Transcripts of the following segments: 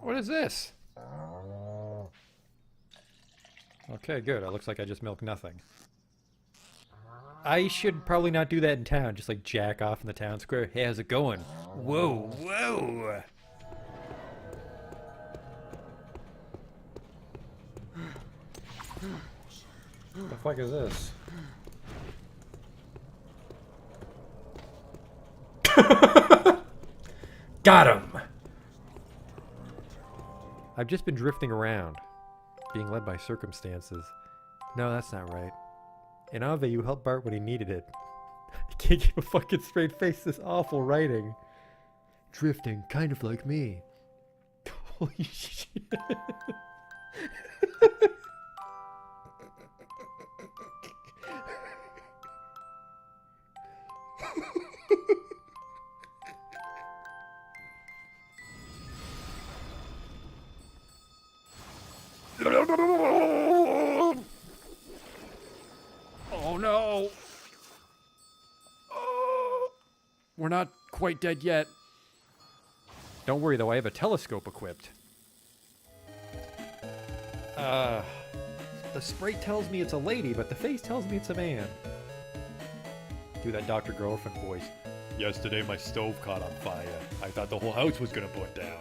What is this? Okay, good. It looks like I just milked nothing. I should probably not do that in town. Just like jack off in the town square. Hey, how's it going? Whoa, whoa. What the fuck is this? Got him! I've just been drifting around, being led by circumstances. No, that's not right. In Ave, you helped Bart when he needed it. I can't keep a fucking straight face, this awful writing. Drifting, kind of like me. Holy shit. Oh no! Oh, we're not quite dead yet. Don't worry though, I have a telescope equipped. The sprite tells me it's a lady, but the face tells me it's a man. Do that Dr. Girlfriend voice. Yesterday my stove caught on fire. I thought the whole house was gonna burn down.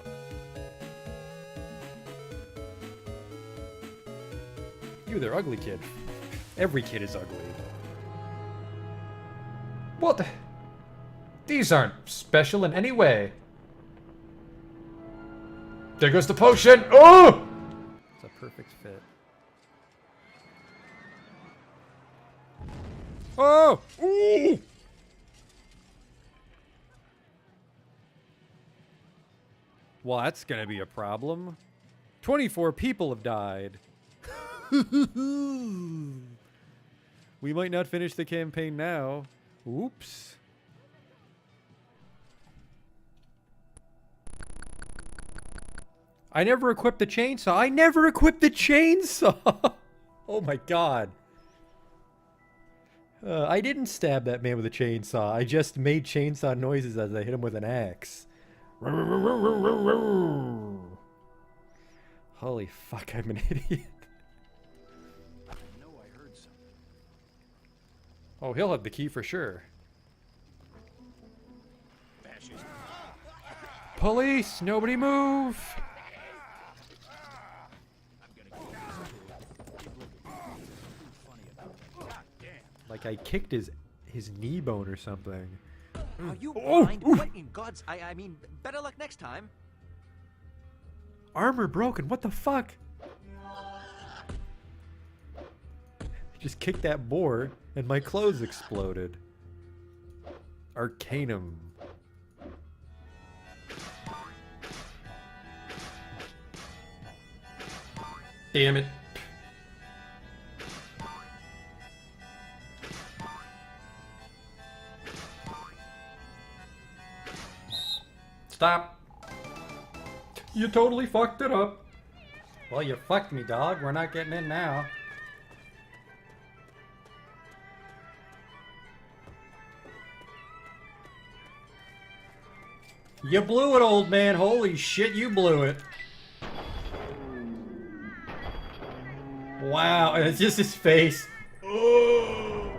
You there, ugly kid. Every kid is ugly. What? These aren't special in any way. There goes the potion! Oh! It's a perfect fit. Oh! Ooh! Well, that's gonna be a problem. 24 people have died. We might not finish the campaign now. Oops. I never equipped the chainsaw. I never equipped the chainsaw. Oh my god. I didn't stab that man with a chainsaw. I just made chainsaw noises as I hit him with an axe. Holy fuck, I'm an idiot. Oh, he'll have the key for sure. Police! Nobody move! Like I kicked his knee bone or something. Are you blind? What in God's... I mean, better luck next time. Armor broken, what the fuck? Just kicked that boar and my clothes exploded. Arcanum. Damn it. Stop. You totally fucked it up. Well, you fucked me, dog. We're not getting in now. You blew it, old man. Holy shit, you blew it. Wow, and it's just his face. Oh.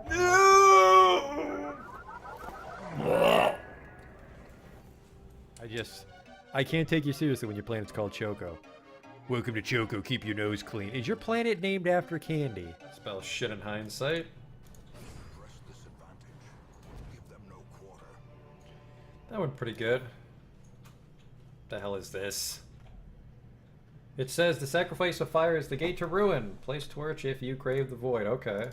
No! I can't take you seriously when your planet's called Choco. Welcome to Choco, keep your nose clean. Is your planet named after candy? Spell shit in hindsight. That went pretty good. The hell is this? It says the sacrifice of fire is the gate to ruin. Place torch if you crave the void. Okay.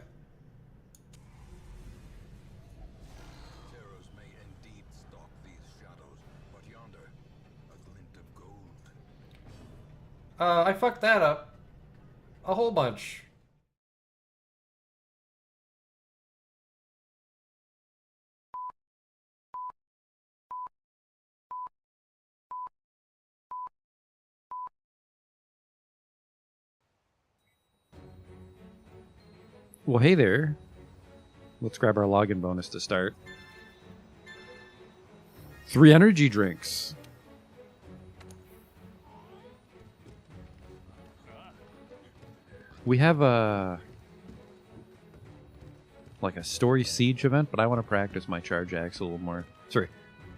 Terrors may indeed stalk these shadows, but yonder, a glint of gold. I fucked that up. A whole bunch. Well, hey there. Let's grab our login bonus to start. 3 energy drinks. We have a like a story siege event, but I want to practice my charge axe a little more. Sorry,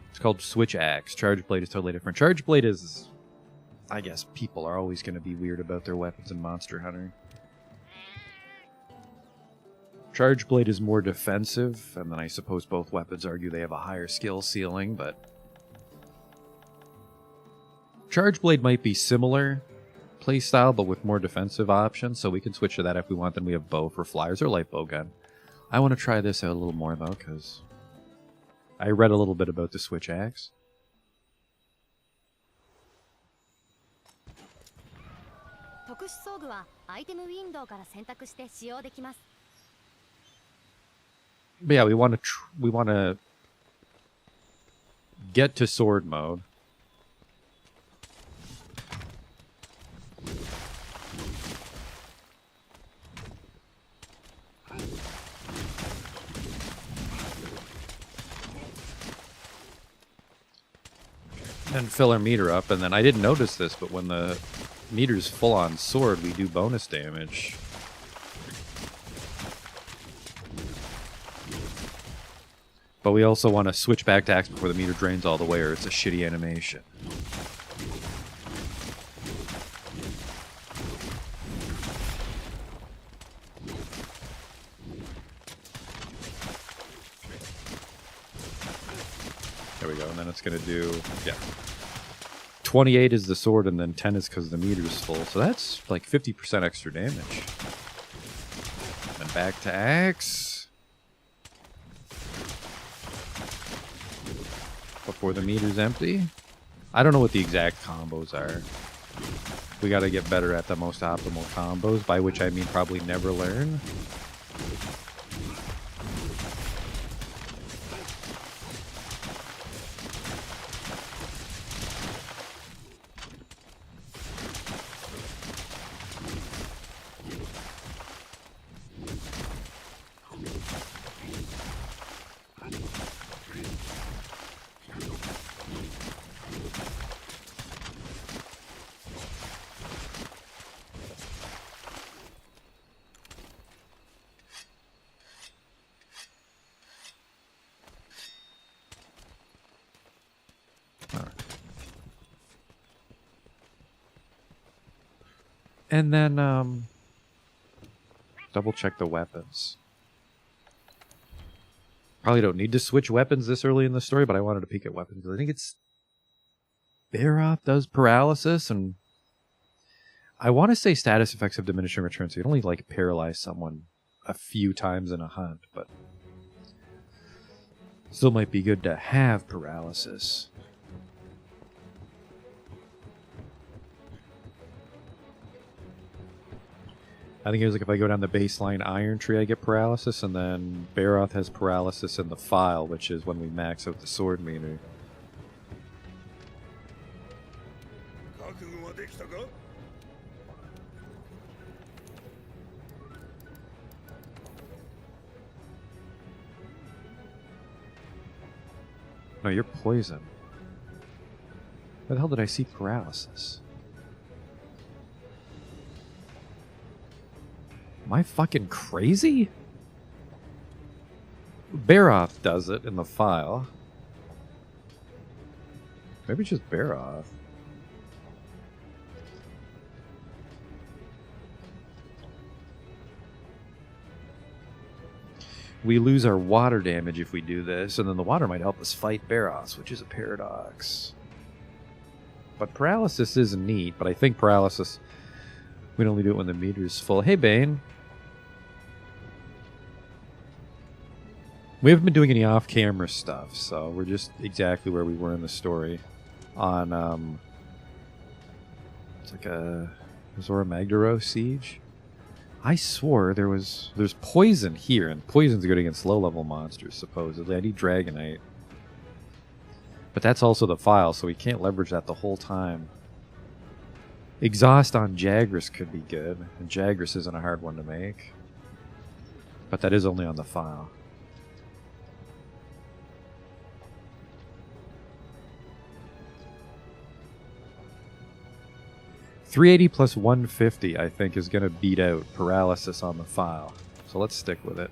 it's called switch axe. Charge blade is totally different. Charge blade is, I guess, people are always going to be weird about their weapons in Monster Hunter. Charge blade is more defensive, and then I suppose both weapons argue they have a higher skill ceiling, but Charge blade might be similar playstyle, but with more defensive options, so we can switch to that if we want. Then we have bow for flyers or light bow gun. I want to try this out a little more, though, because I read a little bit about the switch axe. But yeah, we want to get to sword mode. And fill our meter up, and then I didn't notice this, but when the meter's full on sword, we do bonus damage. But we also want to switch back to axe before the meter drains all the way, or it's a shitty animation. There we go, and then it's going to do, yeah. 28 is the sword, and then 10 is because the meter's full. So that's like 50% extra damage. And back to axe. Before the meter's empty. I don't know what the exact combos are. We got to get better at the most optimal combos, by which I mean probably never learn. And then, double check the weapons. Probably don't need to switch weapons this early in the story, but I wanted to peek at weapons. I think it's Baroth does paralysis, and I want to say status effects have diminishing returns, so you only like paralyze someone a few times in a hunt, but still might be good to have paralysis. I think it was like if I go down the baseline Iron Tree, I get paralysis, and then Baroth has paralysis in the file, which is when we max out the sword meter. No, you're poison. Where the hell did I see paralysis? Am I fucking crazy? Baroth does it in the file. Maybe it's just Baroth. We lose our water damage if we do this, and then the water might help us fight Baroth, which is a paradox. But paralysis is neat, but I think paralysis, we'd only do it when the meter is full. Hey, Bane. We haven't been doing any off-camera stuff, so we're just exactly where we were in the story. On, it's like a Azora Magdaros siege. I swore there's poison here, and poison's good against low-level monsters, supposedly. I need Dragonite. But that's also the file, so we can't leverage that the whole time. Exhaust on Jagras could be good, and Jagras isn't a hard one to make. But that is only on the file. 380 plus 150, I think, is going to beat out paralysis on the file. So let's stick with it.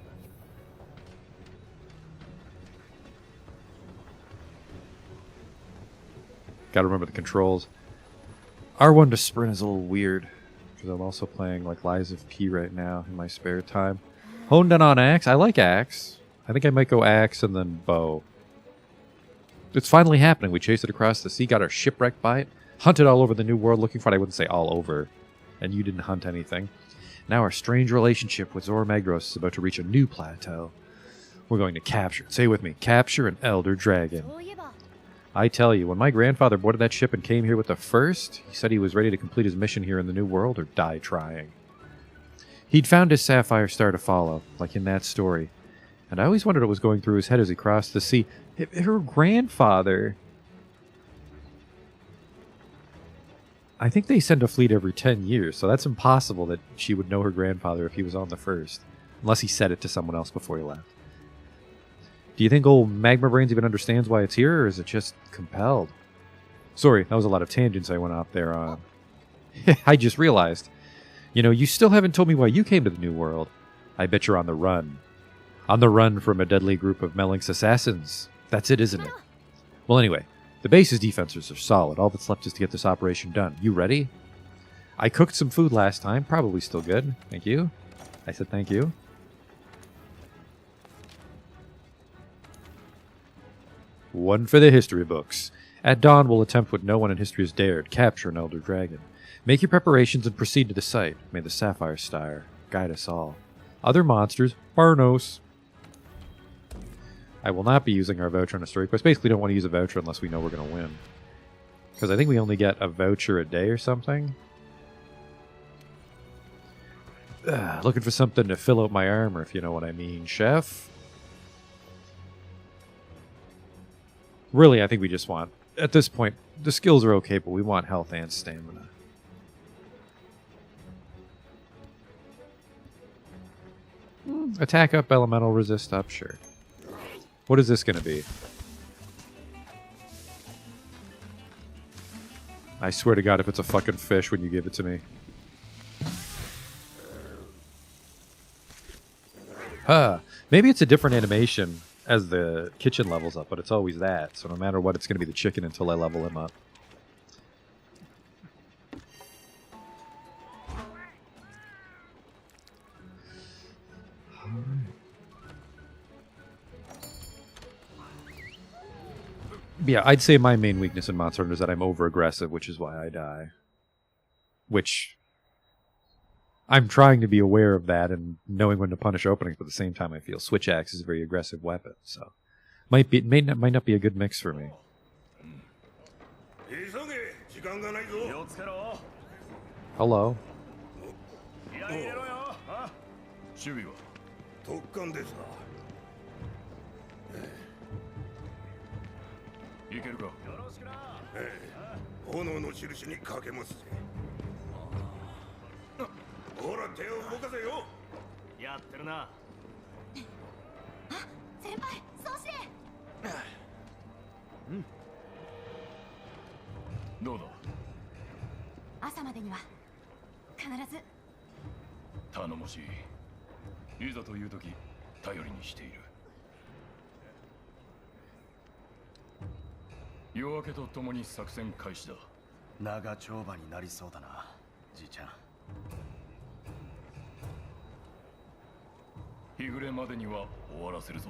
Gotta remember the controls. R1 to sprint is a little weird, because I'm also playing like Lies of P right now in my spare time. Honed in on axe. I like axe. I think I might go axe and then bow. It's finally happening. We chased it across the sea, got our shipwrecked by it, hunted all over the new world looking for it. I wouldn't say all over, and you didn't hunt anything. Now our strange relationship with Zorah Magdaros is about to reach a new plateau. We're going to capture, say with me, capture an Elder Dragon. I tell you, when my grandfather boarded that ship and came here with the first, he said he was ready to complete his mission here in the New World or die trying. He'd found his sapphire star to follow, like in that story. And I always wondered what was going through his head as he crossed the sea. Her grandfather... I think they send a fleet every 10 years, so that's impossible that she would know her grandfather if he was on the first. Unless he said it to someone else before he left. Do you think old Magma Brains even understands why it's here, or is it just compelled? Sorry, that was a lot of tangents I went off there on. I just realized. You know, you still haven't told me why you came to the New World. I bet you're on the run. On the run from a deadly group of Melinx assassins. That's it, isn't it? Well, anyway, the base's defenses are solid. All that's left is to get this operation done. You ready? I cooked some food last time. Probably still good. Thank you. I said thank you. One for the history books. At dawn, we'll attempt what no one in history has dared. Capture an Elder Dragon. Make your preparations and proceed to the site. May the Sapphire Star guide us all. Other monsters, Barnos. I will not be using our voucher on a story quest. Basically, don't want to use a voucher unless we know we're going to win. Because I think we only get a voucher a day or something. Looking for something to fill out my armor, if you know what I mean, chef. Really, I think we just want... At this point, the skills are okay, but we want health and stamina. Attack up, elemental, resist up, sure. What is this going to be? I swear to God, if it's a fucking fish when you give it to me. Maybe it's a different animation as the kitchen levels up, but it's always that. So no matter what, it's going to be the chicken until I level him up. Yeah, I'd say my main weakness in Monster Hunter is that I'm over-aggressive, which is why I die. Which... I'm trying to be aware of that and knowing when to punish openings, but at the same time I feel Switch Axe is a very aggressive weapon, so... Might not be a good mix for me. Hello. いけるか。ええ、炎の印にかけますぜ。ほら手を動かせよ。やってるな。あ、先輩、そうして。うん。どうだ。朝までには必ず。頼もしい。いざという時、頼りにしている。夜明けとともに作戦開始だ。長丁場になりそうだな、じいちゃん。日暮れまでには終わらせるぞ。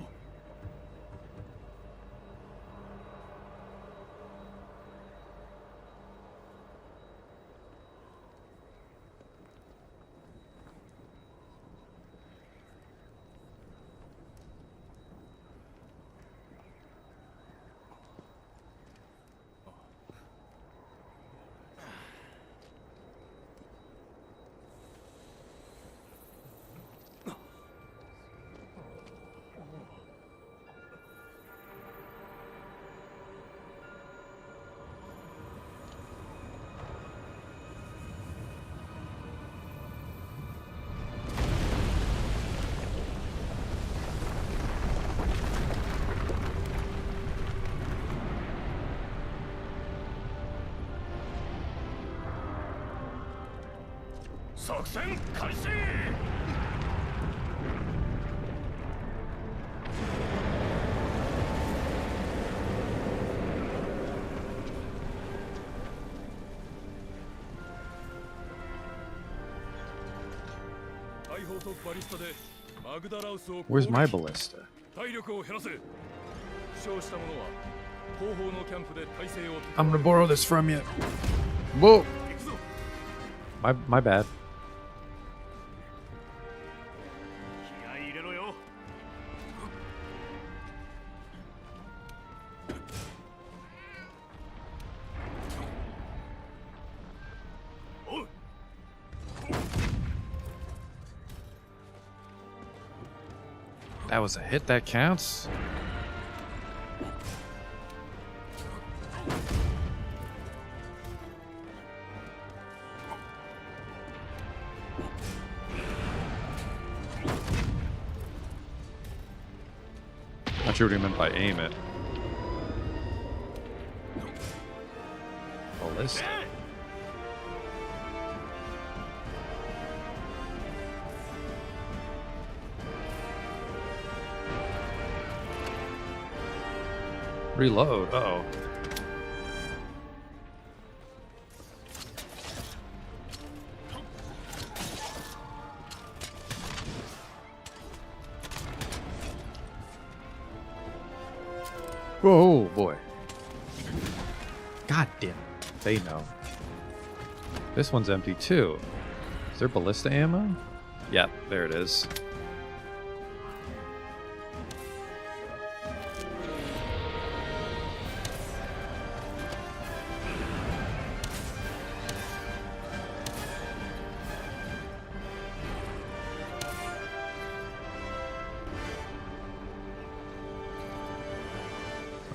作戦開始。大砲とバリスタでマグダラウスを攻撃。 Where's my ballista? 体力を減らせ。負傷した者は後方のキャンプで体勢を。 I'm gonna borrow this from you. Whoa. 行くぞ。 My bad. 気合い入れろよ。おう。 That was a hit that counts. Not sure what he meant by aim it. Ballista. Reload. Uh-oh. Whoa, boy. God damn it. They know. This one's empty too. Is there ballista ammo? Yeah, there it is.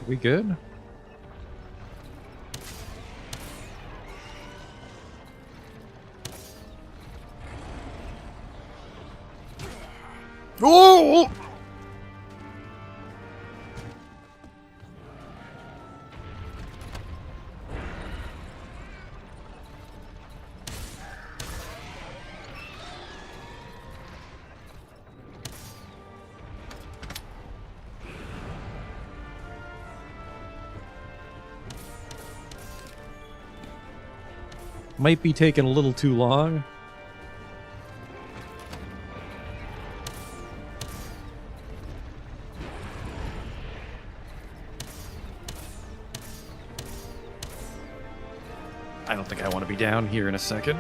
We good? Oh! Might be taking a little too long. I don't think I want to be down here in a second.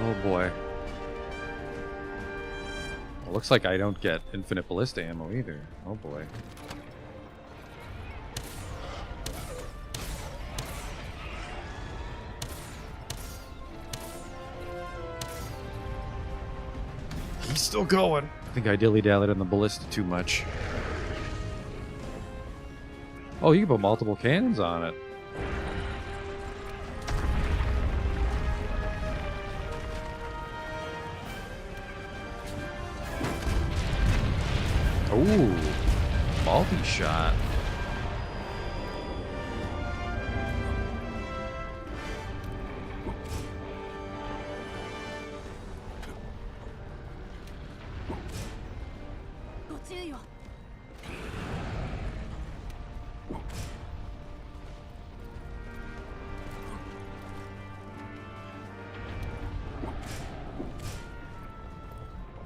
Oh boy. Well, looks like I don't get infinite ballista ammo either. Oh boy. He's still going. I think I dilly-dallied on the ballista too much. Oh, you can put multiple cannons on it. Ooh, multi-shot.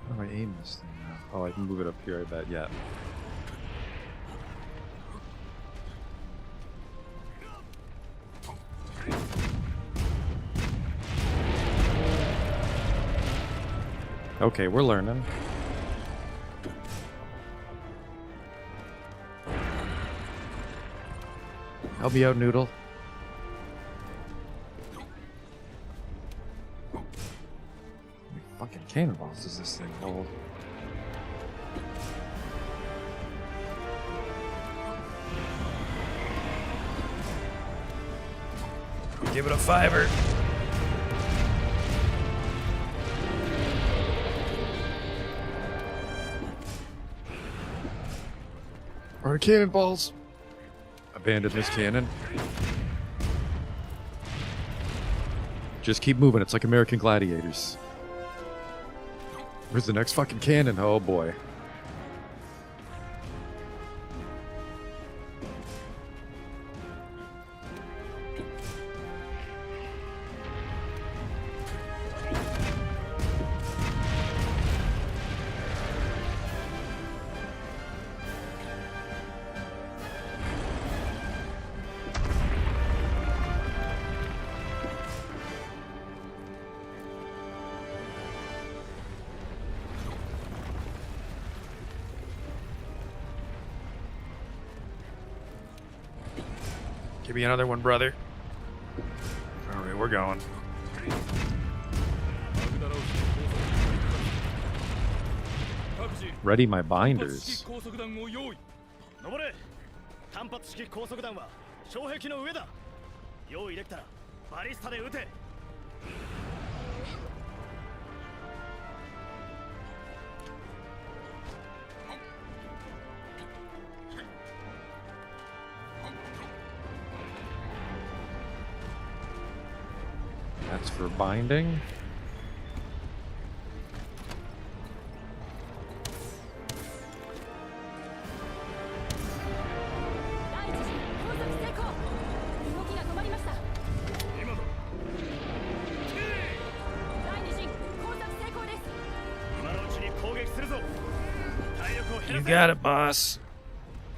How do I aim this thing now? Oh, I can move it up here, I bet, yeah. Okay, we're learning. Help me out, Noodle. How many fucking cannonballs does this thing hold? Give it a fiver. Our cannonballs. Abandon this cannon. Just keep moving. It's like American Gladiators. Where's the next fucking cannon? Oh boy. Give me another one, brother. All right, we're going. Ready my binders. 登れ単発式高速弾は障壁の上だ用意できたらバリスタで撃て That's for binding. You got it, boss.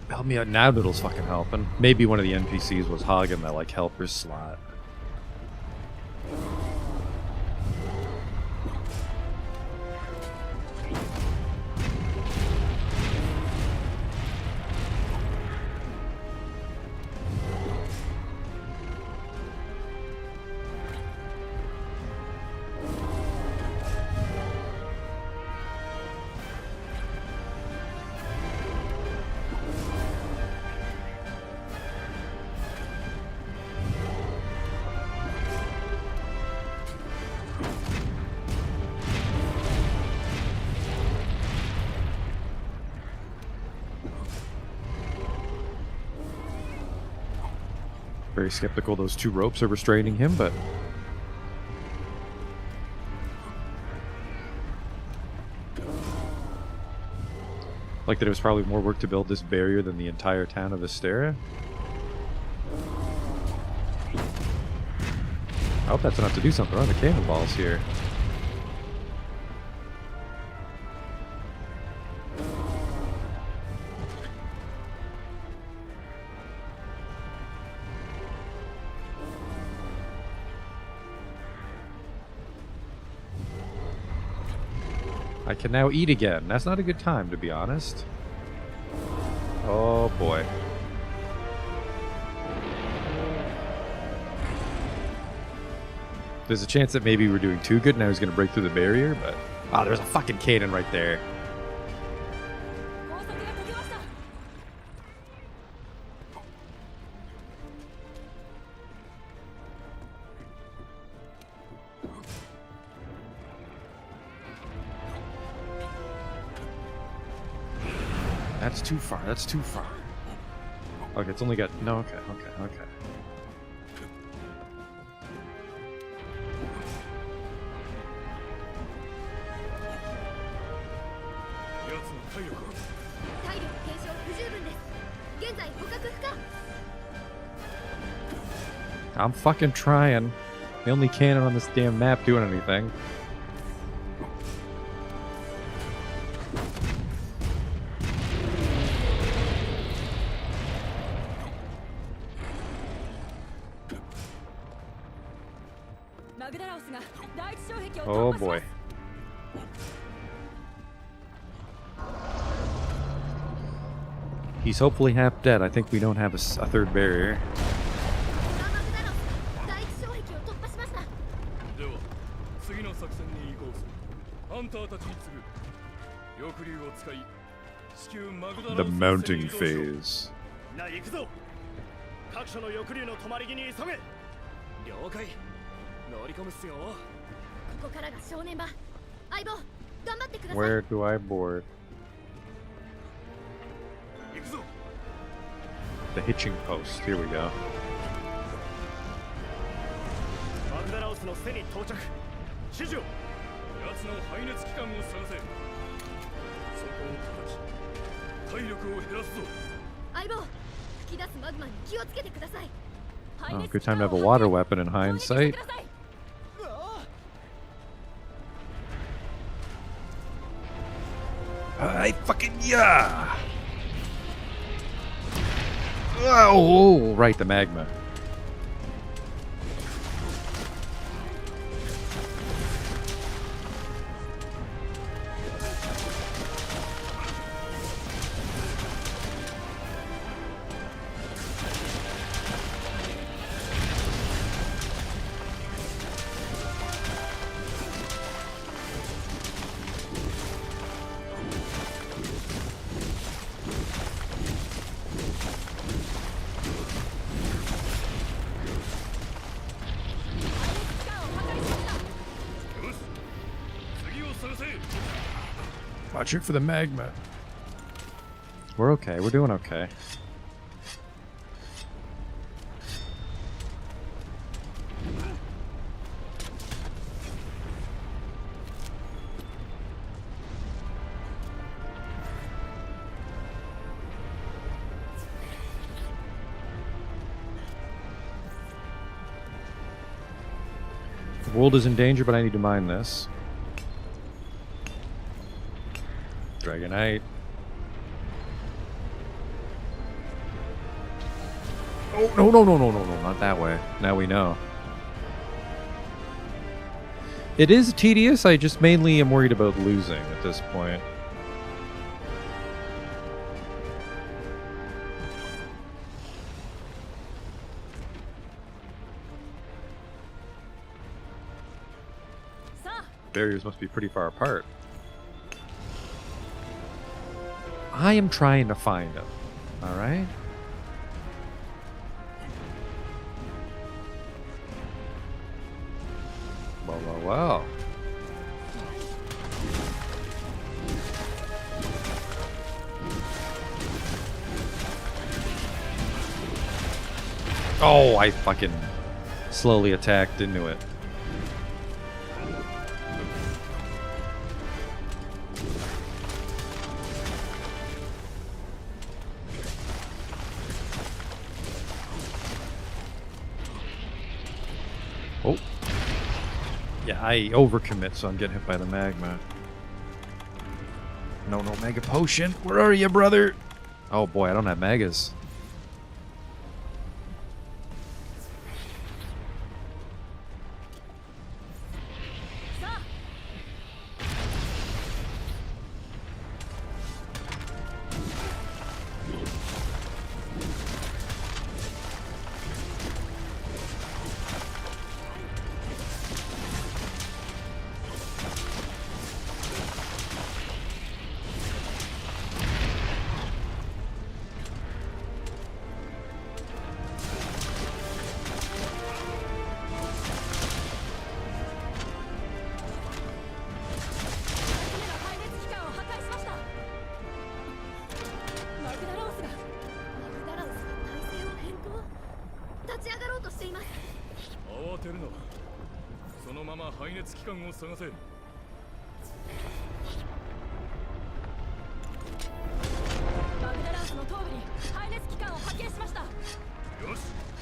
Help me out. Now Noodle's fucking helping. Maybe one of the NPCs was hogging that like helper slot. Very skeptical those two ropes are restraining him, but like that it was probably more work to build this barrier than the entire town of Astera. I hope that's enough to do something on the cannonballs here. I can now eat again. That's not a good time, to be honest. Oh boy. There's a chance that maybe we're doing too good and I was going to break through the barrier, but... Oh, there's a fucking cannon right there. That's too far. That's too far. Okay, it's only got... No, okay. I'm fucking trying. The only cannon on this damn map doing anything. Oh boy. He's hopefully half dead. I think we don't have a third barrier. では次の作戦に移行するハンターたちに次ぐ翼竜を使い至急マグダラ The mounting phase. なあ行くぞ各所の翼竜の止まり木に急げ了解乗り込むっすよ Where do I board? 行くぞ The hitching post. Here we go. マグダラオスの背に到着。指示を。奴の排熱機関を探せ。そこを叩き体力を減らすぞ。相棒、吹き出すマグマに気をつけてください。 Oh, good time to have a water weapon in hindsight. I fucking yeah! Oh, right, the magma. Watch it for the magma. We're okay. We're doing okay. The world is in danger, but I need to mine this. Dragonite. Oh, no, not that way. Now we know. It is tedious, I just mainly am worried about losing at this point. Barriers must be pretty far apart. I am trying to find him. Alright? Well. Oh, I fucking slowly attacked into it. Oh. Yeah, I overcommit, so I'm getting hit by the magma. No mega potion. Where are you, brother? Oh boy, I don't have megas.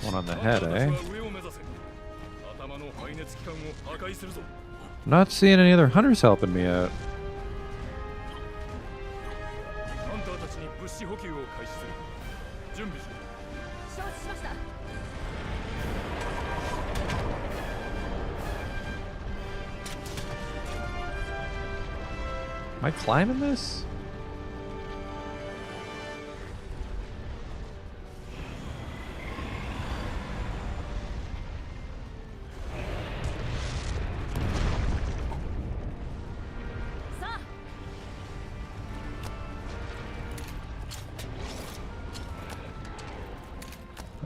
One on the head, eh? Not seeing any other hunters helping me out. Am I climbing this?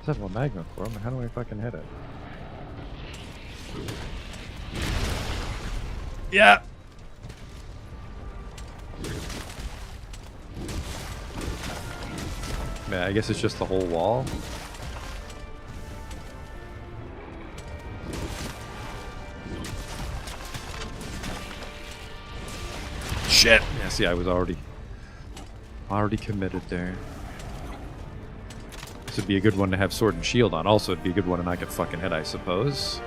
Let's have a magma for him. How do I fucking hit it? Yeah. mean, I guess it's just the whole wall. Shit! Yeah, see, I was already committed there. This would be a good one to have sword and shield on. Also, it'd be a good one to not get fucking hit, I suppose.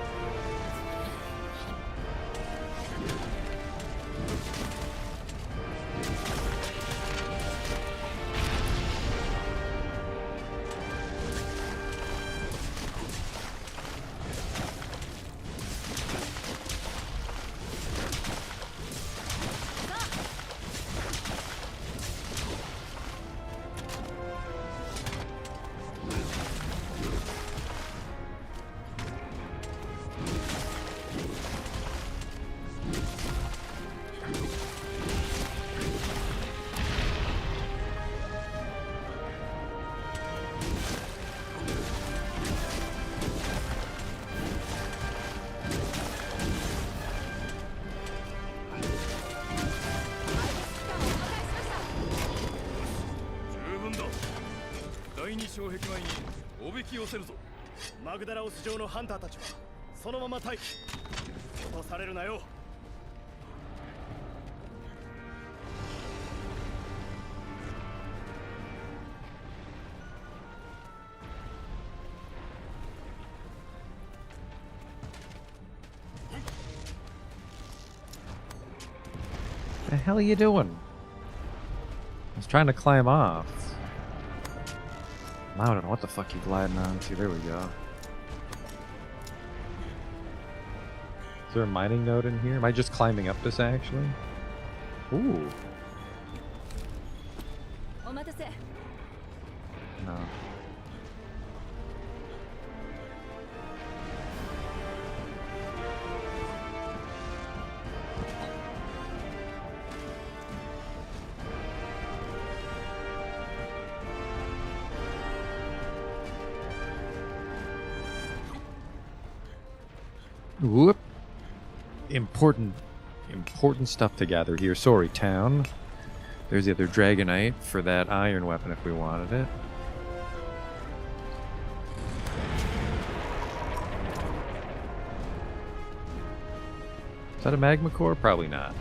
マグダラオス上のハンターたちはそのまま待機。落とされるなよ。The hell are you doing? I was trying to climb off. I don't know what the fuck you gliding onto. There we go. Is there a mining node in here? Am I just climbing up this actually? Ooh. お待たせ。 No. Whoop. Important stuff to gather here. Sorry, town. There's the other Dragonite for that iron weapon if we wanted it. Is that a magma core? Probably not.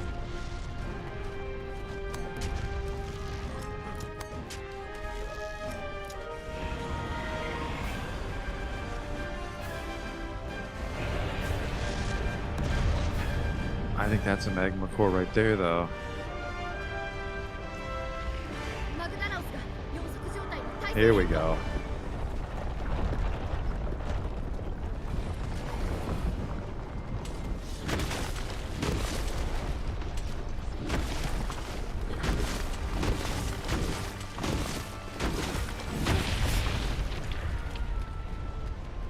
I think that's a magma core right there, though. マグダラオスが養殖状態の対 Here we go.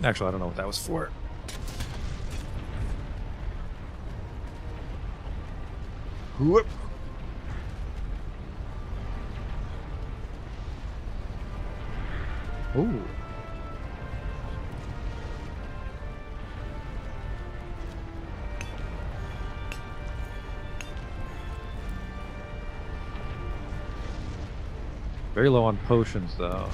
Actually, I don't know what that was for. Whoop. Ooh. Very low on potions, though.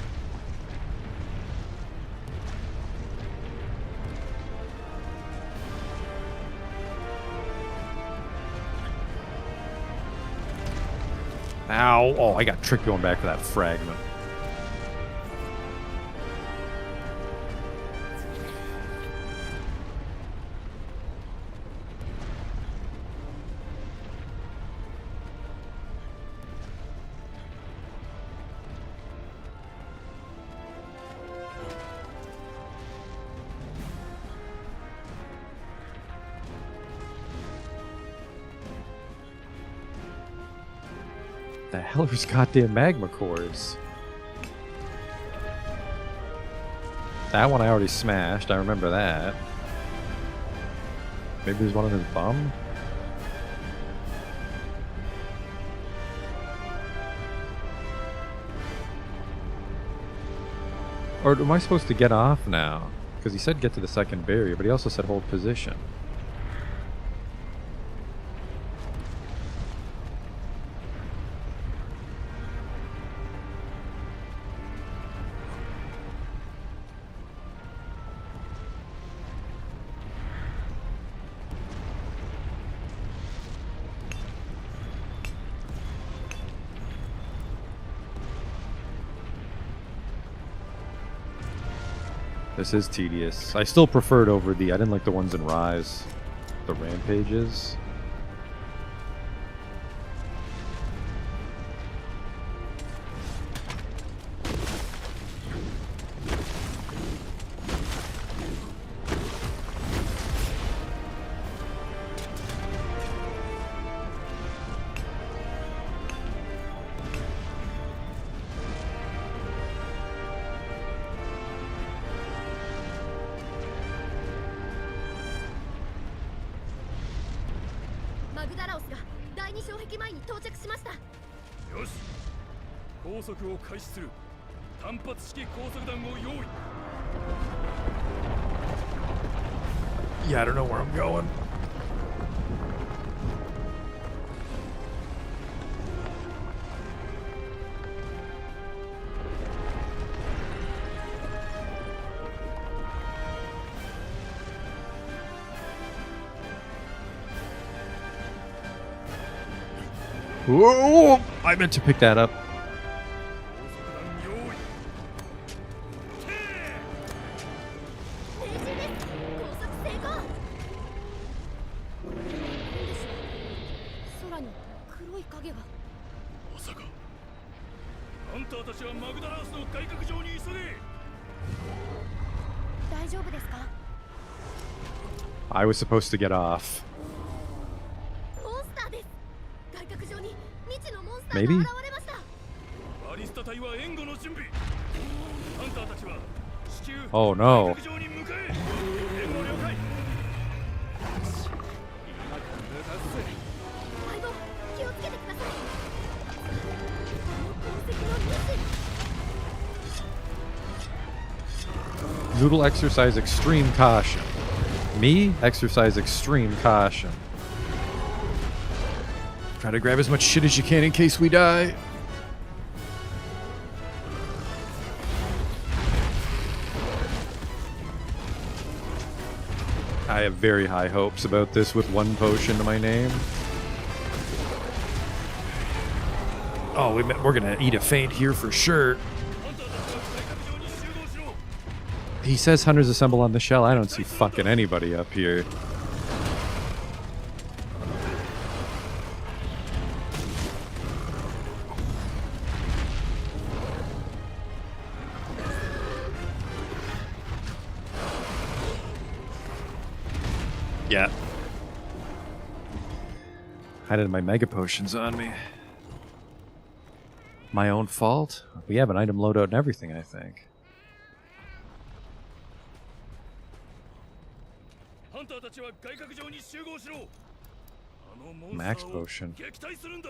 Ow! Oh, I got tricked going back to that fragment. The hell are these goddamn magma cores? That one I already smashed. I remember that. Maybe there's one in his bum? Or am I supposed to get off now? Because he said get to the second barrier, but he also said hold position. This is tedious. I still preferred over the... I didn't like the ones in Rise. The rampages.よし高速を開始する単発式高速弾を用意 Yeah, I don't know where I'm going. Whoa! I meant to pick that up. 高速弾用意 まさかハンターたちはマグダラースの外角上に急げ I was supposed to get off. Maybe? バリスタ隊は援護の準備ハンターたちは至急 Oh no. 外角上に向かえ援護了解 Noodle exercise extreme caution. Me exercise extreme caution. Try to grab as much shit as you can in case we die. I have very high hopes about this with one potion to my name. Oh, we're gonna eat a feint here for sure. ハンターたちは外角上に集合しろ He says hunters assemble on the shell. I don't see fucking anybody up here. Yeah. I had my mega potions on me. My own fault? We have an item loadout and everything, I think. ハンターたちは外角上に集合しろあのモンス Max ターを potion. 撃退するんだ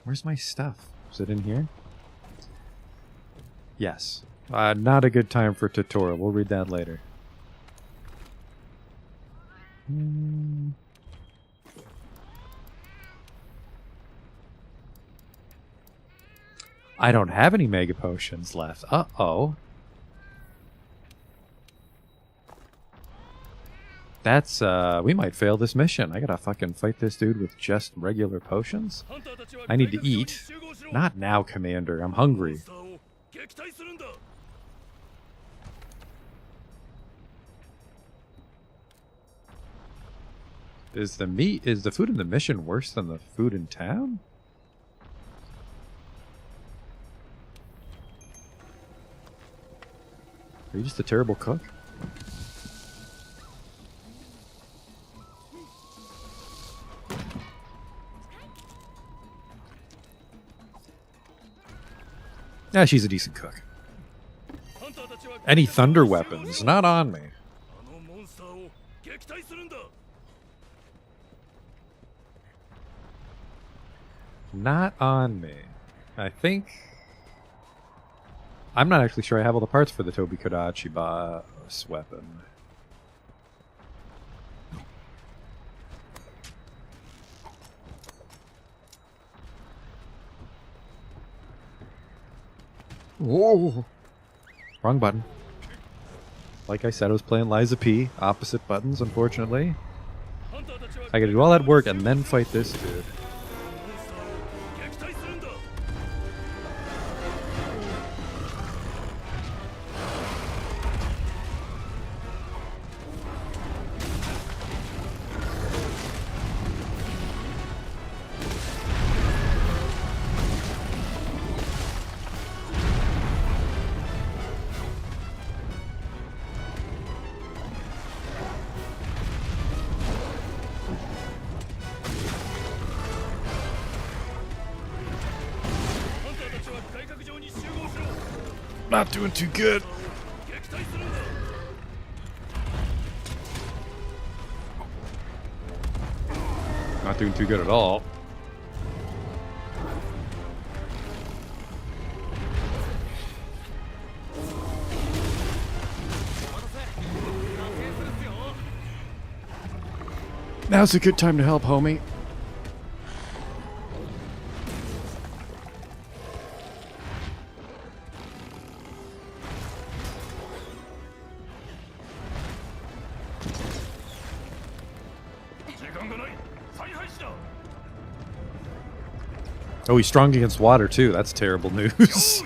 Where's my stuff? Is it in here? Yes. Not a good time for tutorial. We'll read that later. I don't have any mega potions left. Uh-oh. That's, we might fail this mission. I gotta fucking fight this dude with just regular potions? ハンターたちは I need to 外角上に eat. 集合しろ Not now, Commander. I'm モン hungry. スターを撃退するんだ Is the food in the mission worse than the food in town? Are you just a terrible cook? Yeah, she's a decent cook. ハンターたちは Any thunder weapons? Not on me. あのモンスターを撃退するんだ Not on me. I think... I'm not actually sure I have all the parts for the Tobi Kodachi boss weapon. Whoa! Wrong button. Like I said, I was playing Liza P. Opposite buttons, unfortunately. ハンターたちは I gotta do all that work and then fight this dude. モンスターを撃退するんだ I Not doing too good. Not doing too good at all. Now's a good time to help, homie. Oh, he's strong against water too. That's terrible news.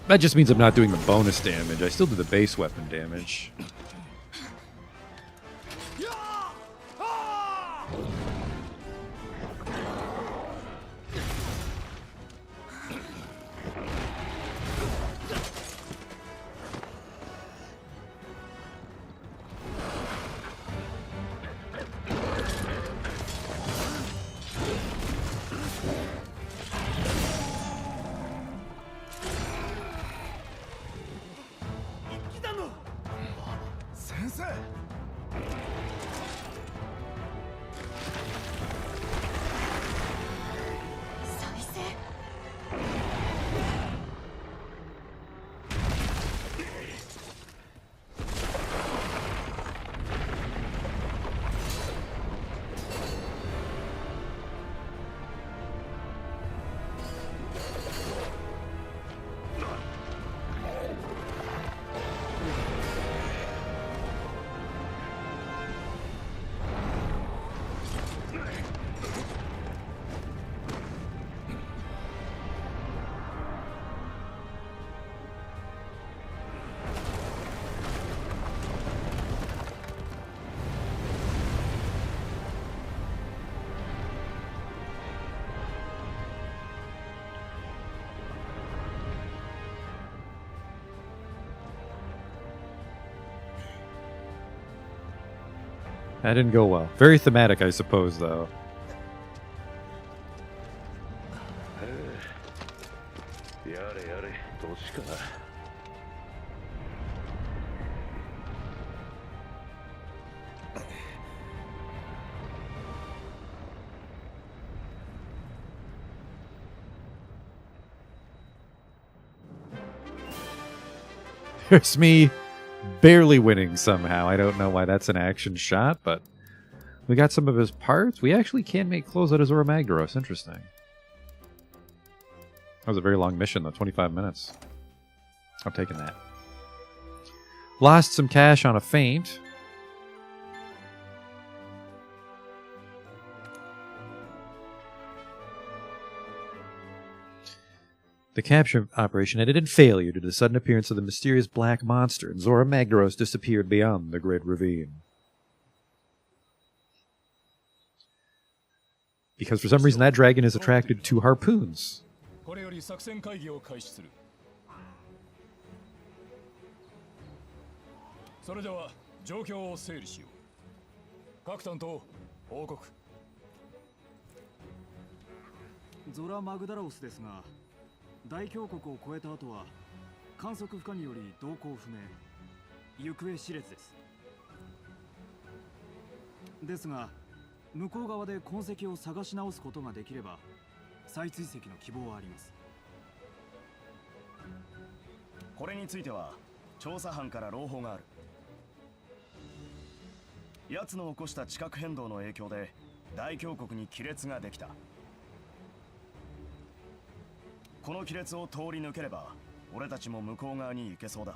That just means I'm not doing the bonus damage. I still do the base weapon damage. That didn't go well. Very thematic, I suppose, though. Here's me barely winning somehow. I don't know why that's an action shot, but we got some of his parts. We actually can make clothes out of Zora Magdaros. Interesting. That was a very long mission, though. 25 minutes. I'm taking that. Lost some cash on a feint. The capture operation ended in failure due to the sudden appearance of the mysterious black monster, and Zora Magdaros disappeared beyond the Great Ravine. Because for some reason that dragon is attracted to harpoons. Zora Magdaros ですが、大峡谷を越えた後は観測不可により動向不明、行方知れずです。ですが、向こう側で痕跡を探し直すことができれば、再追跡の希望はあります。これについては調査班から朗報がある。奴の起こした地殻変動の影響で大峡谷に亀裂ができた。この亀裂を通り抜ければ俺たちも向こう側に行けそうだ。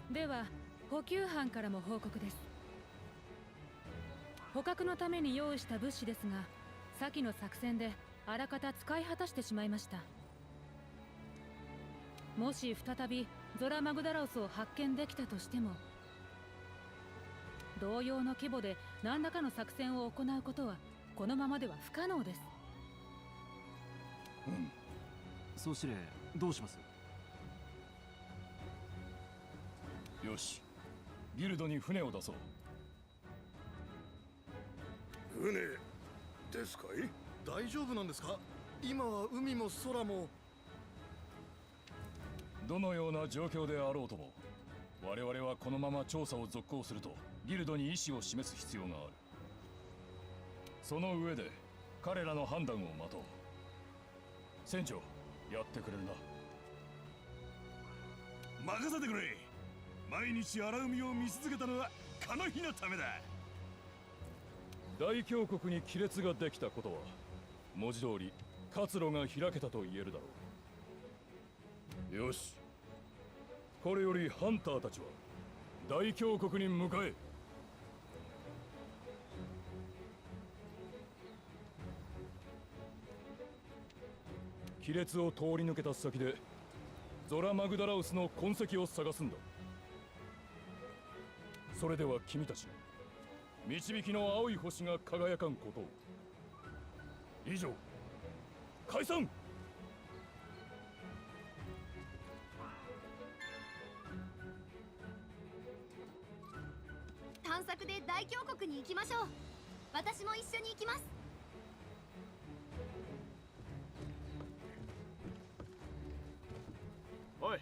では補給班からも報告です。捕獲のために用意した物資ですが、先の作戦であらかた使い果たしてしまいました。もし再びゾラマグダラオスを発見できたとしても、同様の規模で何らかの作戦を行うことはこのままでは不可能です。総司令、どうします？よし、ギルドに船を出そう。船ですかい？大丈夫なんですか？今は海も空も。どのような状況であろうとも、我々はこのまま調査を続行するとギルドに意思を示す必要がある。その上で彼らの判断を待とう。船長、やってくれるな。任せてくれ。毎日荒海を見続けたのはこの日のためだ。大峡谷に亀裂ができたことは文字通り活路が開けたと言えるだろう。よし、これよりハンターたちは大峡谷に向かえ。亀裂を通り抜けた先でゾラ・マグダラウスの痕跡を探すんだ。それでは君たち、導きの青い星が輝かんことを。以上、解散。探索で大峡谷に行きましょう。私も一緒に行きます。おい。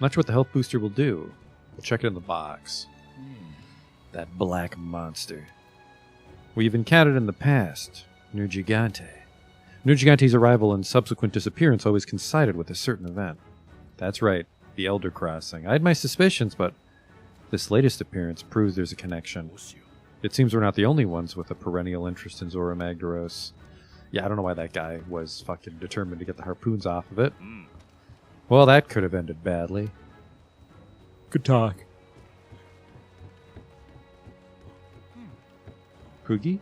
Not sure what the health booster will do. We'll check it in the box. That black monster. We've encountered in the past. Nergigante. Nergigante's arrival and subsequent disappearance always coincided with a certain event. That's right, the Elder Crossing. I had my suspicions, but this latest appearance proves there's a connection. It seems we're not the only ones with a perennial interest in Zora Magdaros. Yeah, I don't know why that guy was fucking determined to get the harpoons off of it. Well, that could have ended badly. Good talk. Hoogie?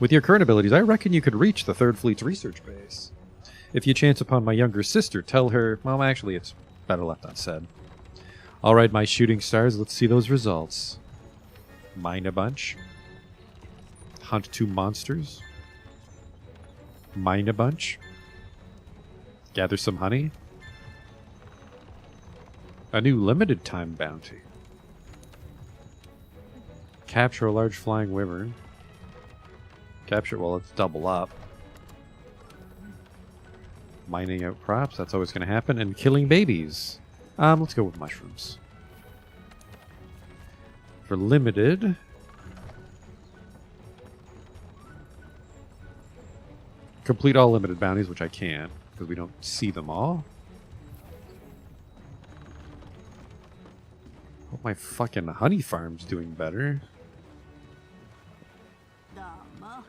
With your current abilities, I reckon you could reach the Third Fleet's research base. If you chance upon my younger sister, tell her... Well, actually, it's better left unsaid. Alright, my shooting stars, let's see those results. Mine a bunch. Hunt 2 monsters. Mine a bunch. Gather some honey. A new limited time bounty. Capture a large flying wyvern. Capture, well, let's double up. Mining out crops, that's always going to happen. And killing babies. Let's go with mushrooms. For limited... Complete all limited bounties, which I can't, because we don't see them all. Hope my fucking honey farm's doing better. Oh,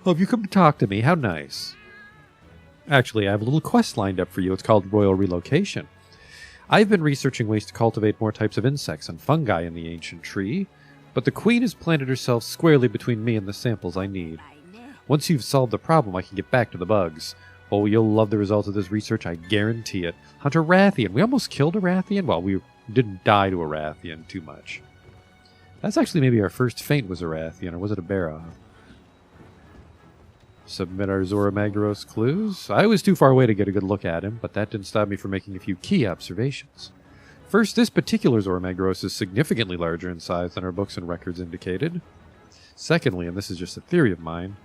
have you come to talk to me? How nice. Actually, I have a little quest lined up for you. It's called Royal Relocation. I've been researching ways to cultivate more types of insects and fungi in the ancient tree, but the Queen has planted herself squarely between me and the samples I need. Once you've solved the problem, I can get back to the bugs. Oh, you'll love the results of this research, I guarantee it. Hunter Rathian. We almost killed a Rathian? Well, we didn't die to a Rathian too much. That's actually maybe our first feint was a Rathian, or was it a Barrow? Submit our Zora Magdaros clues. I was too far away to get a good look at him, but that didn't stop me from making a few key observations. First, this particular Zora Magdaros is significantly larger in size than our books and records indicated. Secondly, and this is just a theory of mine,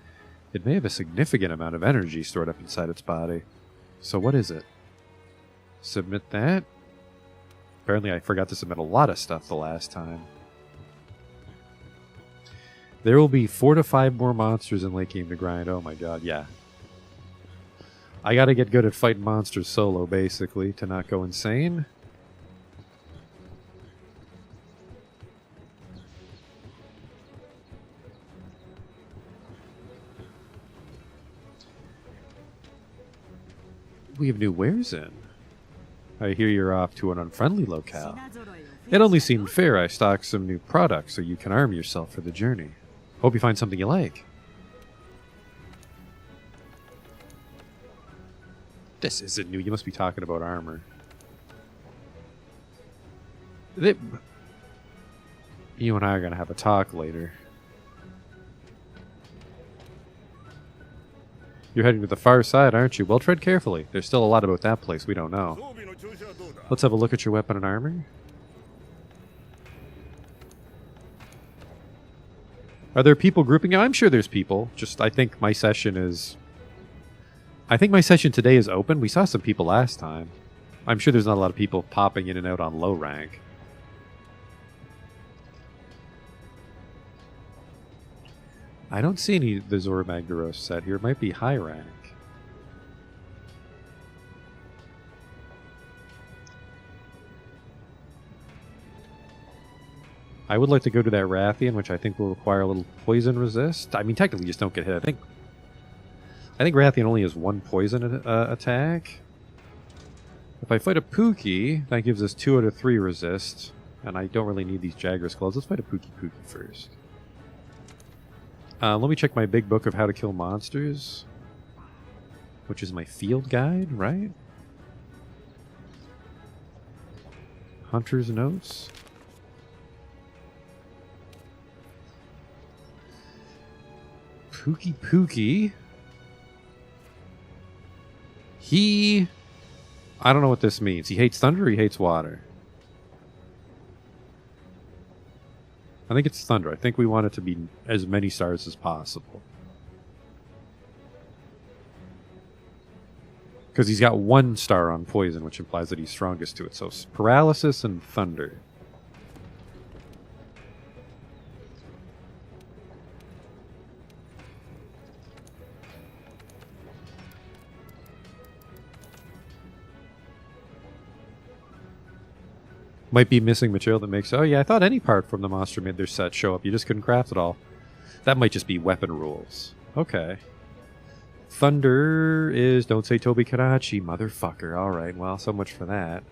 it may have a significant amount of energy stored up inside its body. So what is it? Submit that. Apparently I forgot to submit a lot of stuff the last time. There will be 4 to 5 more monsters in Late Game to grind. Oh my god, yeah. I gotta get good at fighting monsters solo, basically, to not go insane. We have new wares in. I hear you're off to an unfriendly locale. It only seemed fair I stock some new products so you can arm yourself for the journey. Hope you find something you like. This isn't new. You must be talking about armor. You and I are going to have a talk later. You're heading to the far side, aren't you? Well, tread carefully. There's still a lot about that place we don't know. Let's have a look at your weapon and armor. Are there people grouping? I'm sure there's people. Just, I think my session today is open. We saw some people last time. I'm sure there's not a lot of people popping in and out on low rank. I don't see any of the Zora Magdaros set here. It might be high rank. I would like to go to that Rathian, which I think will require a little poison resist. I mean, technically, just don't get hit. I think Rathian only has one poison attack. If I fight a Pookie, that gives us 2 out of 3 resist, and I don't really need these Jagras Claws. Let's fight a Pookie first. Let me check my big book of how to kill monsters, which is my field guide, right? Hunter's Notes. Pookie. I don't know what this means. He hates thunder or he hates water? I think it's thunder. I think we want it to be as many stars as possible. Because he's got 1 star on poison, which implies that he's strongest to it. So paralysis and thunder. Might be missing material that makes... Oh yeah, I thought any part from the Monster made their set show up. You just couldn't craft it all. That might just be weapon rules. Okay. Thunder is... Don't say Tobi Karachi, motherfucker. Alright, well, so much for that.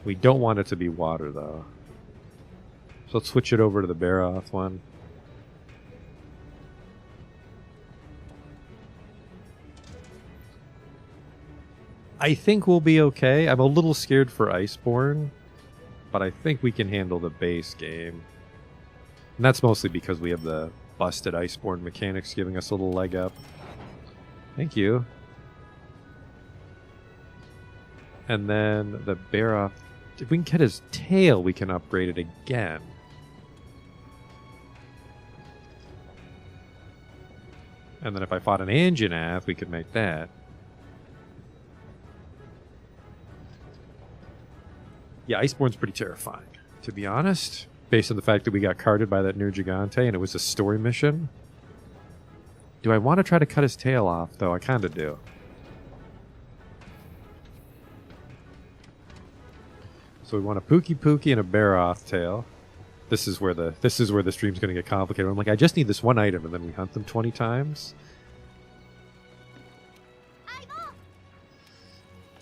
We don't want it to be water, though. So let's switch it over to the Baroth one. I think we'll be okay. I'm a little scared for Iceborne, but I think we can handle the base game. And that's mostly because we have the busted Iceborne mechanics giving us a little leg up. Thank you. And then the Baroth... If we can get his tail, we can upgrade it again. And then if I fought an Anjanath, we could make that. Yeah, Iceborne's pretty terrifying, to be honest. Based on the fact that we got carded by that Nir Gigante and it was a story mission. Do I want to try to cut his tail off, though? I kind of do. So we want a Pookie and a Baroth tail. This is where the stream's going to get complicated. I'm like, I just need this one item, and then we hunt them 20 times.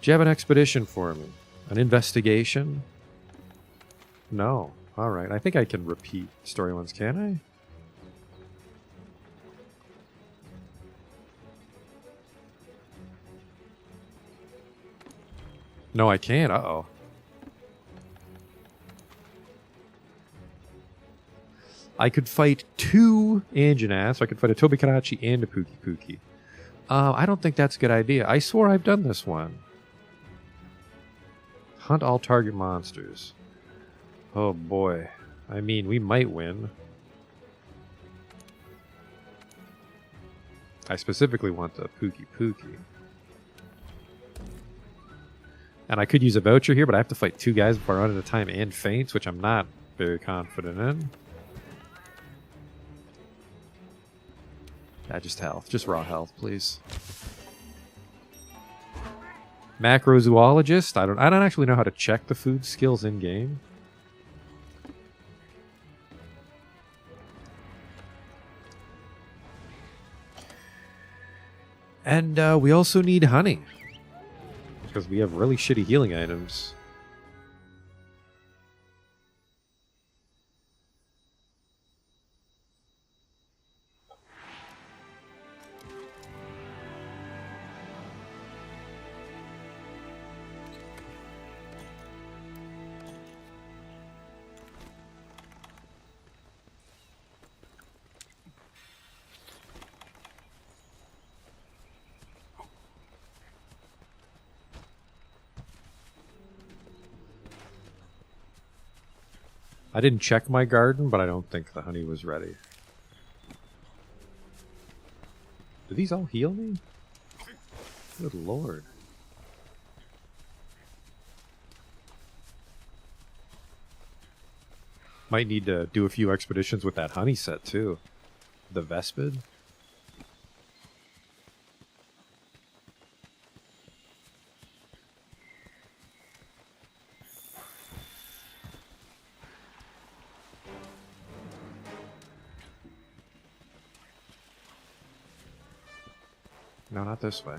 Do you have an expedition for me? An investigation? No. Alright, I think I can repeat story ones, can I? No, I can't. Uh-oh. I could fight 2 Anjanaths. So I could fight a Tobi Karachi and a Pookie. I don't think that's a good idea. I swore I've done this one. Hunt all target monsters. Oh boy. I mean, we might win. I specifically want the Pookie. And I could use a voucher here, but I have to fight 2 guys before I run out of time and faints, which I'm not very confident in. Yeah, just health. Just raw health, please. Macrozoologist. I don't actually know how to check the food skills in game. And we also need honey, because we have really shitty healing items. I didn't check my garden, but I don't think the honey was ready. Do these all heal me? Good lord. Might need to do a few expeditions with that honey set, too. The Vespid. No, not this way.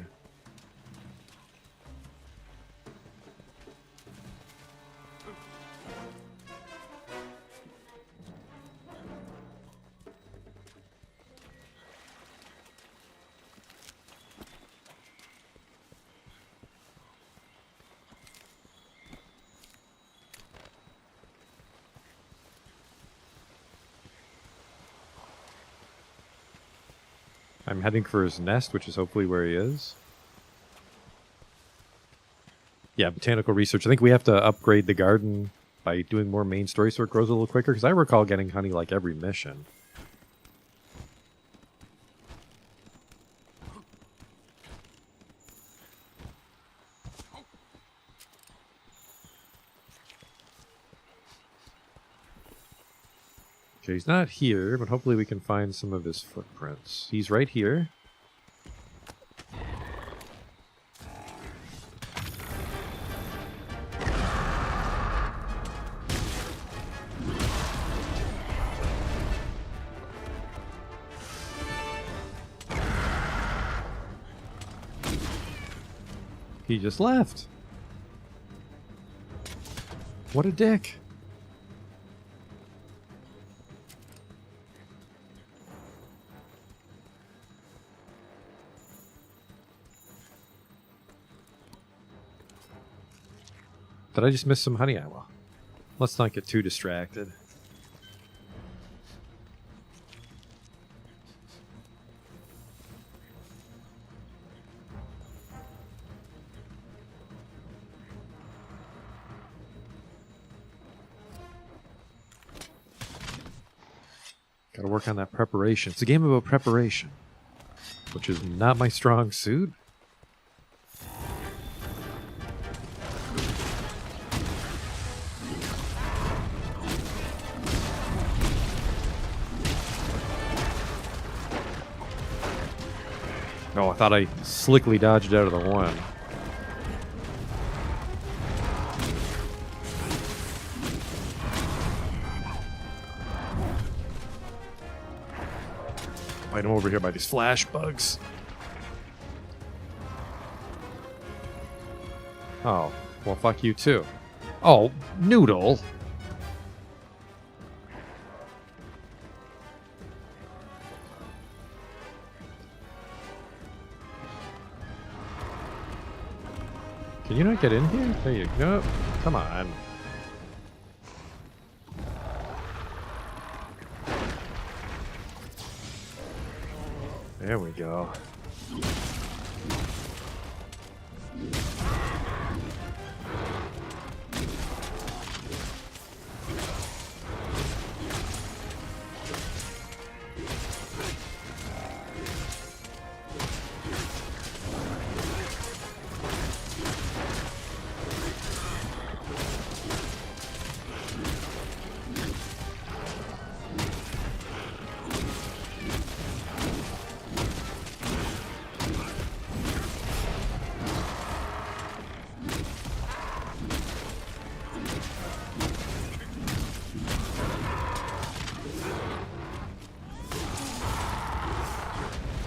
I'm heading for his nest, which is hopefully where he is. Yeah, botanical research. I think we have to upgrade the garden by doing more main story so it grows a little quicker, because I recall getting honey like every mission. Okay, he's not here, but hopefully we can find some of his footprints. He's right here. He just left. What a dick. Did I just miss some honey? Well, let's not get too distracted. Gotta work on that preparation. It's a game about preparation, which is not my strong suit. Oh, I thought I slickly dodged out of the one. Fight him over here by these flash bugs. Oh, well, fuck you too. Oh, Noodle. Can you not get in here? There you go. Come on. There we go.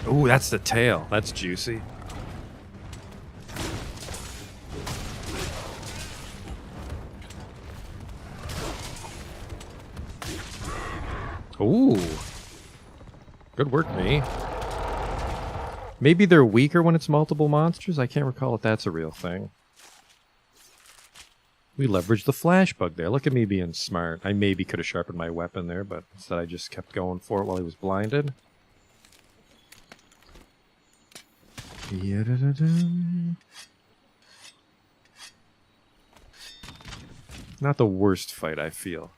Ooh, that's the tail. That's juicy. Ooh. Good work, me. Maybe they're weaker when it's multiple monsters? I can't recall if that's a real thing. We leveraged the flash bug there. Look at me being smart. I maybe could have sharpened my weapon there, but instead I just kept going for it while he was blinded. Not the worst fight, I feel.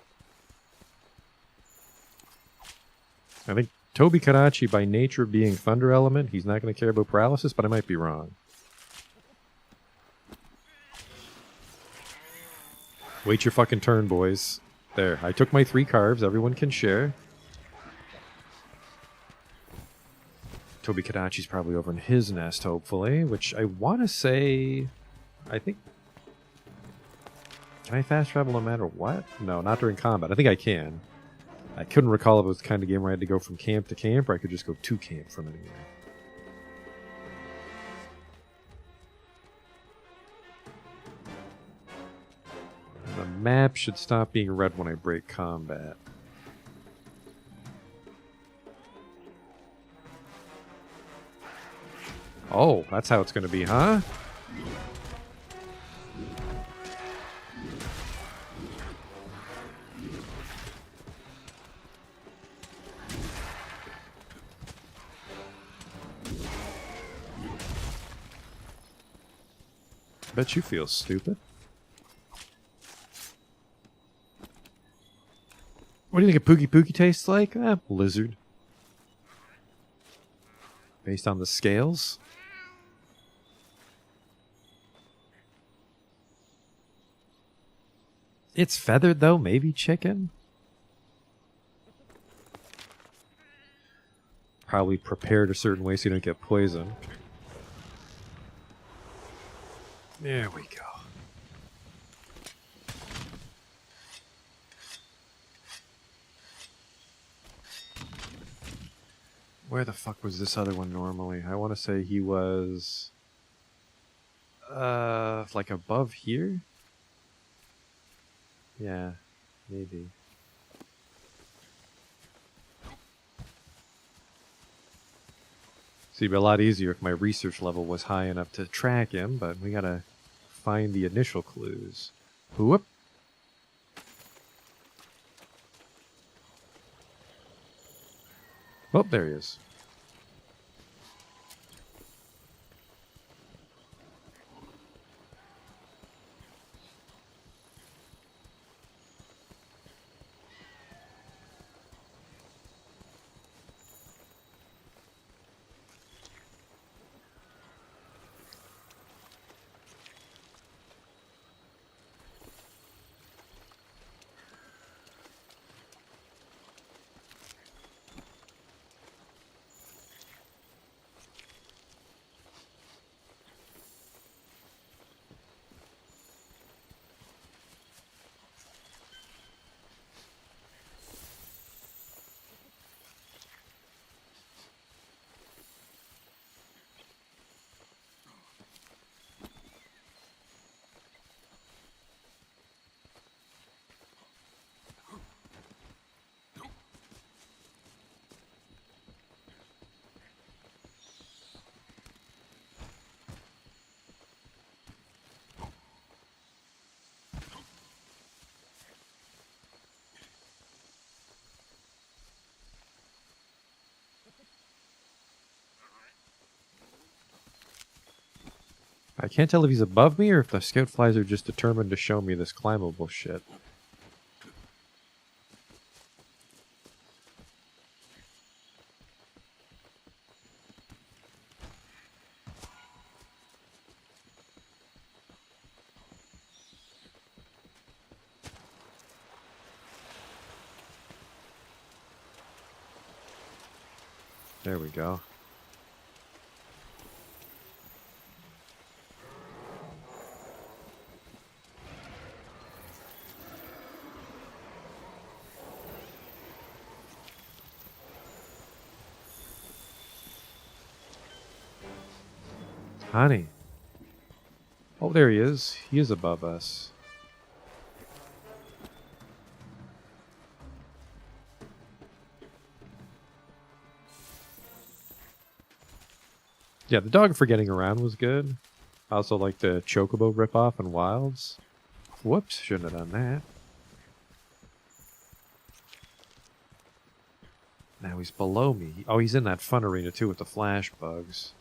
I think Toby Karachi, by nature being Thunder Element, he's not going to care about paralysis, but I might be wrong. Wait your fucking turn, boys. There, I took my 3 carves. Everyone can share. Toby Kadachi's probably over in his nest, hopefully, which I want to say... I think... Can I fast travel no matter what? No, not during combat. I think I can. I couldn't recall if it was the kind of game where I had to go from camp to camp, or I could just go to camp from anywhere. The map should stop being red when I break combat. Oh, that's how it's going to be, huh? Bet you feel stupid. What do you think a Poogie Poogie tastes like? Lizard. Based on the scales? It's feathered though, maybe chicken? Probably prepared a certain way so you don't get poisoned. There we go. Where the fuck was this other one normally? I want to say he was... like above here? Yeah, maybe. See, it'd be a lot easier if my research level was high enough to track him, but we gotta find the initial clues. Whoop! Oh, there he is. I can't tell if he's above me or if the scout flies are just determined to show me this climbable shit. There we go. Honey. Oh, there he is. He is above us. Yeah, the dog for getting around was good. I also like the chocobo ripoff in Wilds. Whoops, shouldn't have done that. Now he's below me. Oh, he's in that fun arena too with the flash bugs.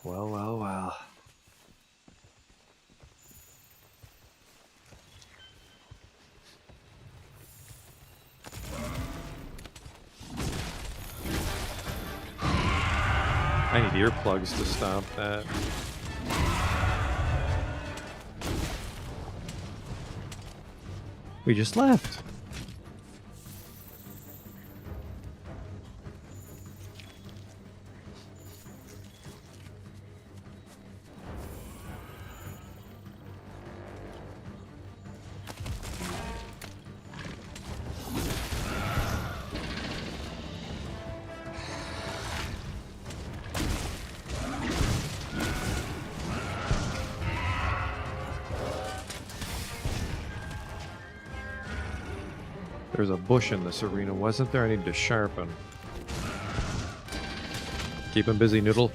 Well, well, well. I need earplugs to stop that. We just left. There's a bush in this arena, wasn't there? I need to sharpen. Keep him busy, Noodle.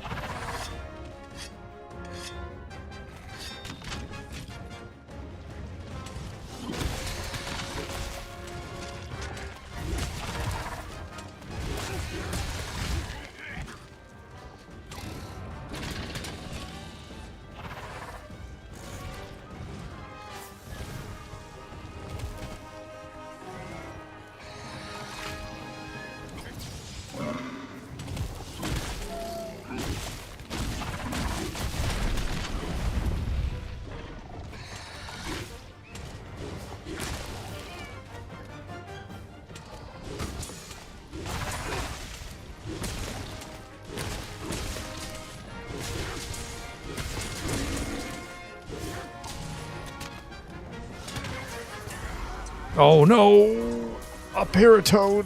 Oh no! A Paratoad!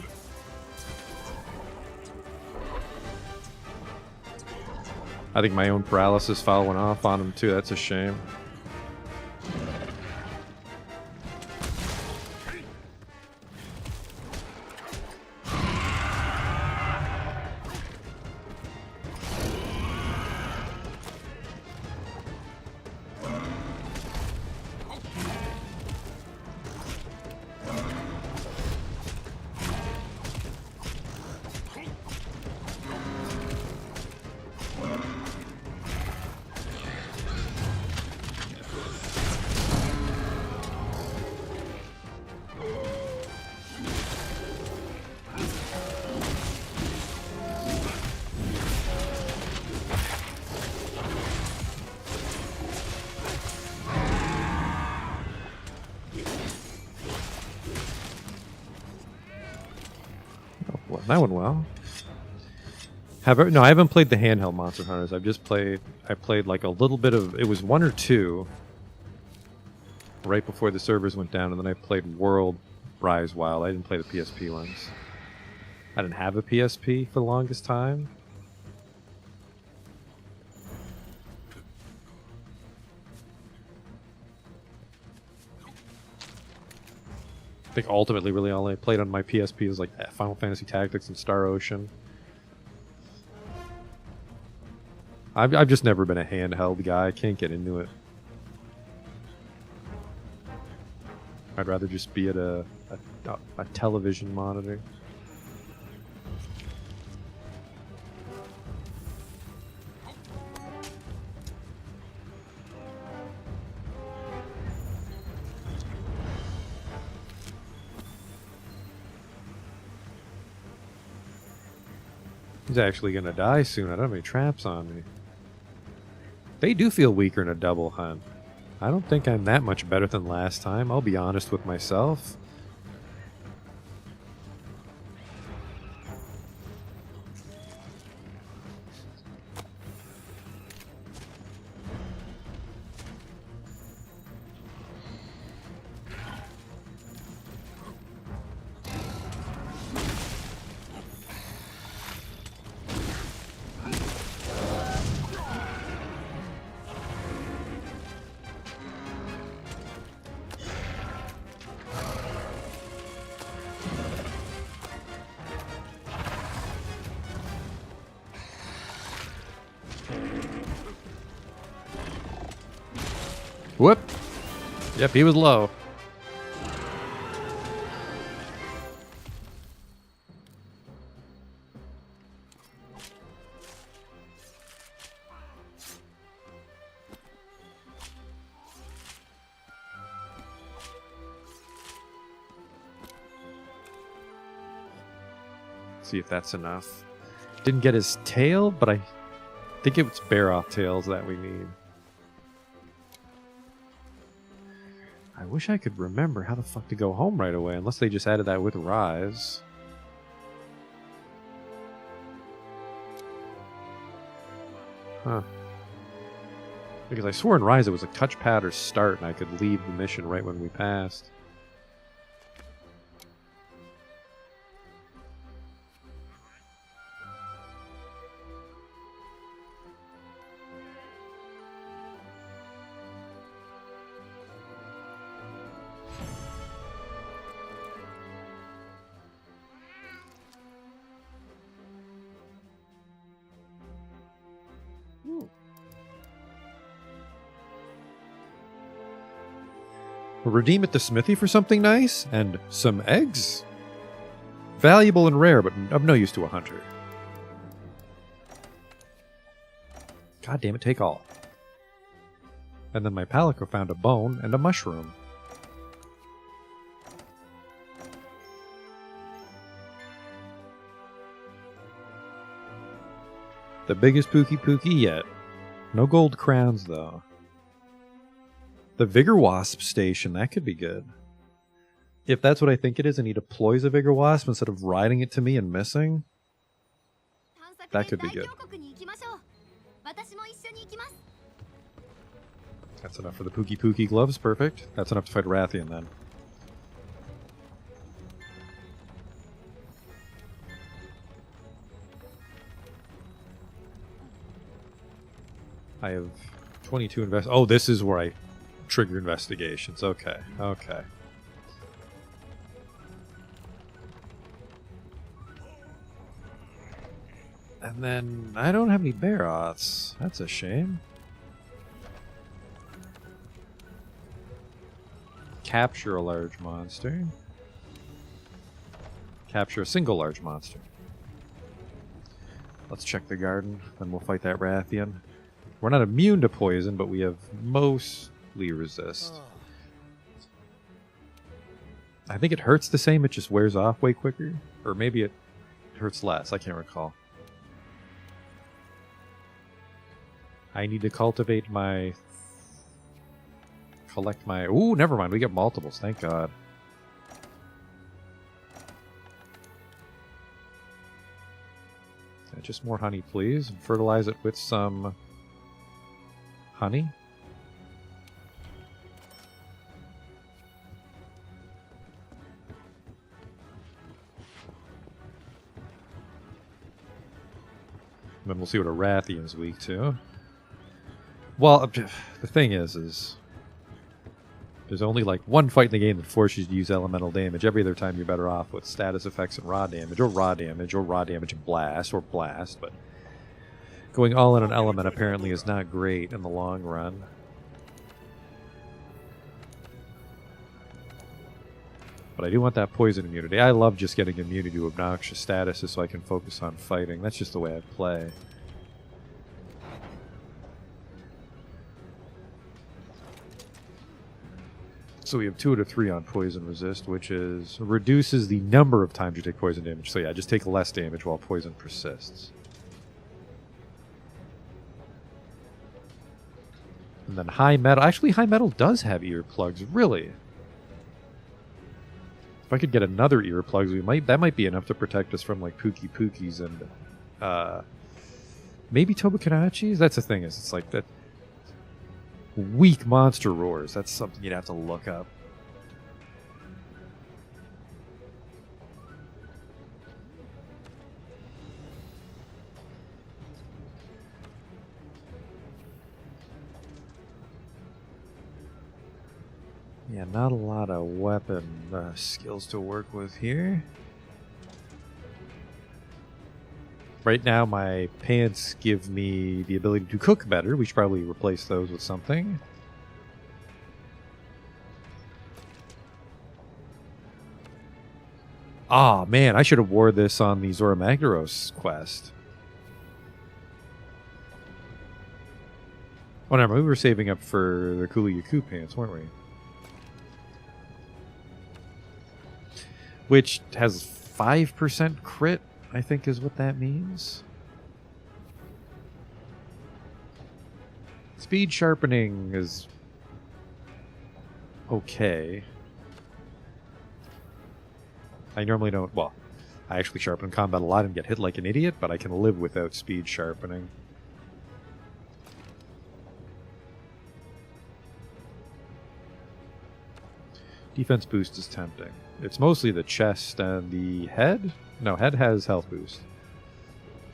I think my own paralysis following off on him too, that's a shame. That went well. No, I haven't played the handheld Monster Hunters. I played like a little bit of, it was 1 or 2 right before the servers went down, and then I played World Rise Wild. I didn't play the PSP ones. I didn't have a PSP for the longest time. I think ultimately really all I played on my PSP was like Final Fantasy Tactics and Star Ocean. I've just never been a handheld guy. I can't get into it. I'd rather just be at a television monitor. He's actually gonna die soon. I don't have any traps on me. They do feel weaker in a double hunt. I don't think I'm that much better than last time. I'll be honest with myself. Whoop! Yep, he was low. See if that's enough. Didn't get his tail, but I think it's Baroth tails that we need. I wish I could remember how the fuck to go home right away, unless they just added that with Rise. Huh. Because I swore in Rise it was a touchpad or start, and I could leave the mission right when we passed. Redeem at the smithy for something nice, and some eggs? Valuable and rare, but of no use to a hunter. God damn it, take all. And then my Palico found a bone and a mushroom. The biggest Pookie yet. No gold crowns, though. The Vigor Wasp station, that could be good. If that's what I think it is, and he deploys a Vigor Wasp instead of riding it to me and missing, that could be good. That's enough for the Pookie gloves, perfect. That's enough to fight Rathian then. I have 22 invest. Oh, this is where I trigger investigations. Okay, okay. And then I don't have any Baroths. That's a shame. Capture a large monster. Capture a single large monster. Let's check the garden, then we'll fight that Rathian. We're not immune to poison, but we have mostly resist. I think it hurts the same, it just wears off way quicker. Or maybe it hurts less, I can't recall. I need to cultivate my... Collect my... Ooh, never mind, we get multiples, thank God. Just more honey, please. And fertilize it with some... honey. And then we'll see what a Rathian's weak to. Well, the thing is there's only like one fight in the game that forces you to use elemental damage. Every other time you're better off with status effects and raw damage, or raw damage, or raw damage and blast, or blast, but going all in on element apparently is not great in the long run. But I do want that poison immunity. I love just getting immunity to obnoxious statuses so I can focus on fighting. That's just the way I play. So we have 2 out of 3 on poison resist, which is reduces the number of times you take poison damage. So yeah, just take less damage while poison persists. And then high metal. Actually, high metal does have earplugs. Really? If I could get another earplugs, that might be enough to protect us from like Pookies and maybe Tobokanachis. That's the thing, is it's like that weak monster roars. That's something you'd have to look up. Yeah, not a lot of weapon skills to work with here. Right now, my pants give me the ability to cook better. We should probably replace those with something. Ah, man, I should have wore this on the Zora Magdaros quest. Oh, never mind. We were saving up for the Kulu Yaku pants, weren't we? Which has 5% crit I think is what that means. Speed sharpening is okay. I normally don't, well, I actually sharpen in combat a lot and get hit like an idiot, but I can live without speed sharpening. Defense boost is tempting. It's mostly the chest and the head. No, head has health boost.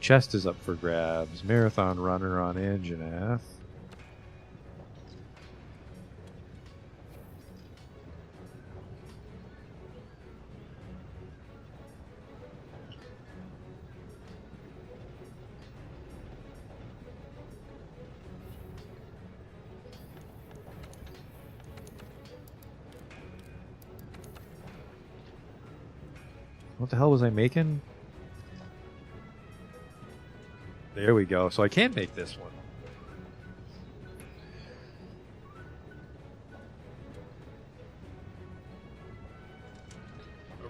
Chest is up for grabs. Marathon runner on Anjanath. What the hell was I making? There we go. So I can make this one.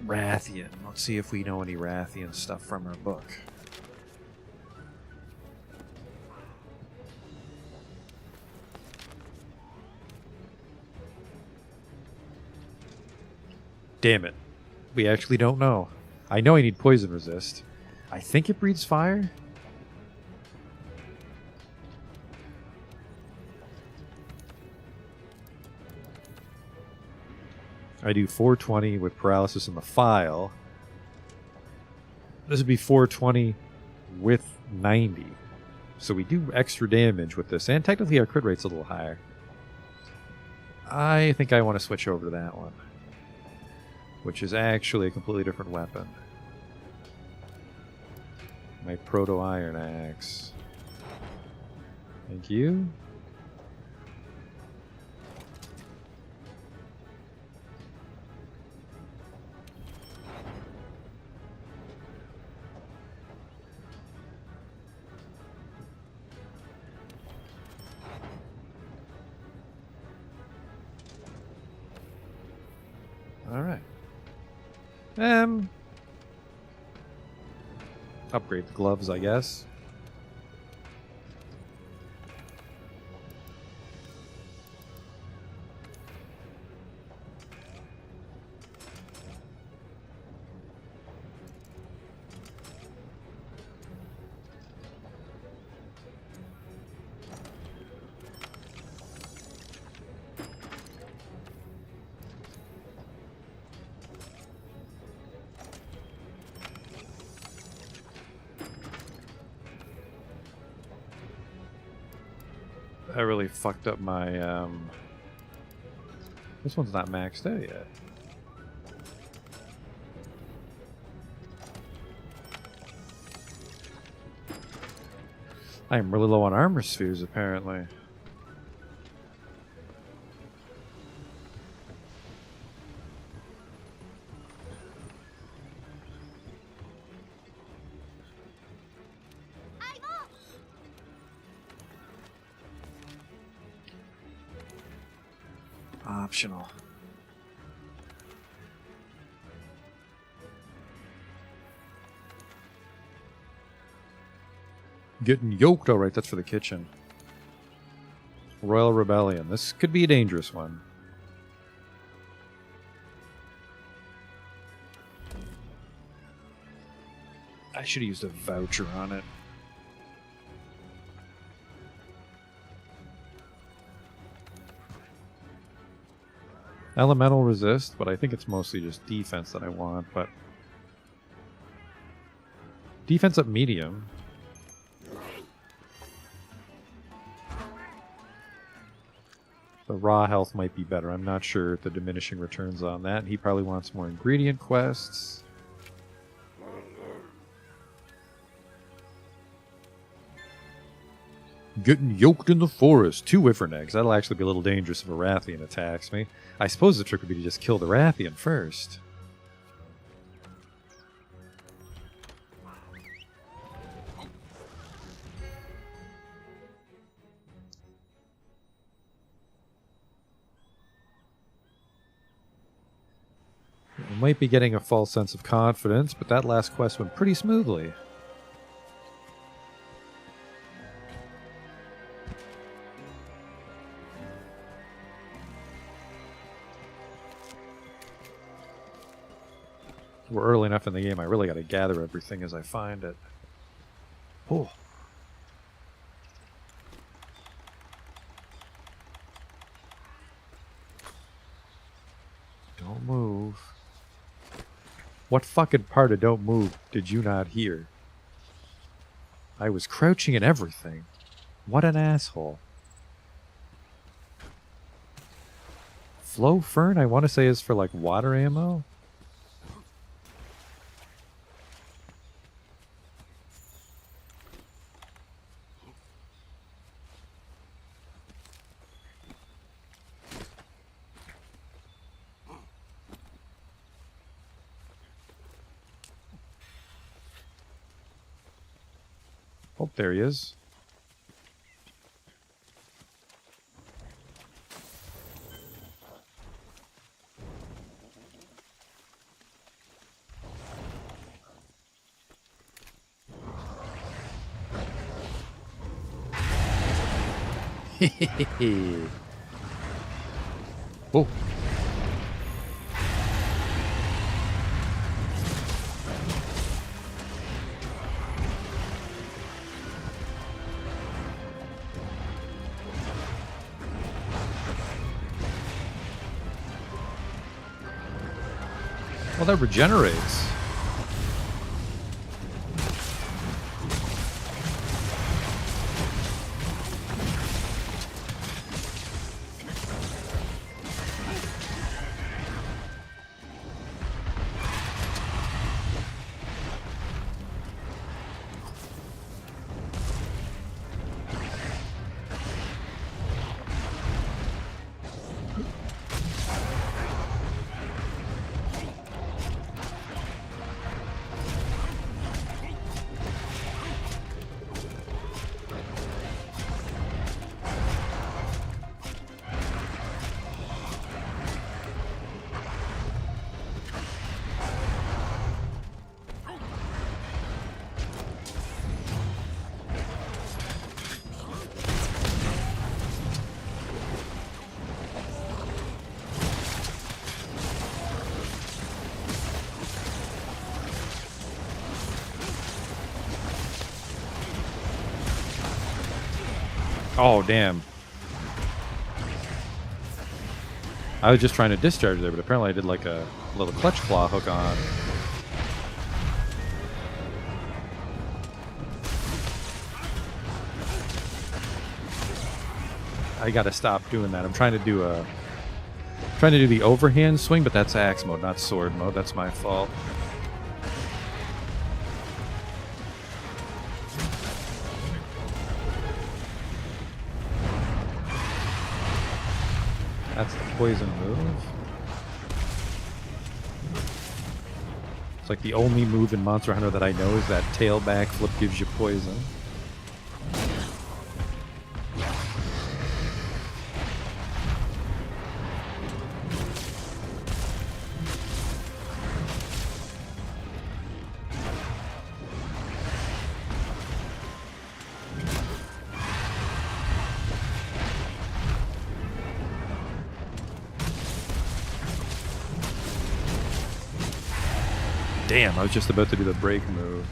Rathian. Let's see if we know any Rathian stuff from our book. Damn it. We actually don't know. I know I need poison resist. I think it breathes fire. I do 420 with paralysis in the file. This would be 420 with 90. So we do extra damage with this, and technically our crit rate's a little higher. I think I want to switch over to that one, which is actually a completely different weapon. My Proto-Iron Axe. Thank you. All right. Upgrade the gloves, I guess. I really fucked up my, This one's not maxed out yet. I am really low on armor spheres, apparently. Optional. Getting yoked. All right, that's for the kitchen. Royal Rebellion. This could be a dangerous one. I should have used a voucher on it. Elemental resist, but I think it's mostly just defense that I want, but... Defense up medium. The raw health might be better. I'm not sure the diminishing returns on that. He probably wants more ingredient quests. Getting yoked in the forest. 2 Wyvern eggs. That'll actually be a little dangerous if a Rathian attacks me. I suppose the trick would be to just kill the Rathian first. I might be getting a false sense of confidence, but that last quest went pretty smoothly. We're early enough in the game, I really got to gather everything as I find it. Oh. Don't move. What fucking part of don't move did you not hear? I was crouching and everything. What an asshole. Flow Fern, I want to say, is for like water ammo. Oh, there he is. Oh. Well, that regenerates. Oh, damn. I was just trying to discharge there, but apparently I did like a little clutch claw hook on. I gotta stop doing that. I'm trying to do the overhand swing, but that's axe mode, not sword mode. That's my fault. That's the poison move. It's like the only move in Monster Hunter that I know is that tail backflip gives you poison. Damn, I was just about to do the break move.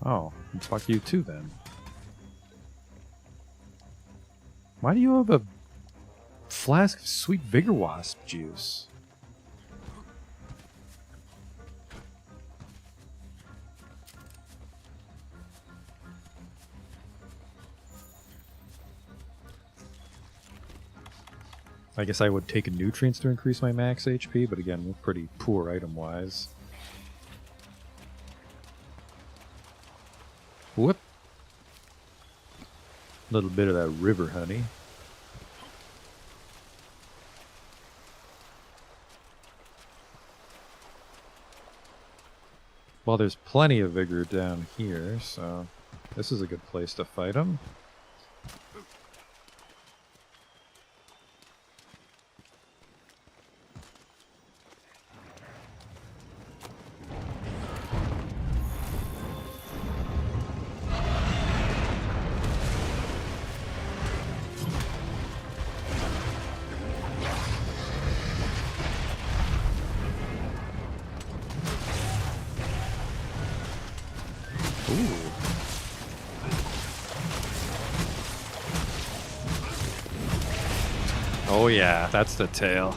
Oh, fuck you too then. Why do you have a flask of sweet Vigor Wasp juice? I guess I would take nutrients to increase my max HP, but again, we're pretty poor item-wise. Whoop. Little bit of that river honey. Well, there's plenty of vigor down here, so this is a good place to fight him. Oh yeah, that's the tail.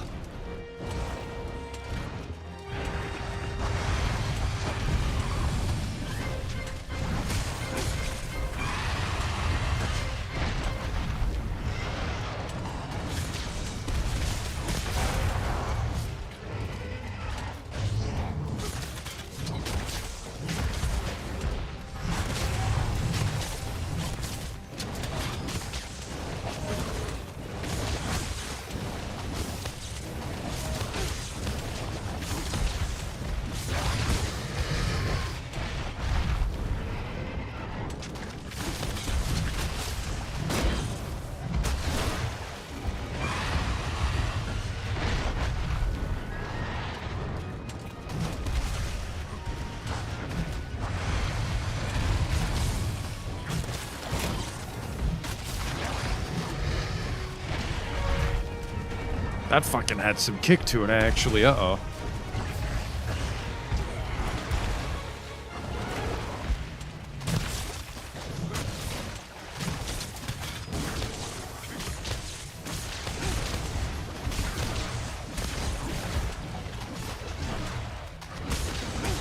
That fucking had some kick to it, actually. Uh-oh.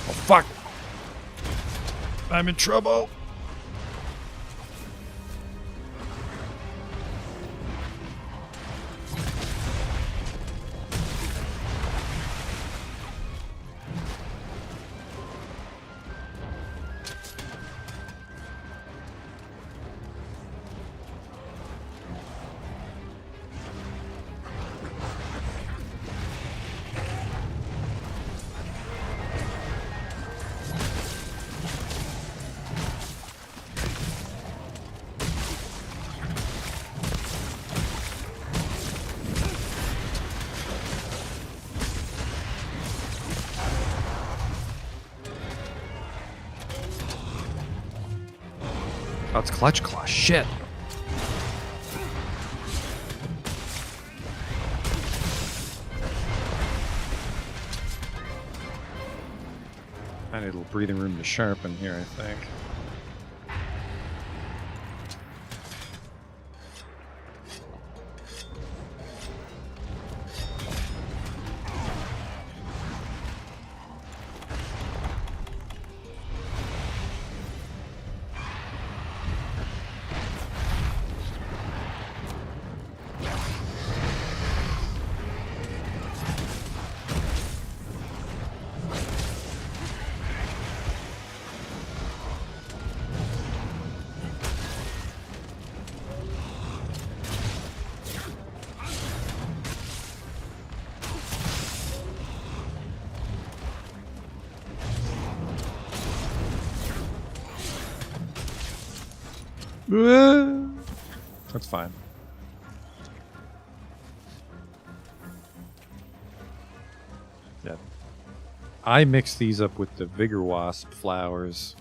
Oh, fuck. I'm in trouble. Oh, it's Clutch Claw. Shit. I need a little breathing room to sharpen here, I think. That's fine. Yeah. I mix these up with the Vigor Wasp flowers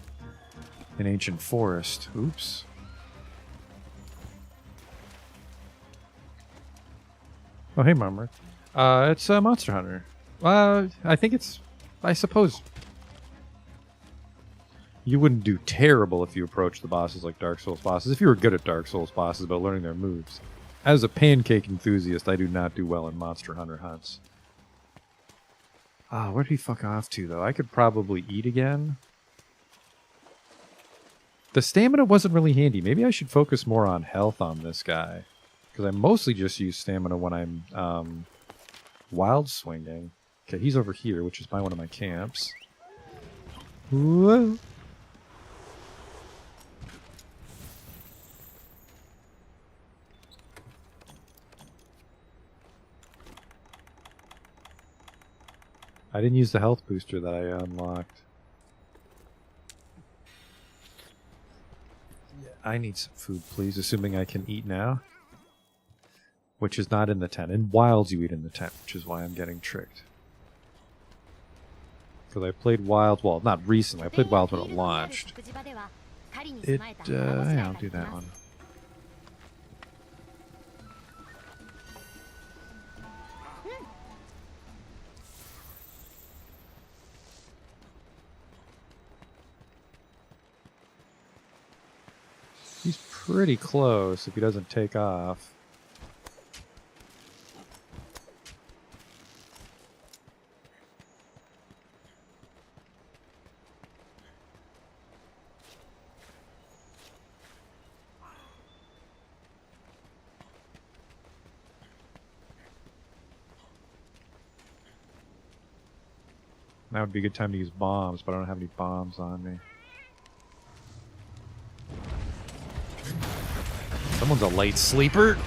in Ancient Forest. Oops. Oh, hey, Mummer. It's Monster Hunter. I think it's... I suppose... You wouldn't do terrible if you approached the bosses like Dark Souls bosses, if you were good at Dark Souls bosses about learning their moves. As a pancake enthusiast, I do not do well in Monster Hunter hunts. Where did he fuck off to, though? I could probably eat again. The stamina wasn't really handy. Maybe I should focus more on health on this guy. Because I mostly just use stamina when I'm wild swinging. Okay, he's over here, which is by one of my camps. Whoa. I didn't use the health booster that I unlocked. I need some food, please, assuming I can eat now. Which is not in the tent. In Wilds, you eat in the tent, which is why I'm getting tricked. Because I played Wilds, well, not recently. I played Wilds when it launched. Yeah, I'll do that one. He's pretty close if he doesn't take off. That would be a good time to use bombs, but I don't have any bombs on me. Someone's a light sleeper.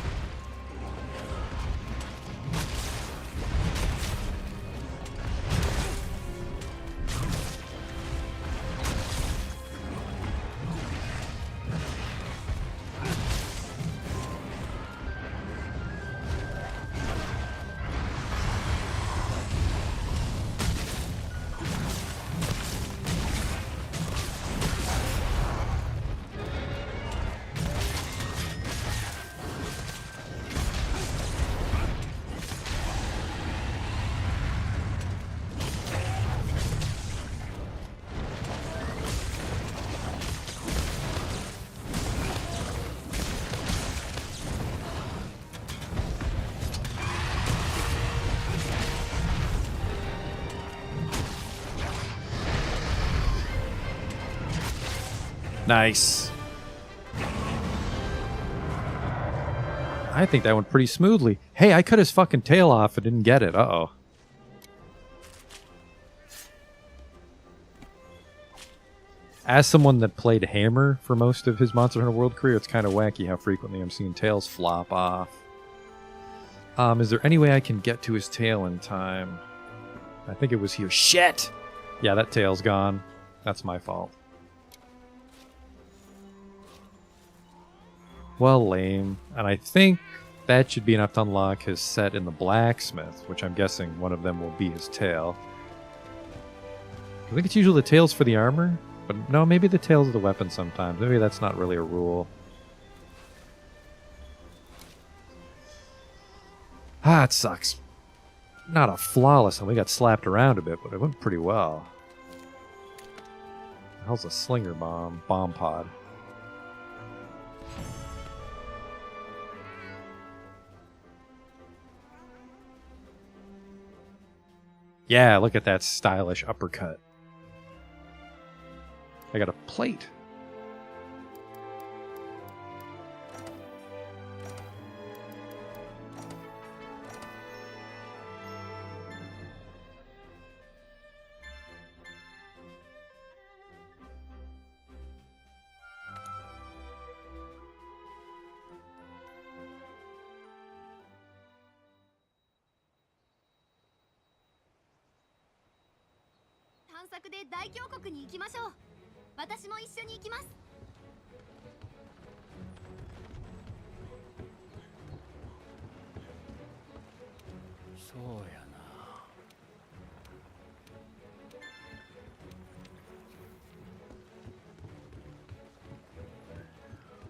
Nice. I think that went pretty smoothly. Hey, I cut his fucking tail off and didn't get it. Uh-oh. As someone that played Hammer for most of his Monster Hunter World career, it's kind of wacky how frequently I'm seeing tails flop off. Is there any way I can get to his tail in time? I think it was here. Shit! Yeah, that tail's gone. That's my fault. Well, lame. And I think that should be enough to unlock his set in the blacksmith, which I'm guessing one of them will be his tail. I think it's usually the tails for the armor, but no, maybe the tails of the weapon sometimes. Maybe that's not really a rule. Ah, it sucks. Not a flawless one. We got slapped around a bit, but it went pretty well. The hell's a slinger bomb? Bomb pod. Yeah, look at that stylish uppercut. I got a plate.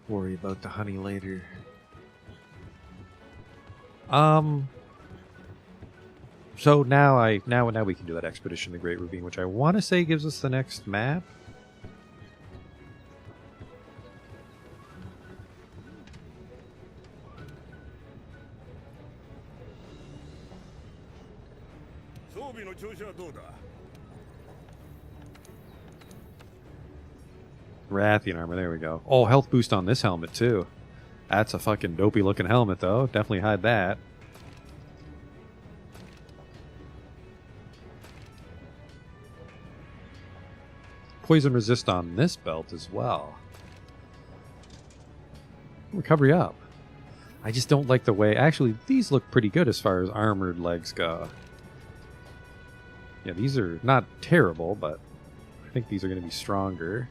Worry about the honey later. So now we can do that expedition to the Great Ravine, which I want to say gives us the next map. Rathian armor, there we go. Oh, health boost on this helmet too. That's a fucking dopey looking helmet though. Definitely hide that. Poison resist on this belt as well. Recovery up. I just don't like the way... Actually, these look pretty good as far as armored legs go. Yeah, these are not terrible, but I think these are going to be stronger.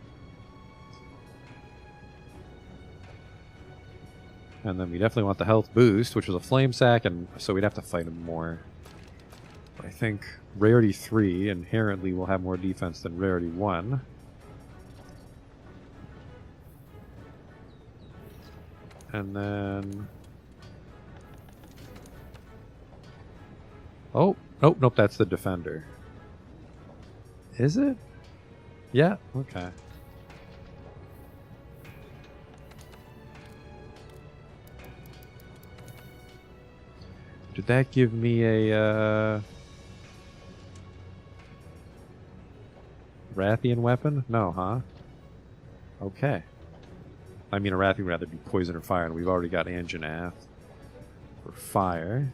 And then we definitely want the health boost, which was a flame sack, and so we'd have to fight him more. But I think rarity 3 inherently will have more defense than rarity 1. And then... Oh, nope, that's the defender. Is it? Yeah, okay. Did that give me a Rathian weapon? No, huh? Okay. I mean, a Rathian would rather be poison or fire, and we've already got Anjanath for fire.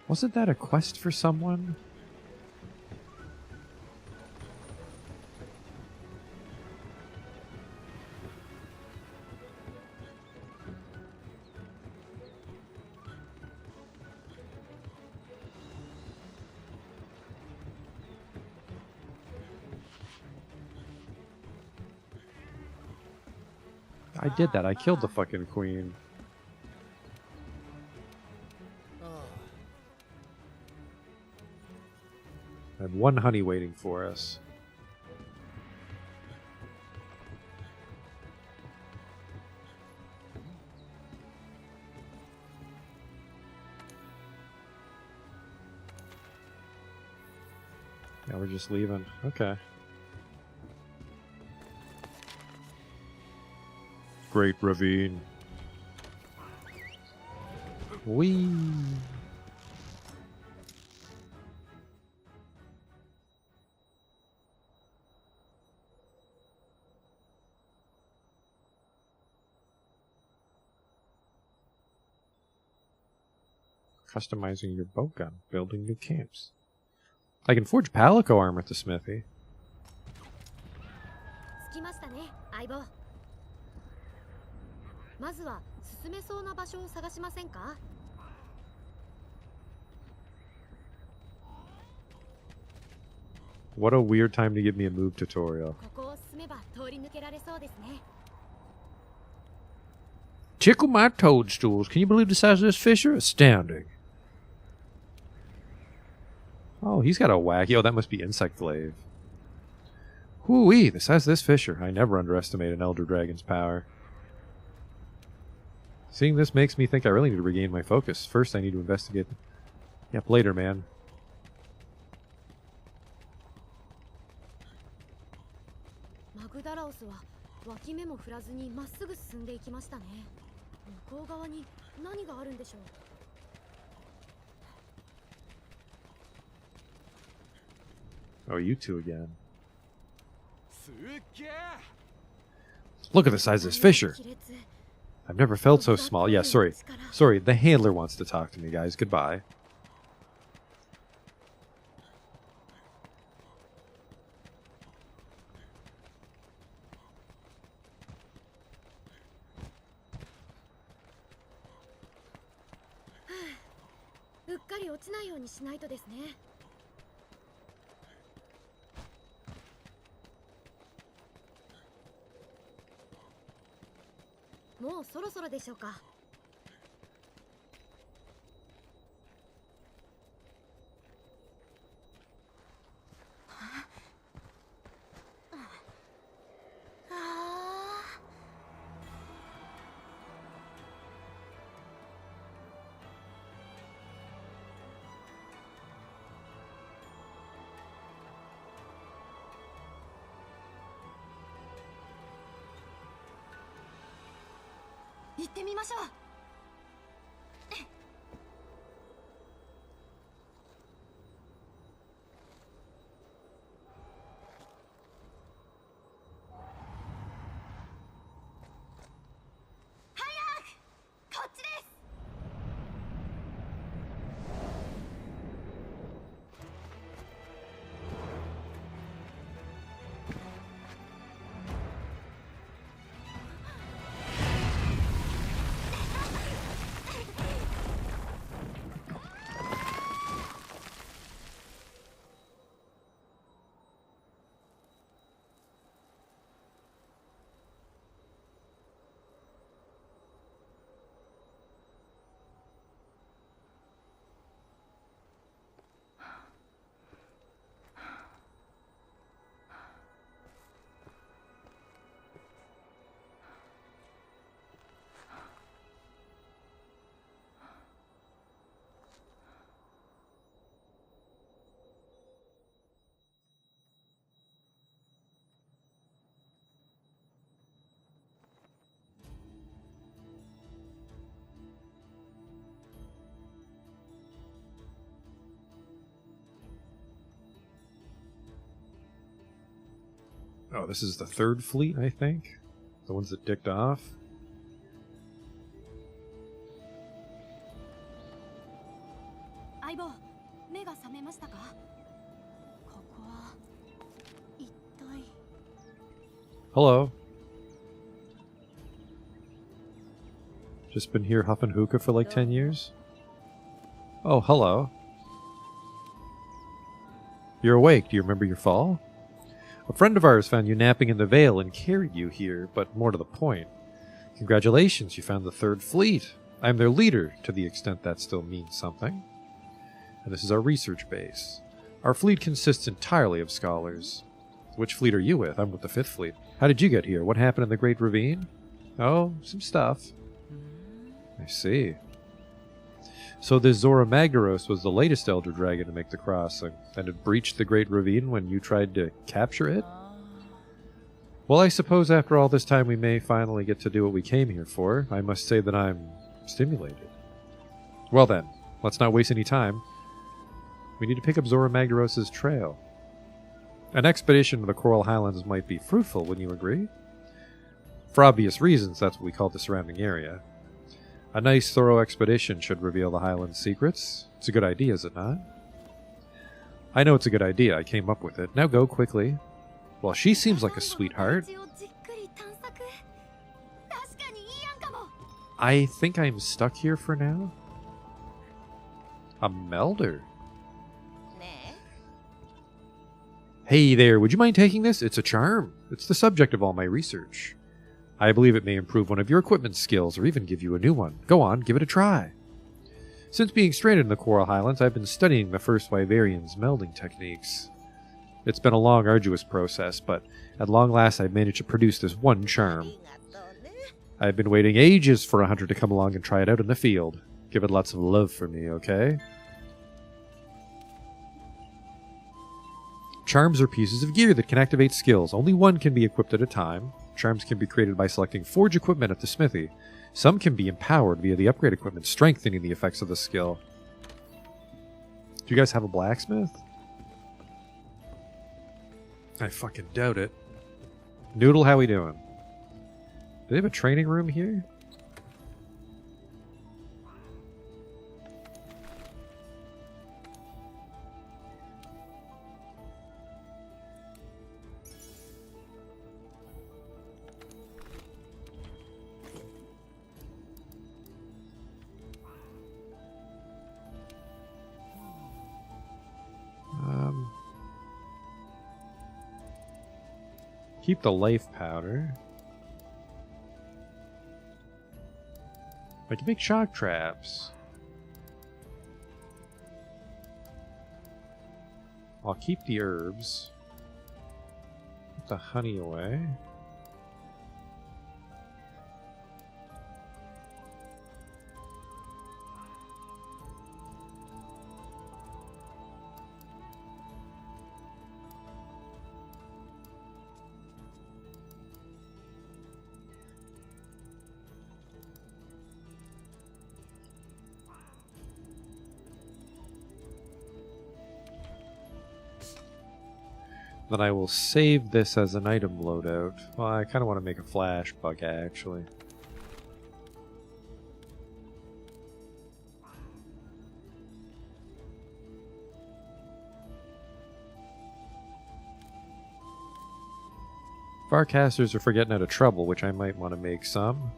Wasn't that a quest for someone? I did that. I killed the fucking queen. I have one honey waiting for us. Yeah, we're just leaving. Okay. Great ravine. Whee! Customizing your bow gun, building new camps. I can forge Palico armor at the smithy. 着きましたね、相棒。まずは進めそうな場所を探しませんか？ What a weird time to give me a move tutorial. ここを進めば通り抜けられそうですね。 Tickle my toadstools. Can you believe the size of this fisher? Astounding. Oh, he's got a wacky. Oh, that must be Insect Glaive. Whoo-wee, the size of this fisher. I never underestimate an Elder Dragon's power. Seeing this makes me think I really need to regain my focus. First, I need to investigate. Yep, later, man. Magdaros は脇目も振らずにまっすぐ進んでいきましたね。向こう側に何があるんでしょう。 Oh, you two again. Look at the size of this fisher. I've never felt so small. Yeah, sorry. Sorry, the handler wants to talk to me, guys. Goodbye. うっかり落ちないようにしないとですね。 もうそろそろでしょうか。行ってみましょう。 早く！こっちです！ Oh, this is the third fleet, I think. The ones that dicked off. Aibo, 目が覚めましたか？ここは一体。 Hello. Just been here huffing hookah for like 10 years? Oh, hello. You're awake. Do you remember your fall? A friend of ours found you napping in the Vale and carried you here, but more to the point. Congratulations, you found the Third Fleet. I'm their leader, to the extent that still means something. And this is our research base. Our fleet consists entirely of scholars. Which fleet are you with? I'm with the Fifth Fleet. How did you get here? What happened in the Great Ravine? Oh, some stuff. I see. So this Zora Magdaros was the latest Elder Dragon to make the crossing, and it breached the Great Ravine when you tried to capture it? Well, I suppose after all this time we may finally get to do what we came here for. I must say that I'm stimulated. Well then, let's not waste any time. We need to pick up Zora Magdaros' trail. An expedition to the Coral Highlands might be fruitful, wouldn't you agree? For obvious reasons, that's what we call the surrounding area. A nice, thorough expedition should reveal the Highlands' secrets. It's a good idea, is it not? I know it's a good idea. I came up with it. Now go quickly. Well, she seems like a sweetheart. I think I'm stuck here for now. A Melder. Hey there, would you mind taking this? It's a charm. It's the subject of all my research. I believe it may improve one of your equipment skills or even give you a new one. Go on, give it a try. Since being stranded in the Coral Highlands, I've been studying the first Wyverian's melding techniques. It's been a long, arduous process, but at long last I've managed to produce this one charm. I've been waiting ages for a hunter to come along and try it out in the field. Give it lots of love for me, okay? Charms are pieces of gear that can activate skills. Only one can be equipped at a time. Charms can be created by selecting forge equipment at the smithy. Some can be empowered via the upgrade equipment, strengthening the effects of the skill. Do you guys have a blacksmith? I fucking doubt it. Noodle, how we doing? Do they have a training room here? Keep the life powder. I can make shock traps. I'll keep the herbs. Put the honey away. Then I will save this as an item loadout. Well, I kind of want to make a flash bug, actually. Farcasters are for getting out of trouble, which I might want to make some.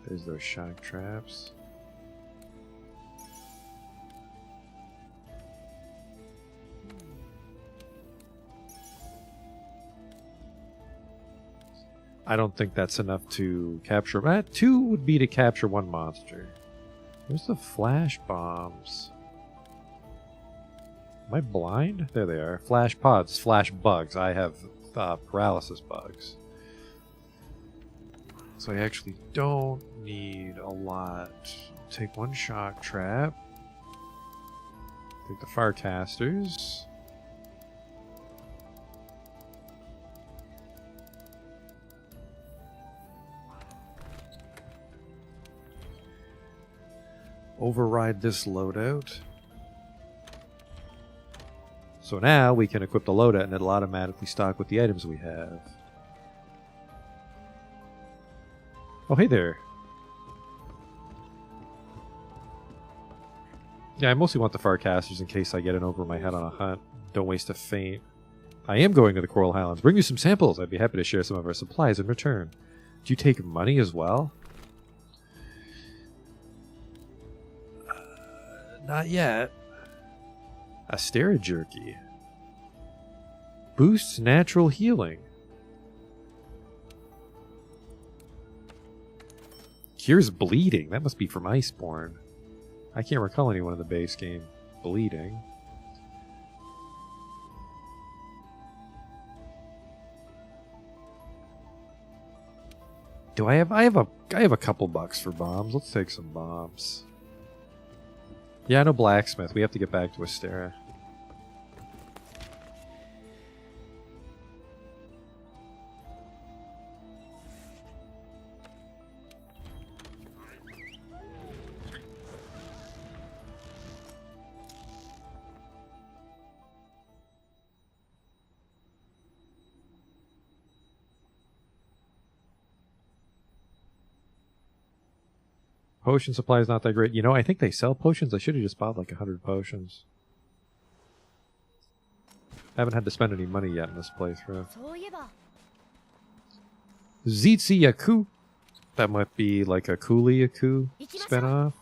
There's those shock traps. I don't think that's enough to capture. 2 would be to capture one monster. Where's the flash bombs? Am I blind? There they are. Flash pods, flash bugs. I have paralysis bugs. So I actually don't need a lot. Take one shock trap. Take the Farcasters. Override this loadout. So now we can equip the loadout and it'll automatically stock with the items we have. Oh, hey there. Yeah, I mostly want the Farcasters in case I get in over my head on a hunt. Don't waste a feint. I am going to the Coral Highlands. Bring me some samples. I'd be happy to share some of our supplies in return. Do you take money as well? Not yet. Astera Jerky. Boosts natural healing. Cures bleeding. That must be from Iceborne. I can't recall anyone in the base game bleeding. Do I have a couple bucks for bombs. Let's take some bombs. Yeah, no blacksmith. We have to get back to Astera. Potion supply is not that great. You know, I think they sell potions. I should have just bought like 100 potions. I haven't had to spend any money yet in this playthrough. そういえば Zitzi Yaku. That might be like a Kuli Yaku spinoff.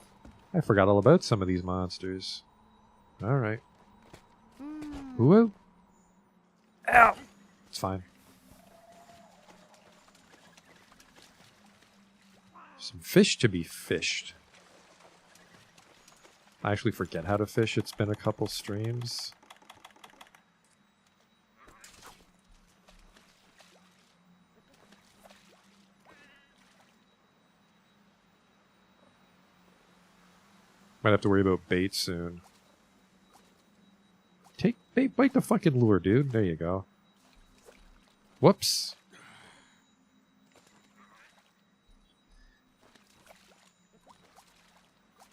I forgot all about some of these monsters. Alright. Whoa. Ow! It's fine. Some fish to be fished. I actually forget how to fish. It's been a couple streams. Might have to worry about bait soon. Take bait, bite the fucking lure, dude. There you go. Whoops.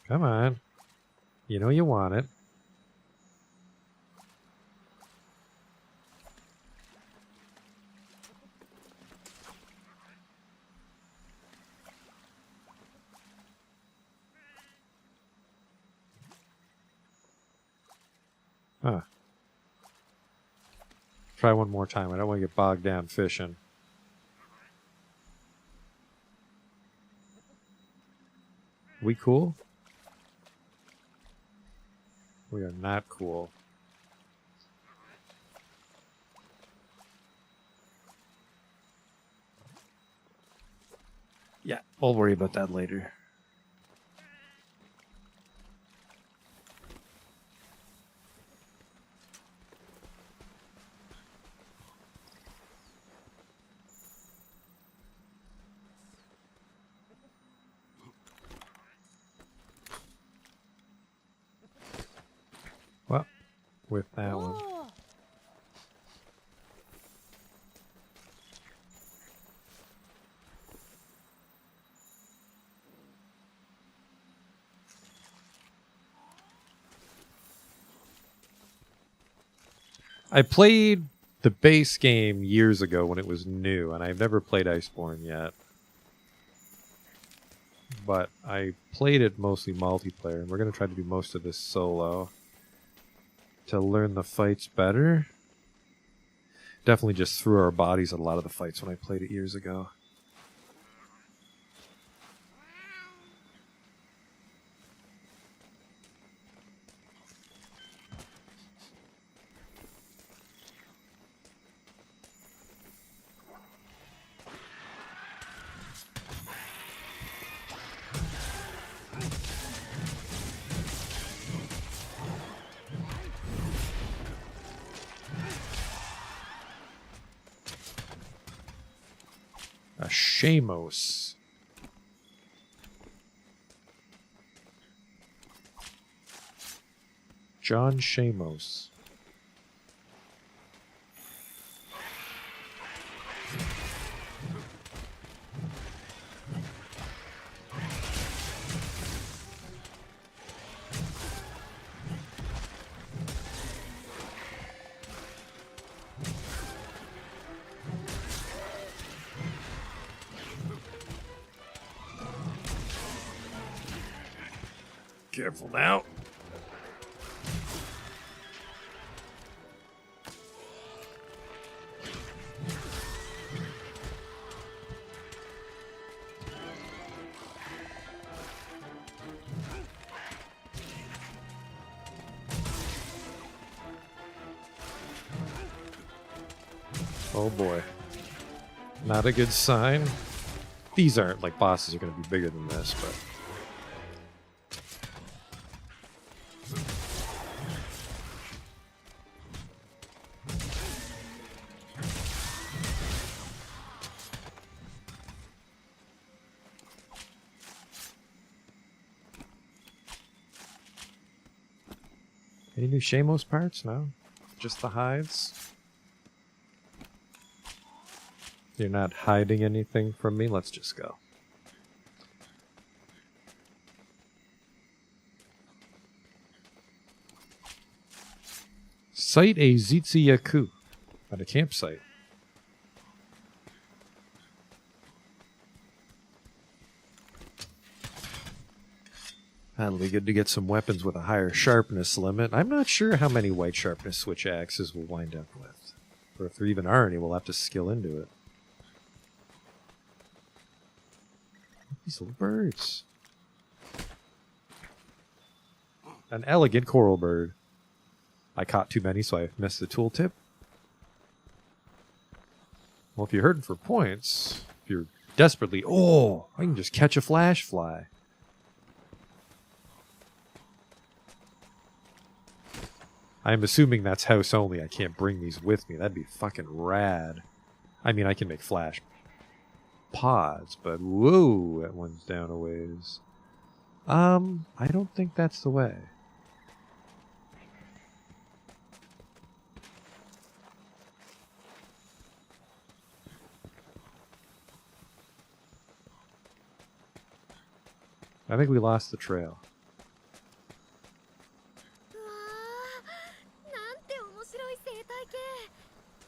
Come on. You know you want it. Huh. Try one more time. I don't want to get bogged down fishing. We cool? We are not cool. Yeah, we'll worry about that later. Well, with that one. I played the base game years ago when it was new, and I've never played Iceborne yet. But I played it mostly multiplayer, and we're going to try to do most of this solo to learn the fights better. Definitely just threw our bodies at a lot of the fights when I played it years ago. A Shamos. John Shamos. Careful now. Oh boy. Not a good sign. These aren't like bosses are going to be bigger than this, but. Any new Shamos parts? No? Just the hides? You're not hiding anything from me? Let's just go. Site a Zitsuyaku at a campsite. That'll be good to get some weapons with a higher sharpness limit. I'm not sure how many white sharpness switch axes we'll wind up with. Or if there even are any, we'll have to skill into it. These little birds. An elegant coral bird. I caught too many, so I missed the tooltip. Well, if you're hurting for points, if you're desperately, oh, I can just catch a flash fly. I'm assuming that's house only. I can't bring these with me. That'd be fucking rad. I mean, I can make flash pods, but whoa, that one's down a ways. I don't think that's the way. I think we lost the trail. うわー、なんて面白い生態系。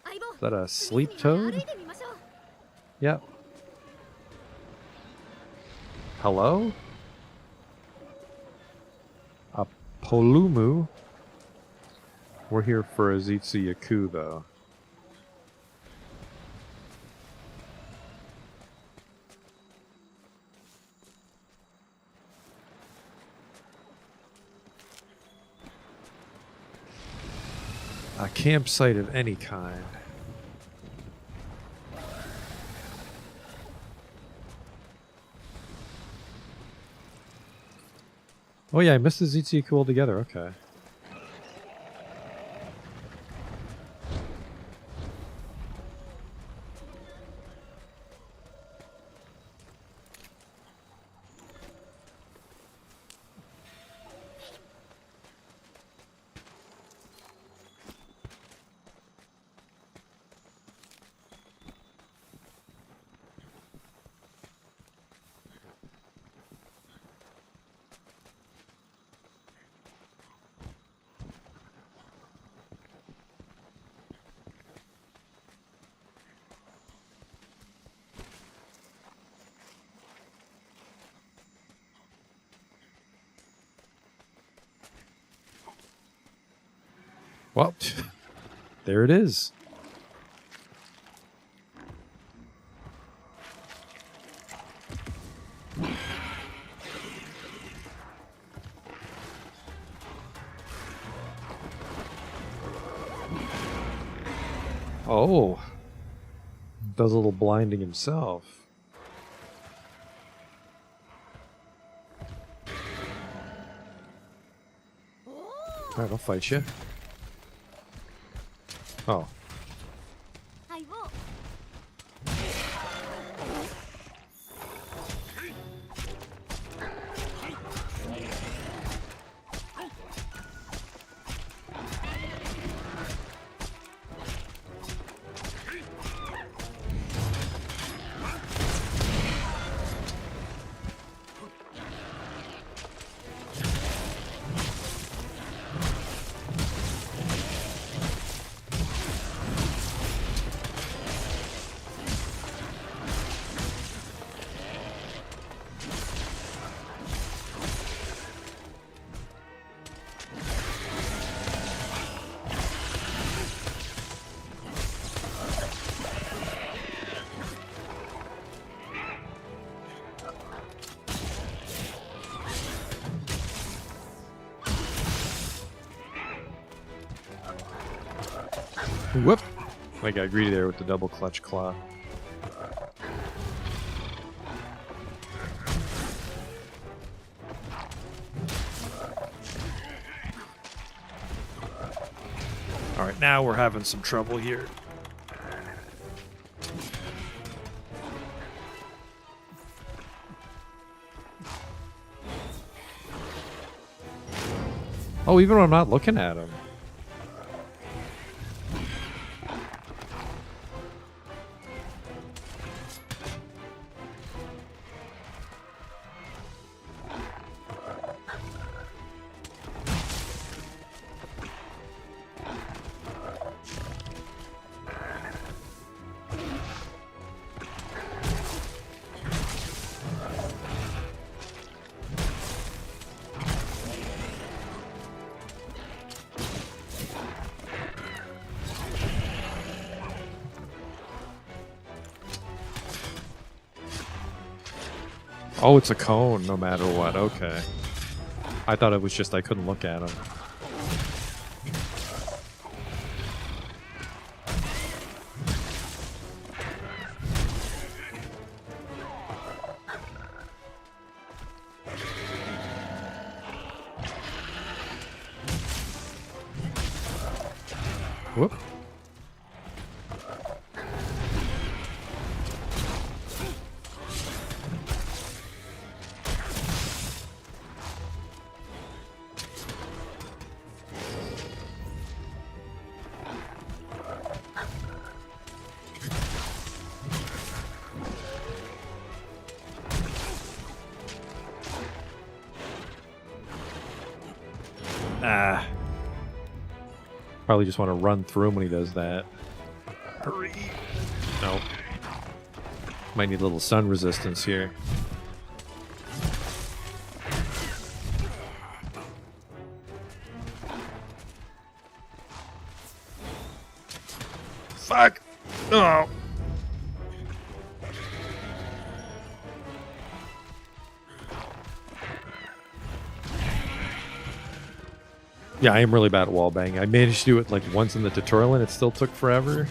相棒、 Is that a sleep 隅まで toad? 歩いてみましょう。 Yep. Hello? A Polumu? We're here for a Zitsuyaku, though. A campsite of any kind. Oh yeah, I missed the Zitsuyaku altogether, okay. Well, there it is. Oh, does a little blinding himself. Alright, I'll fight you. Oh. 相棒、 Oh, Whoop! I got greedy there with the double clutch claw. Alright, now we're having some trouble here. Oh, even when I'm not looking at him. Oh, it's a cone no matter what. Okay. I thought it was just I couldn't look at him. Whoop. Ah. Probably just want to run through him when he does that. Hurry. Nope. Might need a little sun resistance here. Fuck! Oh! Yeah, I am really bad at wall banging. I managed to do it like once in the tutorial and it still took forever.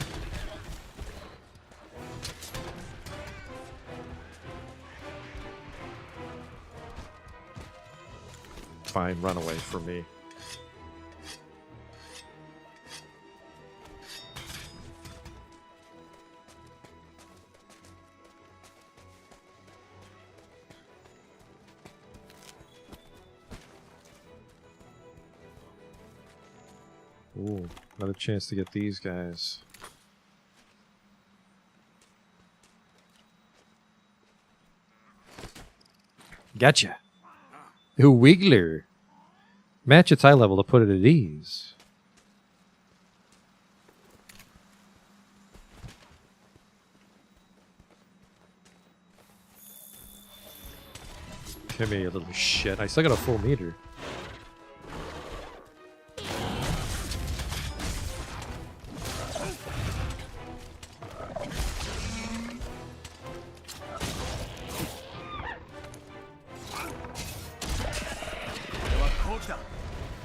Fine, run away from me. Ooh, another chance to get these guys. Gotcha. Ooh, Wiggler. Match its eye level to put it at ease. Come here, you little shit. I still got a full meter.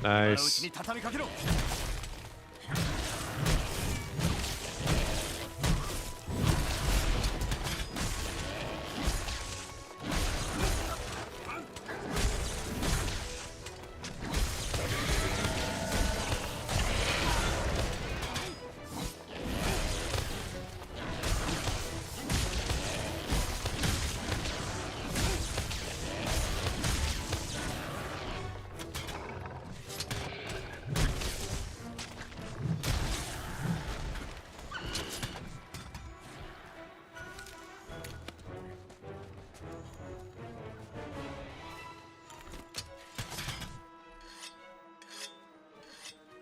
Nice.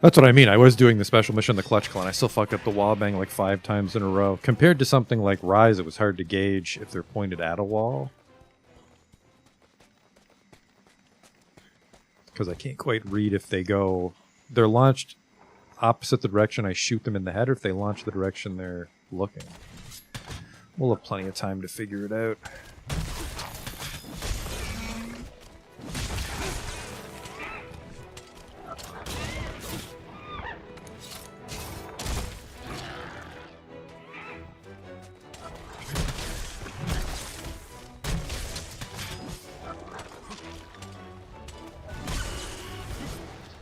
That's what I mean. I was doing the special mission, the Clutch Claw, and I still fuck up the wall bang like 5 times in a row. Compared to something like Rise, it was hard to gauge if they're pointed at a wall. Because I can't quite read if they go... They're launched opposite the direction I shoot them in the head, or if they launch the direction they're looking. We'll have plenty of time to figure it out.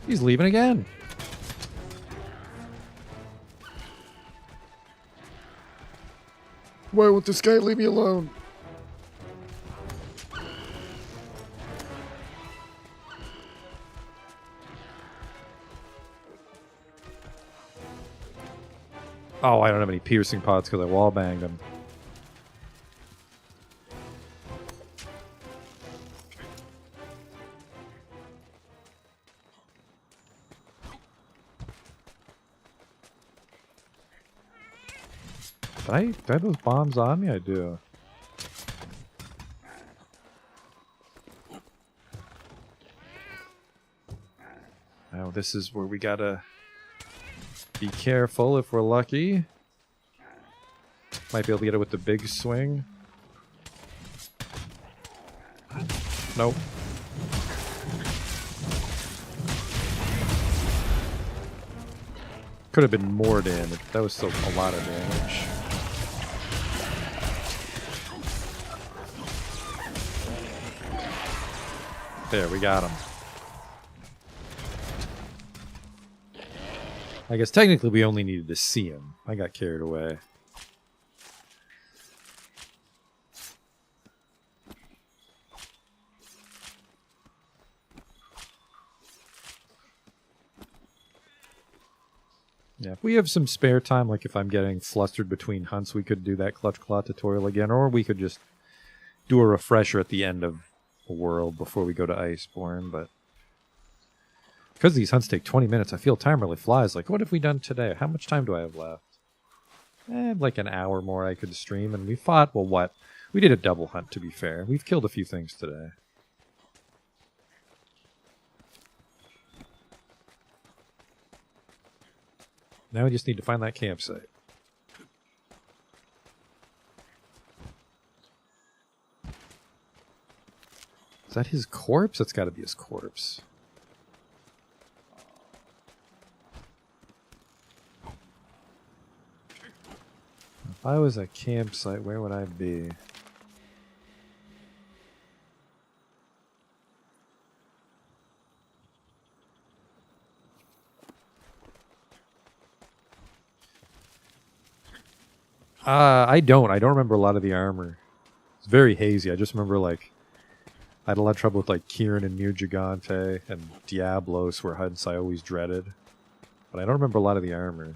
He's leaving again. Why won't this guy leave me alone? Oh, I don't have any piercing pots because I wall banged him. Do I have those bombs on me? I do. Now this is where we gotta be careful if we're lucky. Might be able to get it with the big swing. Nope. Could have been more damage. That was still a lot of damage. There, we got him. I guess technically we only needed to see him. I got carried away. Yeah, if we have some spare time, like if I'm getting flustered between hunts, we could do that Clutch Claw tutorial again, or we could just do a refresher at the end of a world before we go to Iceborne, but because these hunts take 20 minutes, I feel time really flies. Like, what have we done today? How much time do I have left? Like an hour more I could stream, and we fought, well, what? We did a double hunt, to be fair. We've killed a few things today. Now we just need to find that campsite. Is that his corpse? That's got to be his corpse. If I was a campsite, where would I be? I don't remember a lot of the armor. It's very hazy. I just remember, like, I had a lot of trouble with, like, Kieran and Mir Gigante and Diablos were hunts I always dreaded. But I don't remember a lot of the armor.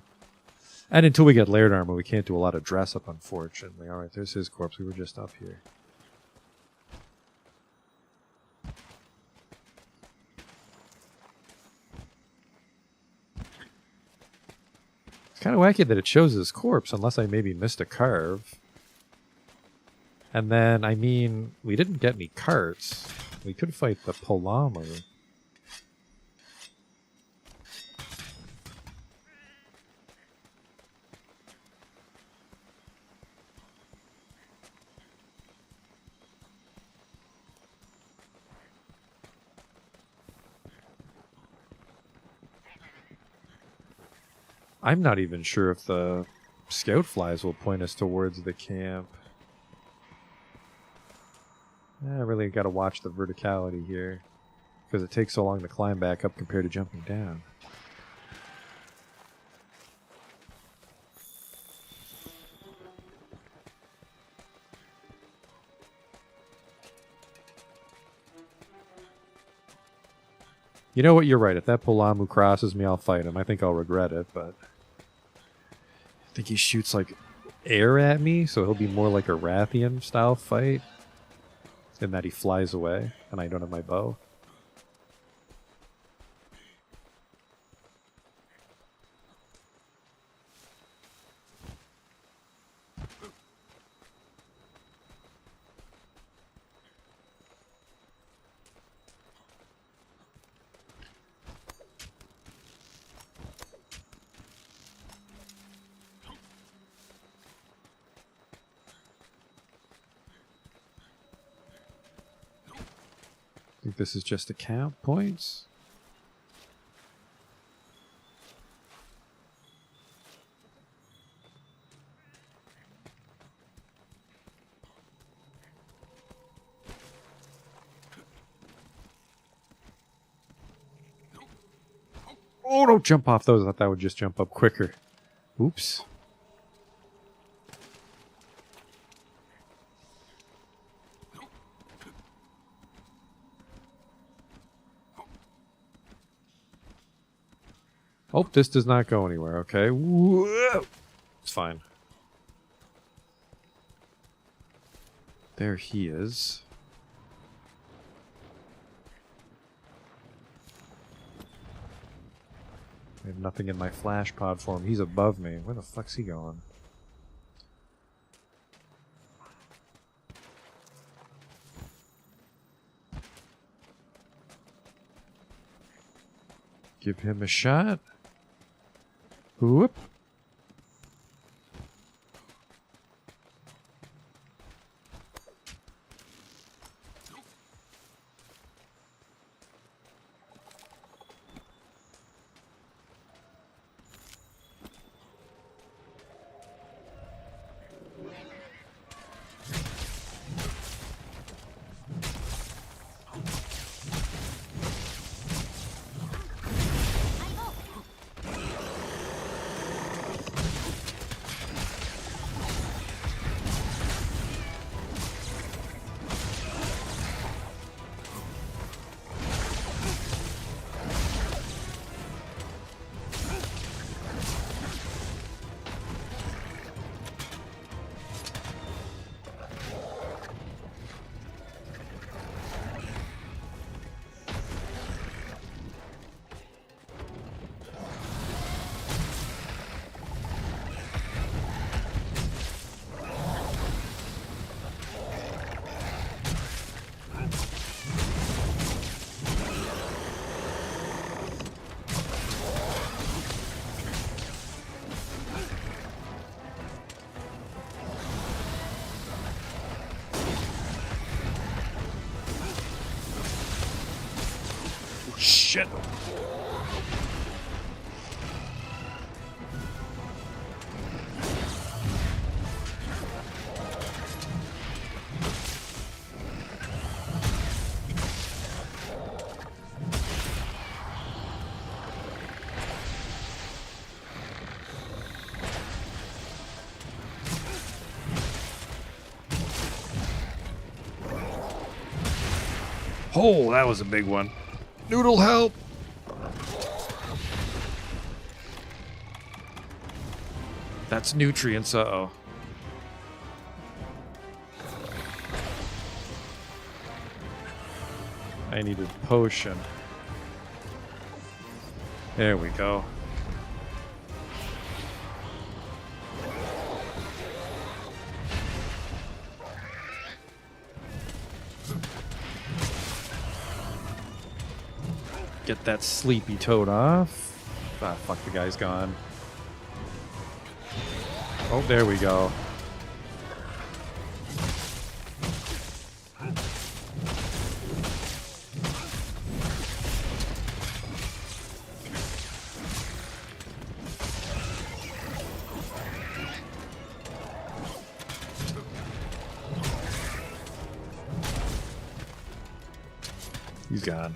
And until we get layered armor, we can't do a lot of dress-up, unfortunately. Alright, there's his corpse. We were just up here. It's kind of wacky that it shows his corpse, unless I maybe missed a carve. And then, I mean, we didn't get any carts. We could fight the Polamer. I'm not even sure if the scout flies will point us towards the camp. I really got to watch the verticality here, because it takes so long to climb back up compared to jumping down. You know what, you're right. If that Polamu crosses me, I'll fight him. I think I'll regret it, but I think he shoots like air at me, so he'll be more like a Rathian style fight. In that he flies away, and I don't have my bow. I think this is just account points. Oh, don't jump off those. I thought that would just jump up quicker. Oops. Oh, this does not go anywhere. Okay. Whoa. It's fine. There he is. I have nothing in my flash pod for him. He's above me. Where the fuck's he going? Give him a shot. Whoop. Shit. Oh, that was a big one. Noodle, help! That's nutrients, uh-oh. I need a potion. There we go. Get that sleepy toad off. Ah, fuck, the guy's gone. Oh, there we go. He's gone.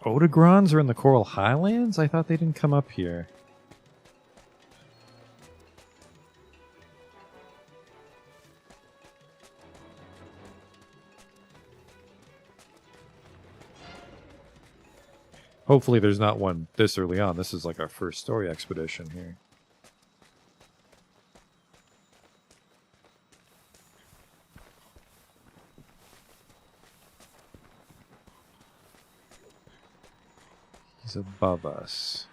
Odegrons are in the Coral Highlands? I thought they didn't come up here. Hopefully there's not one this early on. This is like our first story expedition here. He's above us.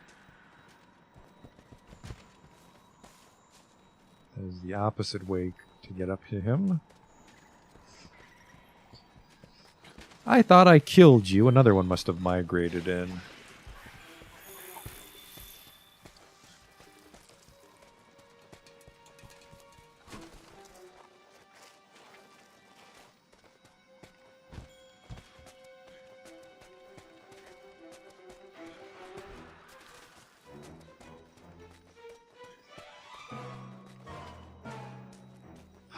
That is the opposite way to get up to him. I thought I killed you. Another one must have migrated in.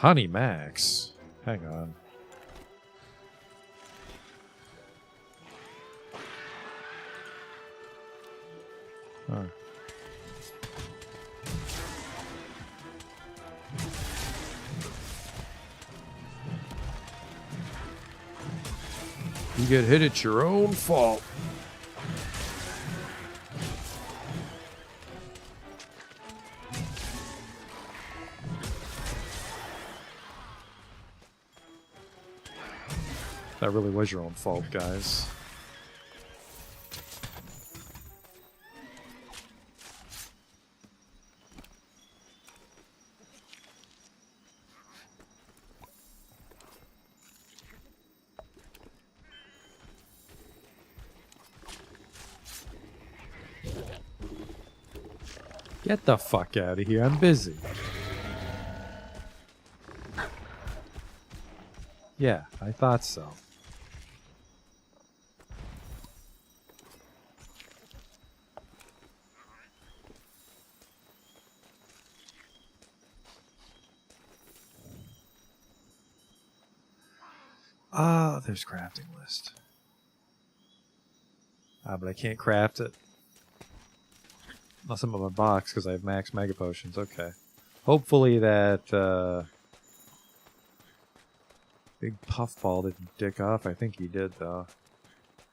Honey Max. Hang on. Huh. You get hit, it's your own fault. That really was your own fault, guys. Get the fuck out of here, I'm busy. Yeah, I thought so. Ah, there's crafting list. Ah, but I can't craft it. Unless I'm in my box because I have max mega potions. Okay. Hopefully that big puffball didn't dick off. I think he did though.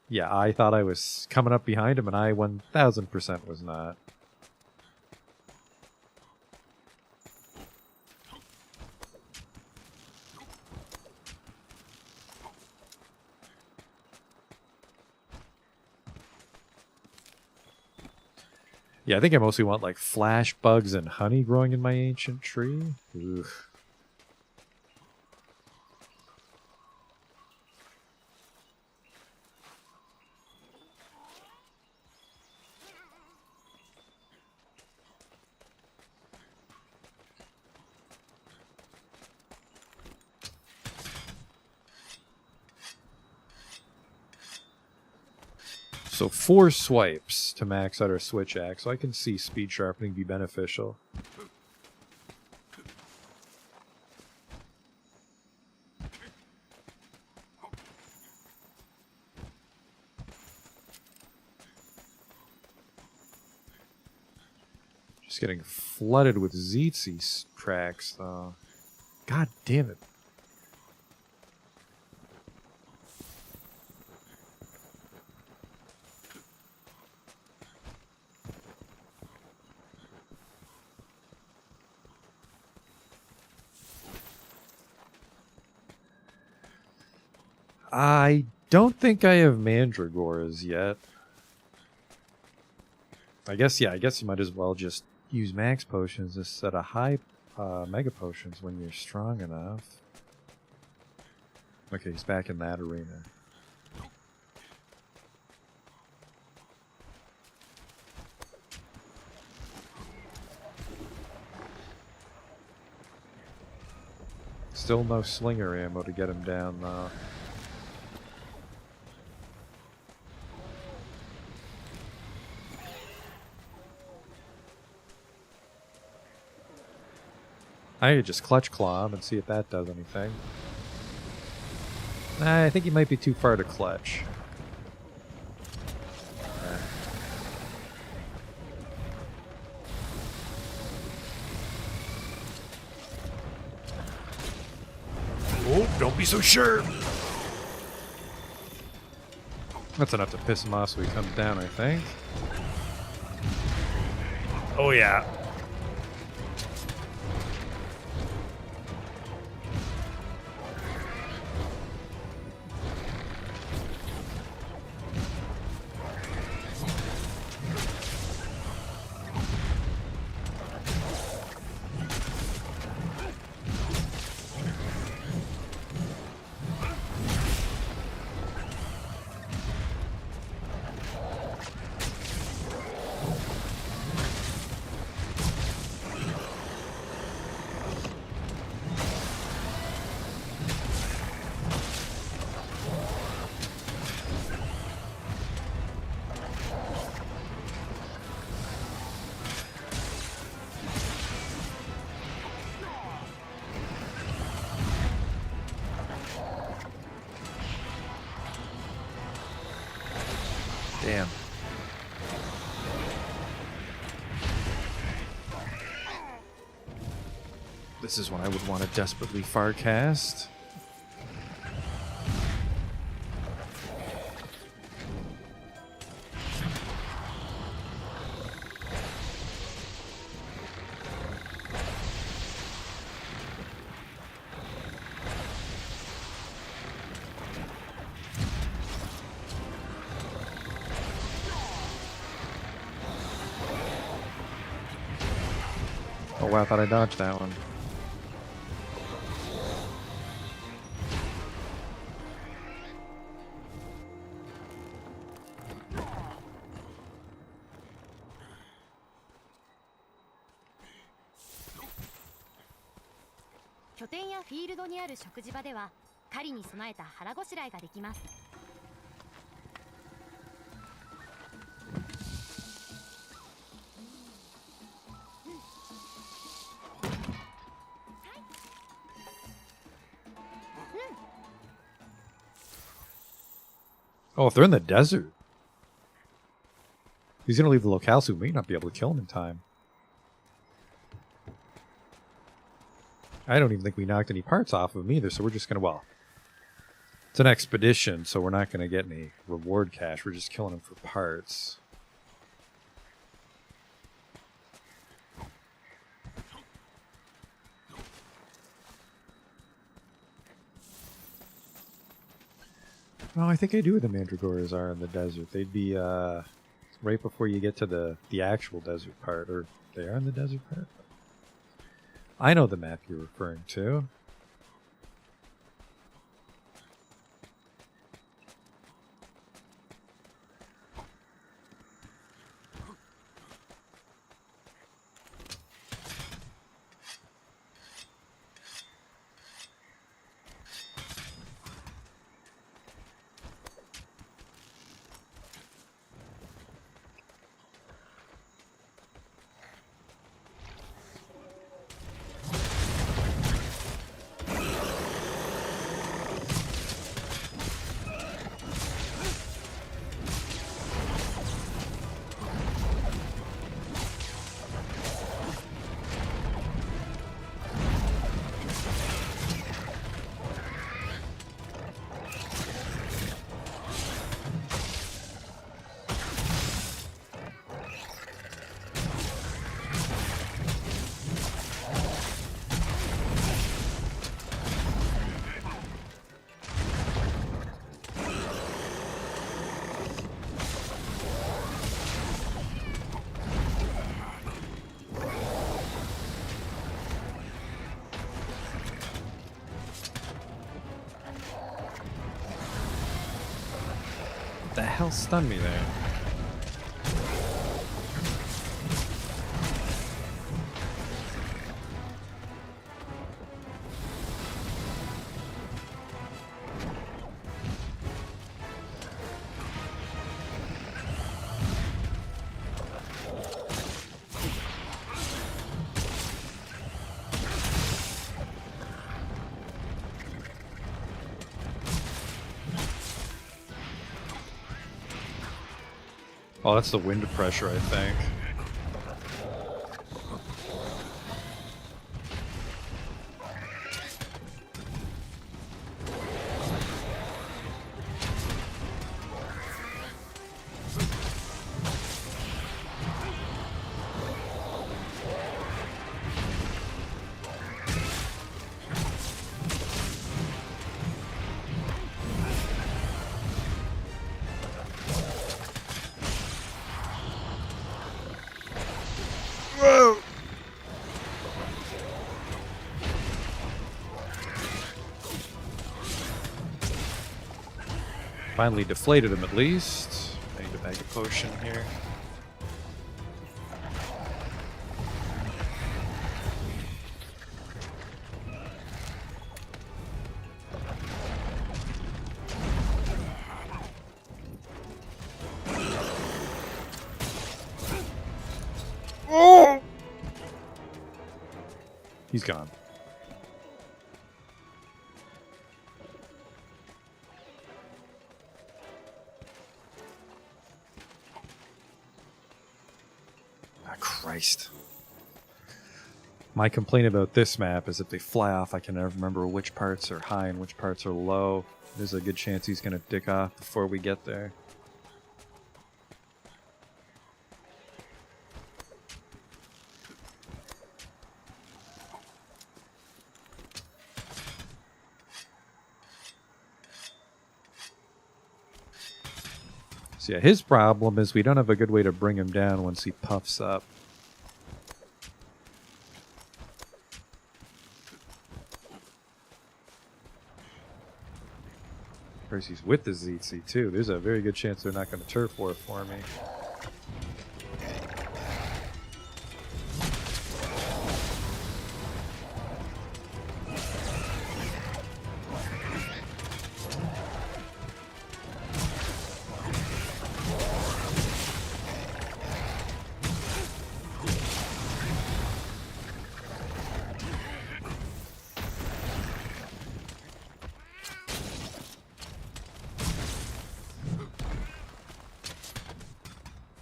Yeah, I thought I was coming up behind him and I 1000% was not. Yeah, I think I mostly want like flash bugs and honey growing in my ancient tree. Ugh. So 4 swipes to max out our switch axe, so I can see speed sharpening be beneficial. Just getting flooded with Zeetsy tracks though. God damn it. I don't think I have mandragores yet. I guess you might as well just use max potions instead of high mega potions when you're strong enough. Okay, he's back in that arena. Still no slinger ammo to get him down though. I could just clutch claw him and see if that does anything. I think he might be too far to clutch. Oh, don't be so sure. That's enough to piss him off so he comes down, I think. Oh yeah. Damn. This is when I would want to desperately farcast. Oh wow, I thought I dodged that one.拠点やフィールドにある食事場では狩りに備えた腹ごしらえができます。Oh, if they're in the desert. He's gonna leave the locale, so we may not be able to kill him in time. I don't even think we knocked any parts off of him either, so we're just gonna, well, it's an expedition, so we're not gonna get any reward cash. We're just killing him for parts. Oh, I think I do where the Mandragoras are in the desert. They'd be right before you get to the actual desert part, or they are in the desert part. I know the map you're referring to. The hell stunned me there? Oh, that's the wind pressure, I think. Finally deflated him at least. I need to bag a potion here. Oh! He's gone. Christ. My complaint about this map is if they fly off, I can never remember which parts are high and which parts are low. There's a good chance he's going to dick off before we get there. So yeah, his problem is we don't have a good way to bring him down once he puffs up. Of course, he's with the ZC too. There's a very good chance they're not going to turf war for me.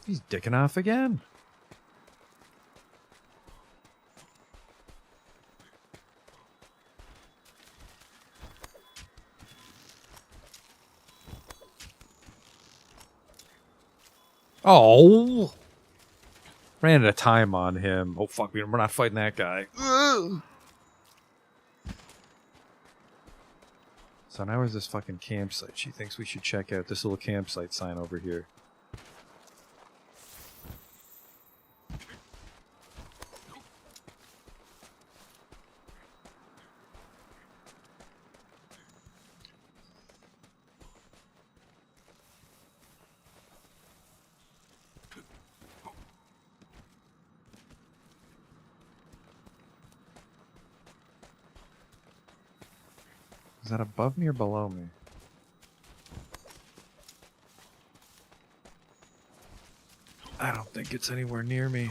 He's dicking off again. Oh! Ran out of time on him. Oh, fuck, we're not fighting that guy. Ugh. So now where's this fucking campsite? She thinks we should check out this little campsite sign over here. Is that above me or below me? I don't think it's anywhere near me.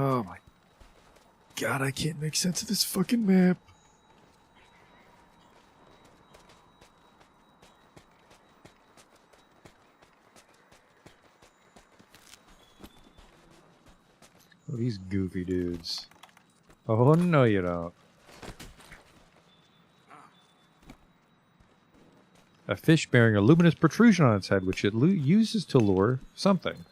Oh my god, I can't make sense of this fucking map. Oh, these goofy dudes. Oh, no you don't. A fish bearing a luminous protrusion on its head, which it uses to lure something.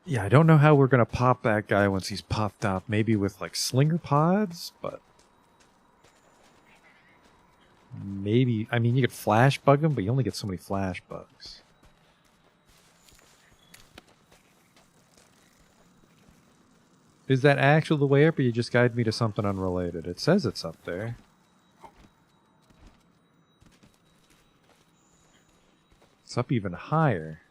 Yeah, I don't know how we're going to pop that guy once he's popped up. Maybe with, like, slinger pods, but... Maybe... I mean, you could flash bug him, but you only get so many flash bugs. Is that actually the way up, or you just guide me to something unrelated? It says it's up there. It's up even higher.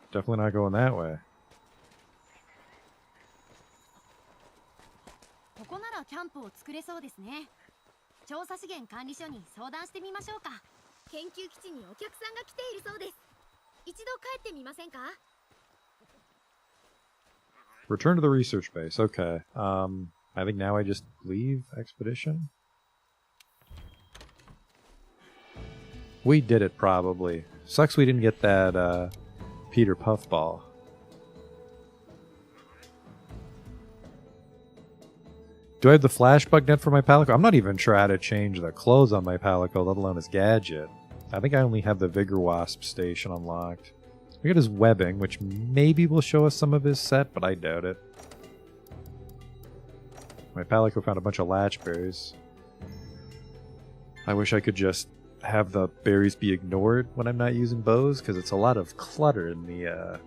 Definitely not going that way. ここならキャンプを作れそうですね。調査資源管理所に相談してみましょうか。研究基地にお客さんが来ているそうです。一度帰ってみませんか? Return to the research base. Okay. I think now I just leave expedition. We did it probably. Sucks we didn't get that Peter Puffball. Do I have the flash bug net for my Palico? I'm not even sure how to change the clothes on my Palico, let alone his gadget. I think I only have the Vigor Wasp station unlocked. We got his webbing, which maybe will show us some of his set, but I doubt it. My Palico found a bunch of latch berries. I wish I could just have the berries be ignored when I'm not using bows, because it's a lot of clutter in the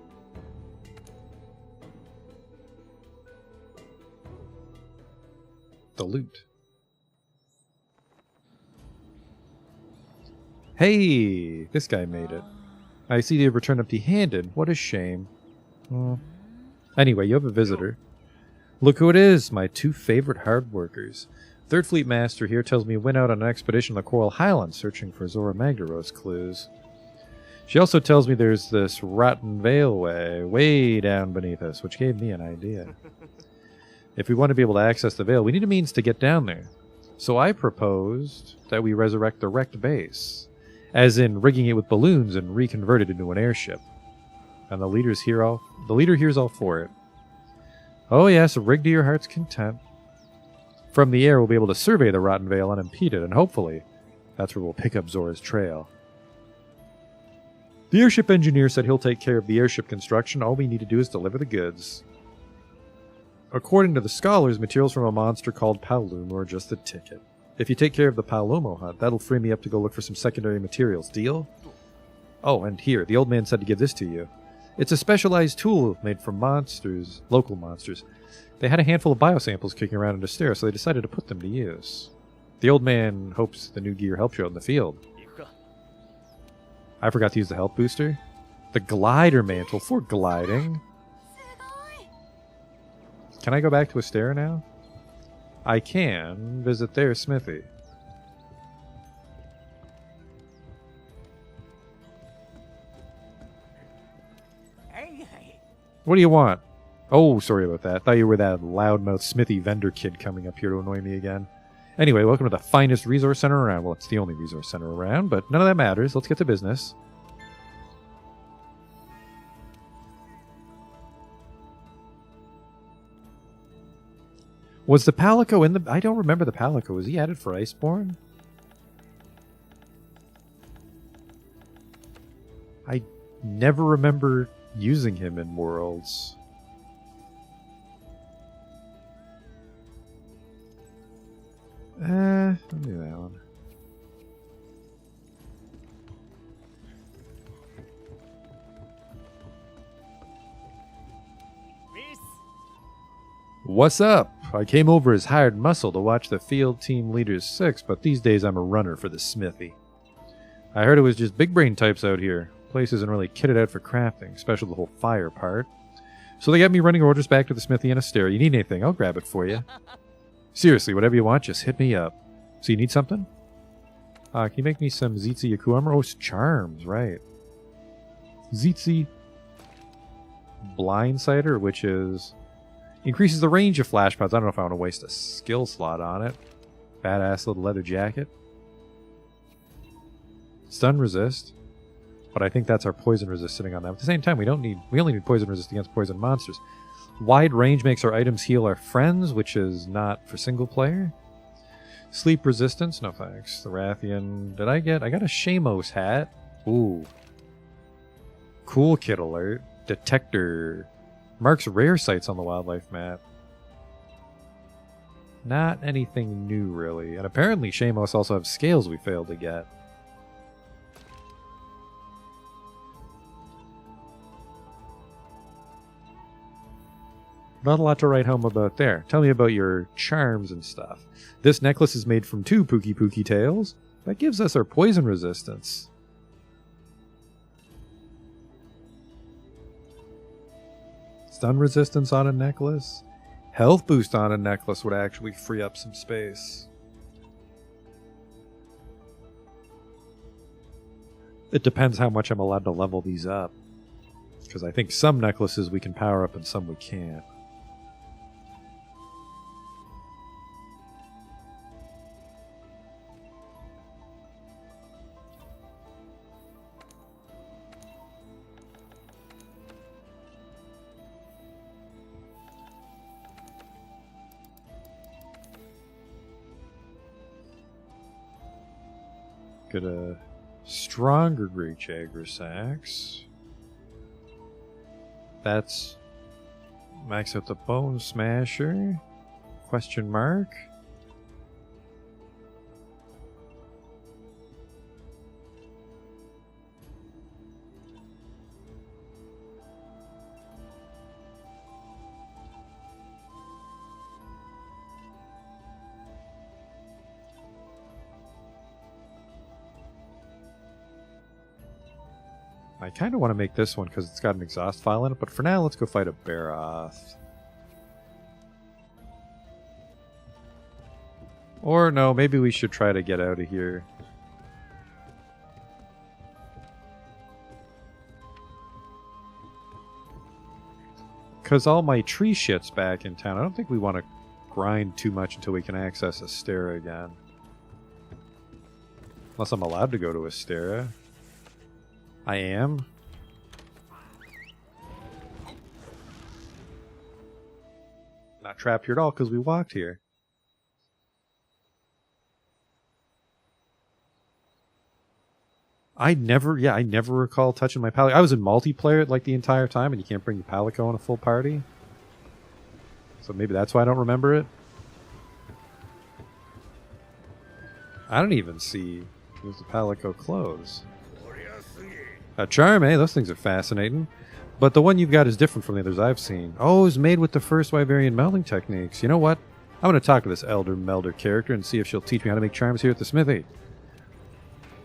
loot. Hey, this guy made it. I see you've returned empty-handed. What a shame. Anyway, you have a visitor. Look who it is, my two favorite hard workers. Third Fleet Master here tells me he went out on an expedition in the Coral Highlands searching for Zora Magdaros clues. She also tells me there's this rotten veilway way down beneath us, which gave me an idea. If we want to be able to access the veil, we need a means to get down there. So I proposed that we resurrect the wrecked base, as in rigging it with balloons and reconvert it into an airship. And the leader here's all for it. Oh yes, rig to your heart's content. From the air, we'll be able to survey the rotten veil unimpeded, and hopefully, that's where we'll pick up Zora's trail. The airship engineer said he'll take care of the airship construction. All we need to do is deliver the goods. According to the scholars, materials from a monster called Paolumo are just the ticket. If you take care of the Paolumo hunt, that'll free me up to go look for some secondary materials. Deal? Oh, and here, the old man said to give this to you. It's a specialized tool made from monsters, local monsters. They had a handful of biosamples kicking around in Astera, so they decided to put them to use. The old man hopes the new gear helps you out in the field. I forgot to use the health booster. The glider mantle for gliding. Can I go back to Astera now? I can visit their smithy. What do you want? Oh, sorry about that. Thought you were that loudmouth smithy vendor kid coming up here to annoy me again. Anyway, welcome to the finest resource center around. Well, it's the only resource center around, but none of that matters. Let's get to business. Was the Palico in the... I don't remember the Palico. Was he added for Iceborne? I never remember using him in Worlds. I'll do that one. What's up? I came over as hired muscle to watch the field team leaders 6, but these days I'm a runner for the smithy. I heard it was just big brain types out here. Place isn't really kitted out for crafting, especially the whole fire part. So they got me running orders back to the smithy in Astera. You need anything, I'll grab it for you. Seriously, whatever you want, just hit me up. So you need something? Can you make me some Zitzi Yaku armor? Oh, it's charms, right. Zitzi Blindsider, which is... increases the range of flash pods. I don't know if I want to waste a skill slot on it. Badass little leather jacket. Stun resist. But I think that's our poison resist sitting on that. At the same time, we only need poison resist against poison monsters. Wide range makes our items heal our friends, which is not for single player. Sleep resistance, no thanks. The Rathian, I got a Shamos hat. Ooh. Cool kit alert. Detector. Marks rare sites on the wildlife map. Not anything new, really. And apparently Shamos also have scales we failed to get. Not a lot to write home about there. Tell me about your charms and stuff. This necklace is made from 2 Pookie Pookie tails. That gives us our poison resistance. Stun resistance on a necklace. Health boost on a necklace would actually free up some space. It depends how much I'm allowed to level these up. Because I think some necklaces we can power up and some we can't. Get a stronger Great Jaggersax. That's max out the Bone Smasher. Question mark. I kind of want to make this one because it's got an exhaust file in it, but for now, let's go fight a Baroth. Or no, maybe we should try to get out of here. Because all my tree shit's back in town. I don't think we want to grind too much until we can access Astera again. Unless I'm allowed to go to Astera. I am. Not trapped here at all because we walked here. I never recall touching my Palico. I was in multiplayer like the entire time, and you can't bring your Palico on a full party. So maybe that's why I don't remember it. I don't even see. There's the Palico clothes. A charm, eh? Those things are fascinating. But the one you've got is different from the others I've seen. Oh, it was made with the first Wyverian melding techniques. You know what? I'm going to talk to this Elder Melder character and see if she'll teach me how to make charms here at the smithy.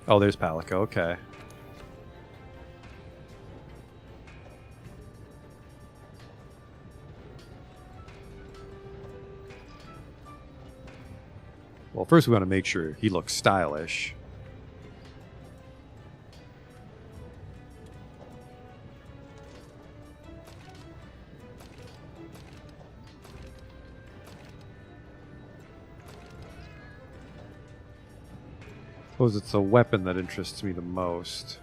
Oh, there's Palico. Okay. Well, first we want to make sure he looks stylish. Suppose it's a weapon that interests me the most.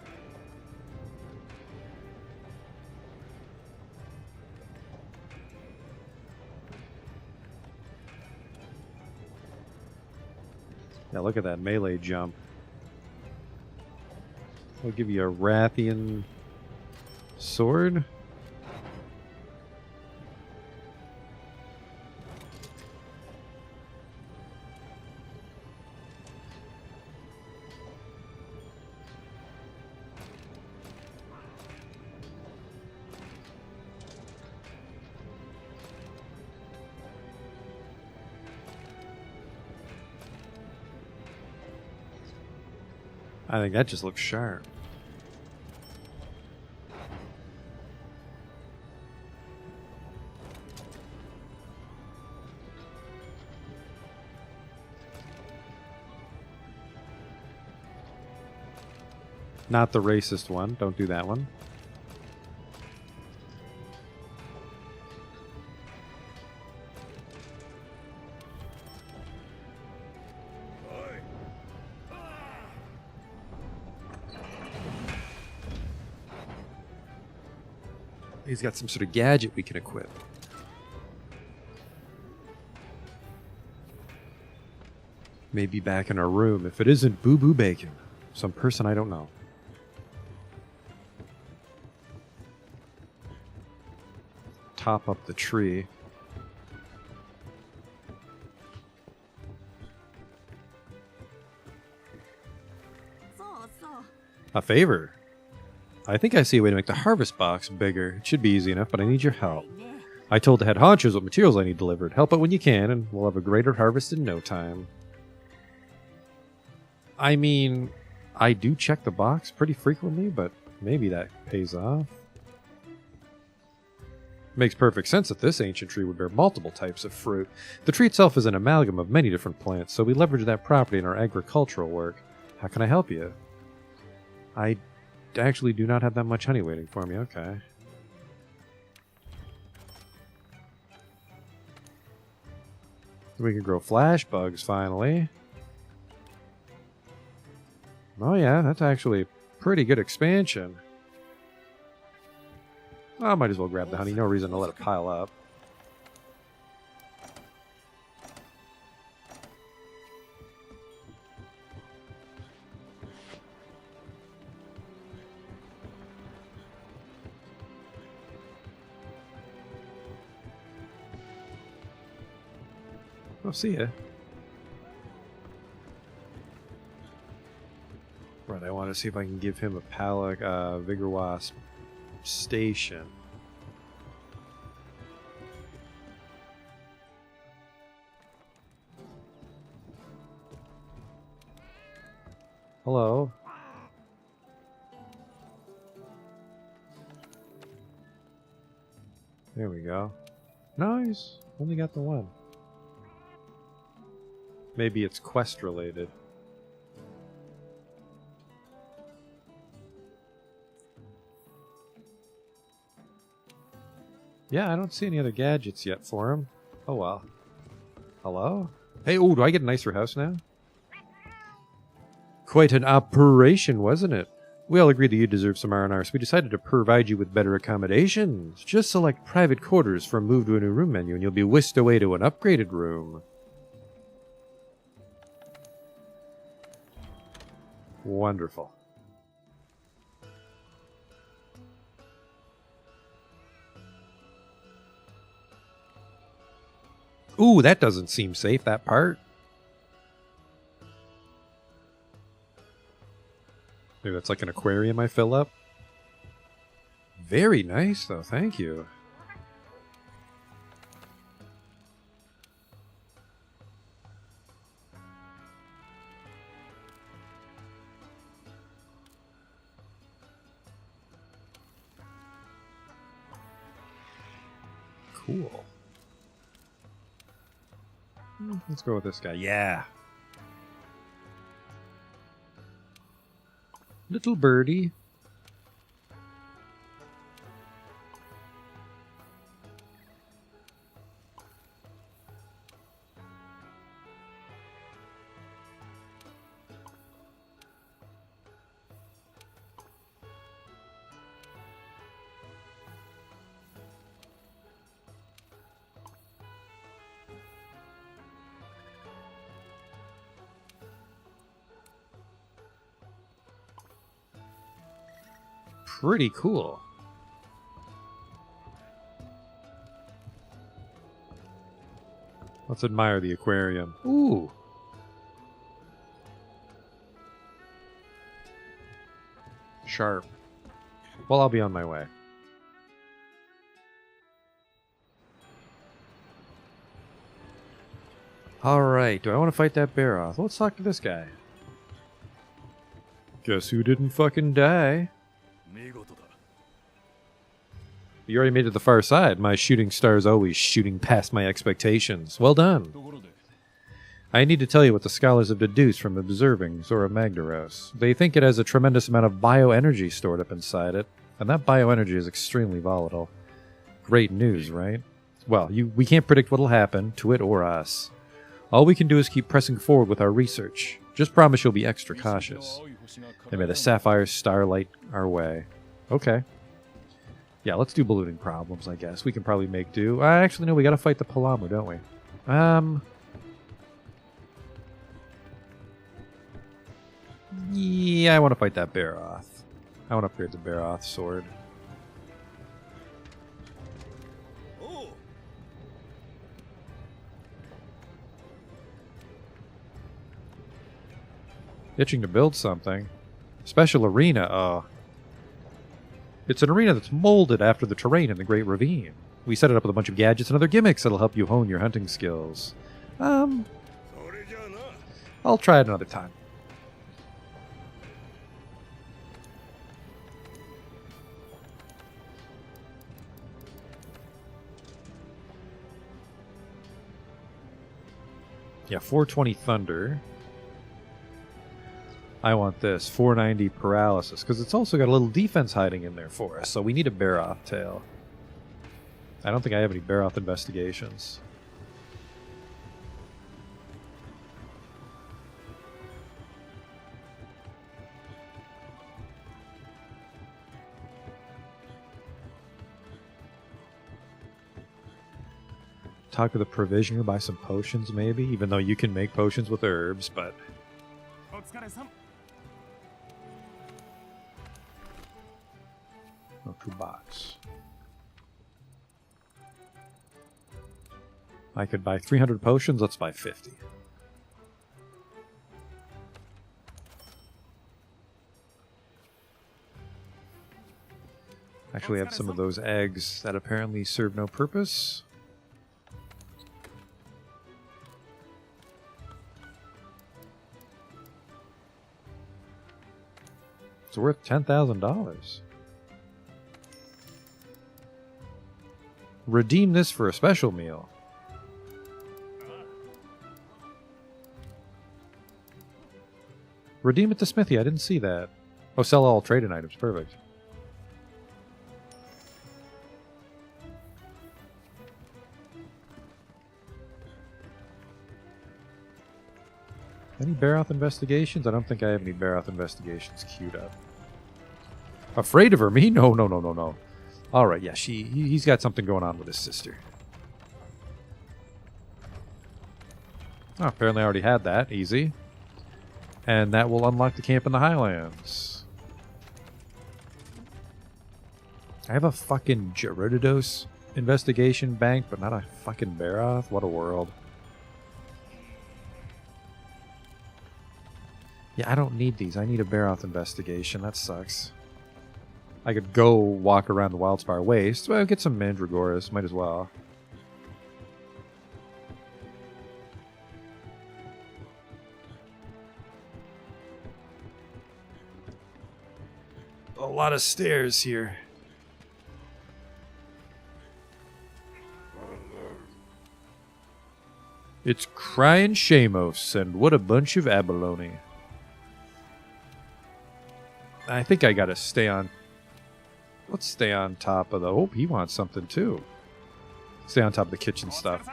Yeah, look at that melee jump. I'll give you a Rathian sword. I think that just looks sharp. Not the racist one. Don't do that one. He's got some sort of gadget we can equip. Maybe back in our room, if it isn't Boo Boo Bacon. Some person I don't know. Top up the tree. A favor. I think I see a way to make the harvest box bigger. It should be easy enough, but I need your help. I told the head honchos what materials I need delivered. Help out when you can, and we'll have a greater harvest in no time. I mean, I do check the box pretty frequently, but maybe that pays off. Makes perfect sense that this ancient tree would bear multiple types of fruit. The tree itself is an amalgam of many different plants, so we leverage that property in our agricultural work. How can I help you? I actually do not have that much honey waiting for me. Okay. We can grow flash bugs finally. Oh yeah, that's actually a pretty good expansion. I might as well grab the honey. No reason to let it pile up. I'll see ya. Right, I want to see if I can give him a Vigor Wasp station. Hello. There we go. Nice. Only got the one. Maybe it's quest related. Yeah, I don't see any other gadgets yet for him. Oh well. Hello? Hey, oh, do I get a nicer house now? Quite an operation, wasn't it? We all agreed that you deserve some R&R, so we decided to provide you with better accommodations. Just select private quarters from Move to a New Room menu, and you'll be whisked away to an upgraded room. Wonderful. Ooh, that doesn't seem safe, that part. Maybe that's like an aquarium I fill up. Very nice, though. Thank you. Cool. Let's go with this guy. Yeah. Little birdie. Pretty cool. Let's admire the aquarium. Ooh. Sharp. Well, I'll be on my way. Alright, do I want to fight that bear off? Let's talk to this guy. Guess who didn't fucking die? You already made it to the far side. My shooting star is always shooting past my expectations. Well done. I need to tell you what the scholars have deduced from observing Zora Magdaros. They think it has a tremendous amount of bioenergy stored up inside it, and that bioenergy is extremely volatile. Great news, right? Well, we can't predict what'll happen, to it or us. All we can do is keep pressing forward with our research. Just promise you'll be extra cautious. And may the sapphire starlight our way. Okay. Yeah, let's do ballooning problems, I guess. We can probably make do. Actually, no, we gotta fight the Palamu, don't we? Yeah, I want to fight that Baroth. I want to upgrade the Baroth sword. Itching to build something. Special arena, It's an arena that's molded after the terrain in the Great Ravine. We set it up with a bunch of gadgets and other gimmicks that'll help you hone your hunting skills. I'll try it another time. Yeah, 420 Thunder. I want this, 490 Paralysis, because it's also got a little defense hiding in there for us, so we need a Baroth tail. I don't think I have any Baroth investigations. Talk to the provisioner, buy some potions maybe, even though you can make potions with herbs, but... No, 2 box. I could buy 300 potions. Let's buy 50. Actually, have some of those eggs that apparently serve no purpose. It's worth $10,000. Redeem this for a special meal. Redeem at the smithy. I didn't see that. Oh, sell all traded items. Perfect. Any Baroth investigations? I don't think I have any Baroth investigations queued up. Afraid of her? Me? No, no, no, no, no. All right, yeah, he's got something going on with his sister. Oh, apparently I already had that. Easy. And that will unlock the camp in the Highlands. I have a fucking Gerudos investigation bank, but not a fucking Baroth? What a world. Yeah, I don't need these. I need a Baroth investigation. That sucks. I could go walk around the Wildspire Waste. Well, get some Mandragoras. Might as well. A lot of stairs here. It's crying Shamos, and what a bunch of abalone. I think I gotta stay on... Let's stay on top of the... Oh, he wants something too. Stay on top of the kitchen stuff.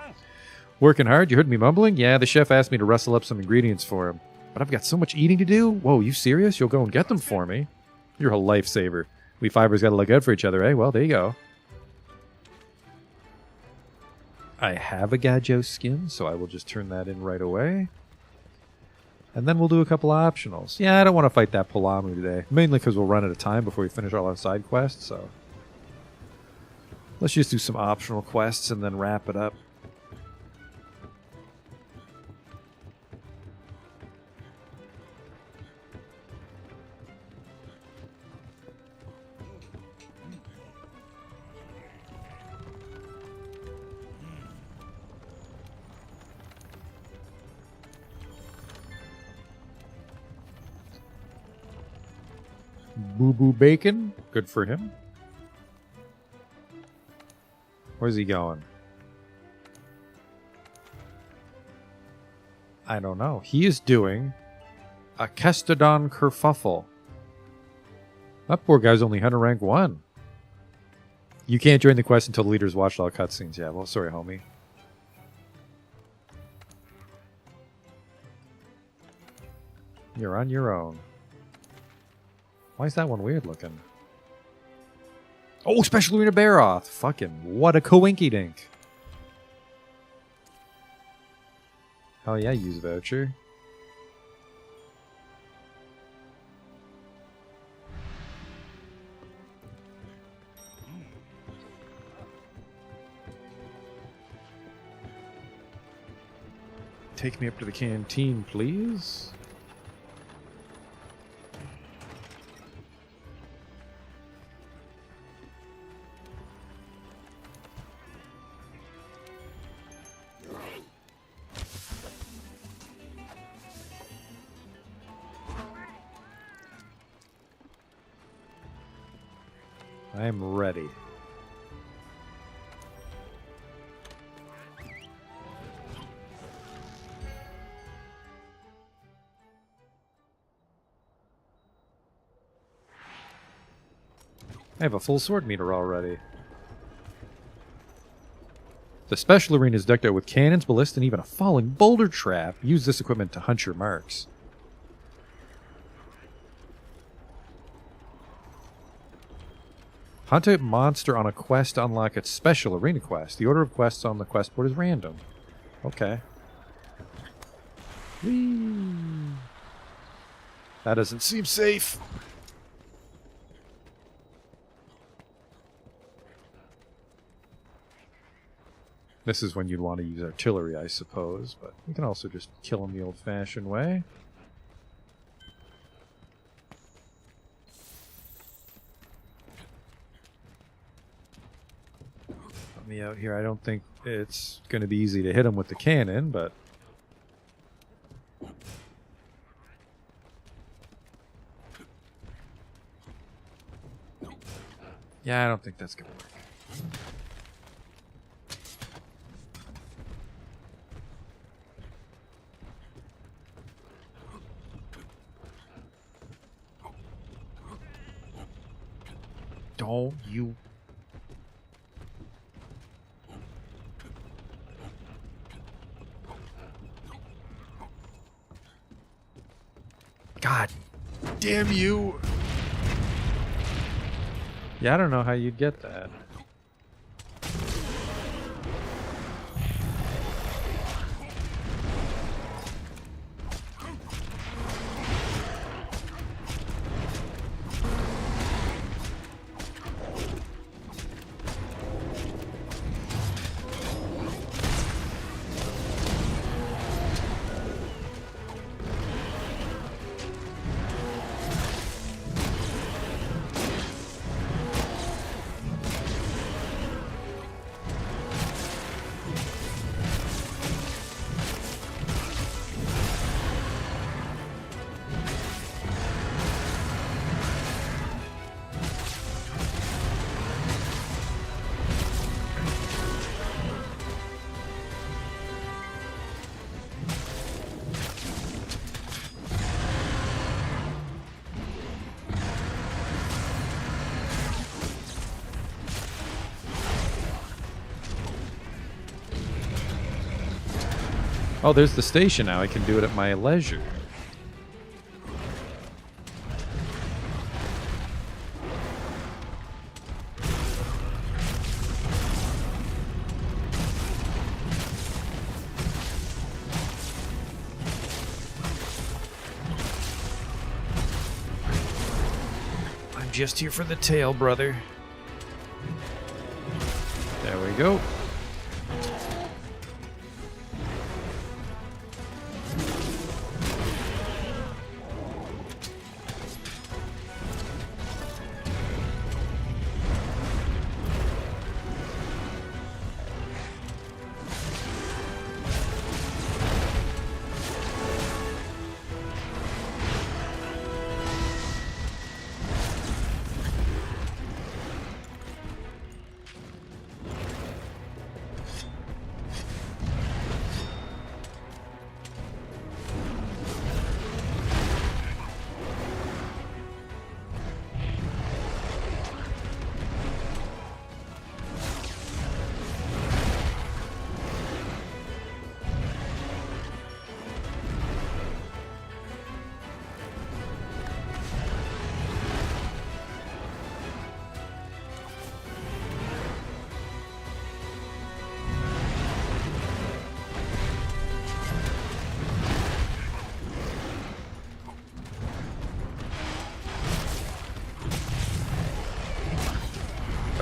Working hard? You heard me mumbling? Yeah, the chef asked me to rustle up some ingredients for him. But I've got so much eating to do. Whoa, you serious? You'll go and get them for me? You're a lifesaver. We fibers gotta look out for each other, eh? Well, there you go. I have a Gajo skin, so I will just turn that in right away. And then we'll do a couple optionals. Yeah, I don't want to fight that Palamu today. Mainly because we'll run out of time before we finish all our side quests, so... Let's just do some optional quests and then wrap it up. Boo Boo Bacon. Good for him. Where's he going? I don't know. He is doing a Kestodon Kerfuffle. That poor guy's only Hunter rank 1. You can't join the quest until the leaders watched all cutscenes. Yeah, well, sorry, homie. You're on your own. Why is that one weird looking? Oh, Special Arena Baroth! Fucking what a coinky-dink. Hell yeah, use voucher. Take me up to the canteen, please. I am ready. I have a full sword meter already. The special arena is decked out with cannons, ballistas, and even a falling boulder trap. Use this equipment to hunt your marks. Hunt a monster on a quest to unlock its special arena quest. The order of quests on the quest board is random. Okay. Whee! That doesn't seem safe. This is when you'd want to use artillery, I suppose, but you can also just kill them the old-fashioned way. Let me out here. I don't think it's going to be easy to hit them with the cannon, but... yeah, I don't think that's going to work. Don't you... God damn you! Yeah, I don't know how you'd get that. Oh, there's the station now. I can do it at my leisure. I'm just here for the tail, brother. There we go.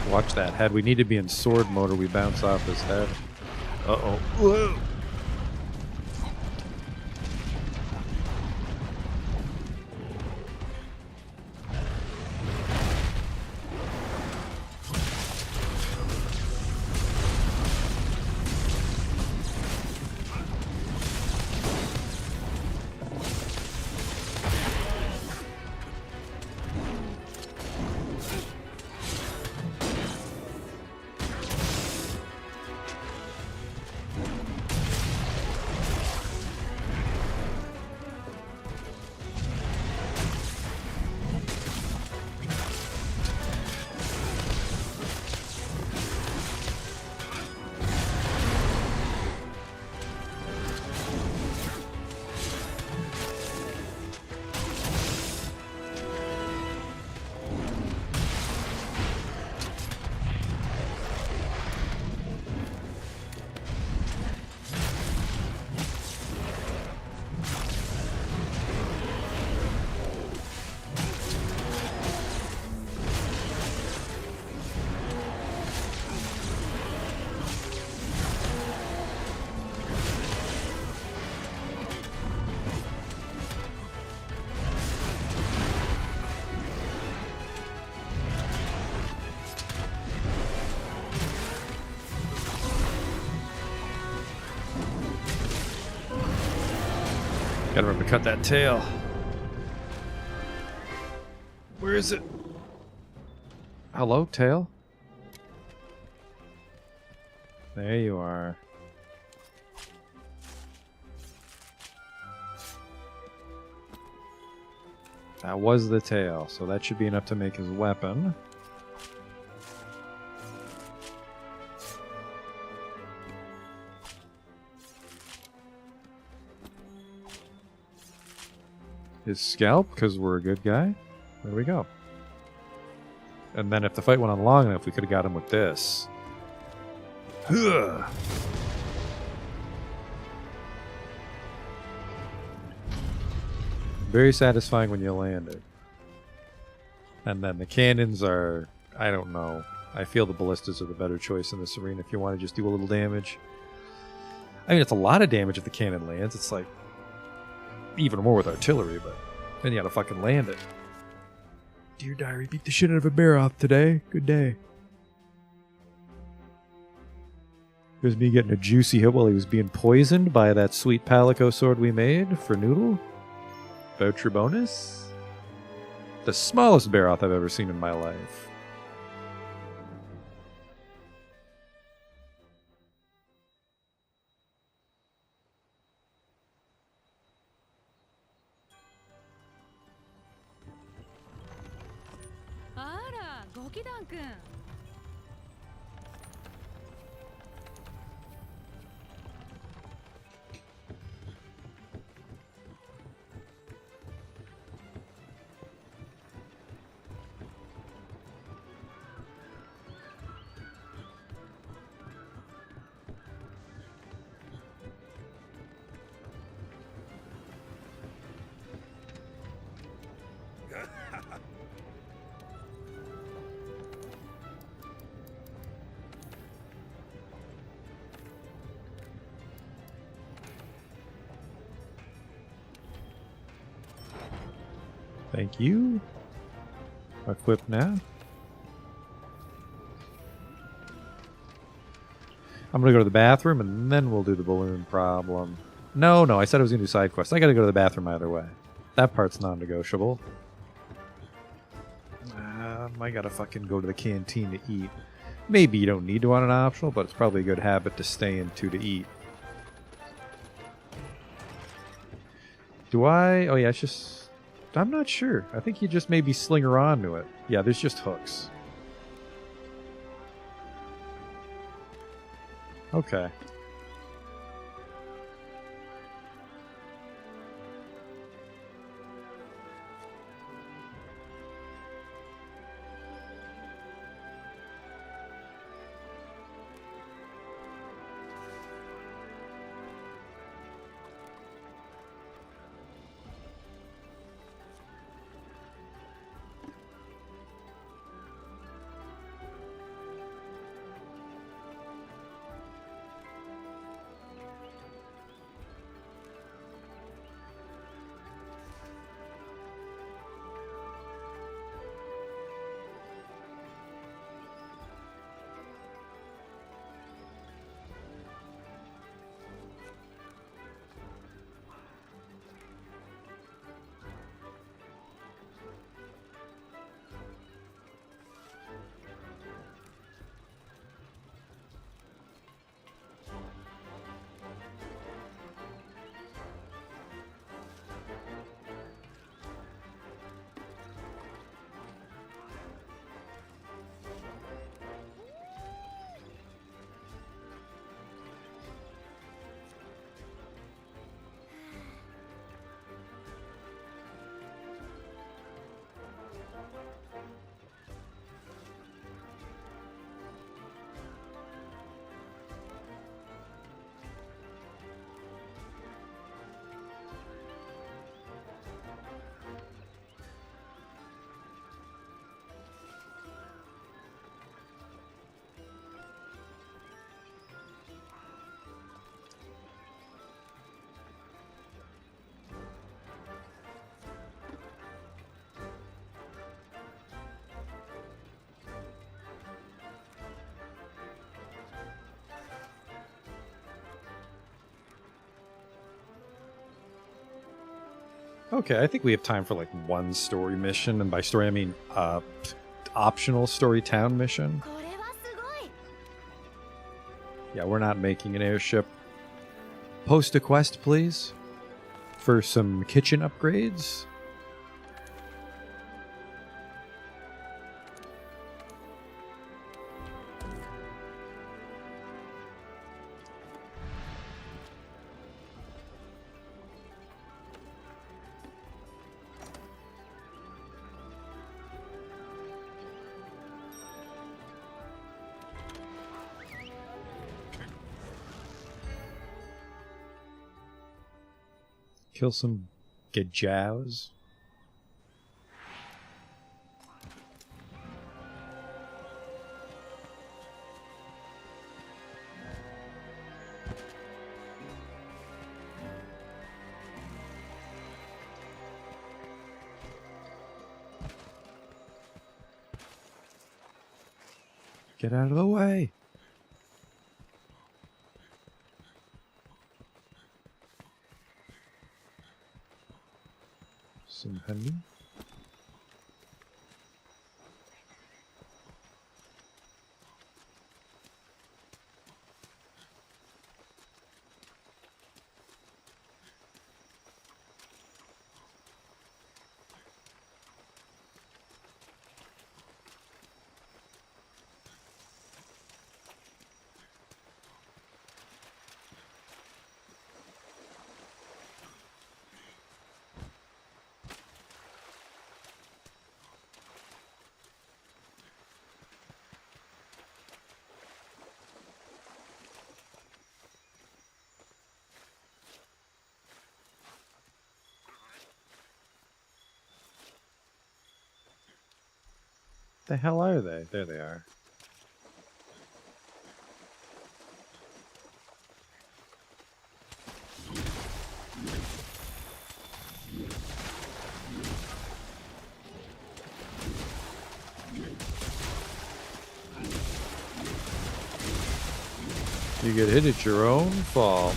Watch that head. We need to be in sword mode or we bounce off his head. Uh-oh. Whoa. cut that tail. Where is it? Hello, tail? There you are. That was the tail, so that should be enough to make his weapon. His scalp, because we're a good guy. There we go. And then if the fight went on long enough, we could have got him with this. Huh. Very satisfying when you land it. And then the cannons are, I don't know. I feel the ballistas are the better choice in this arena if you want to just do a little damage. I mean, it's a lot of damage if the cannon lands. It's like even more with artillery, but then you gotta fucking land it. Dear Diary beat the shit out of a Baroth today. Good day. Here's me getting a juicy hit while he was being poisoned by that sweet Palico sword we made for Noodle. Voucher bonus. The smallest Baroth I've ever seen in my life. Ara, Gokidan-kun. Thank you. Equip now. I'm gonna go to the bathroom and then we'll do the balloon problem. No, I said I was gonna do side quests. I gotta go to the bathroom either way. That part's non-negotiable. I gotta fucking go to the canteen to eat. Maybe you don't need to on an optional, but it's probably a good habit to stay into to eat. Do I? Oh yeah, it's just... I'm not sure. I think you just maybe slinger onto it. Yeah, there's just hooks. Okay. Okay, I think we have time for like one story mission, and by story I mean optional story town mission. これはすごい。 Yeah, we're not making an airship. Post a quest, please, for some kitchen upgrades. Kill some gajows. Get out of the way. Some pending. The hell are they? There they are. You get hit at your own fault.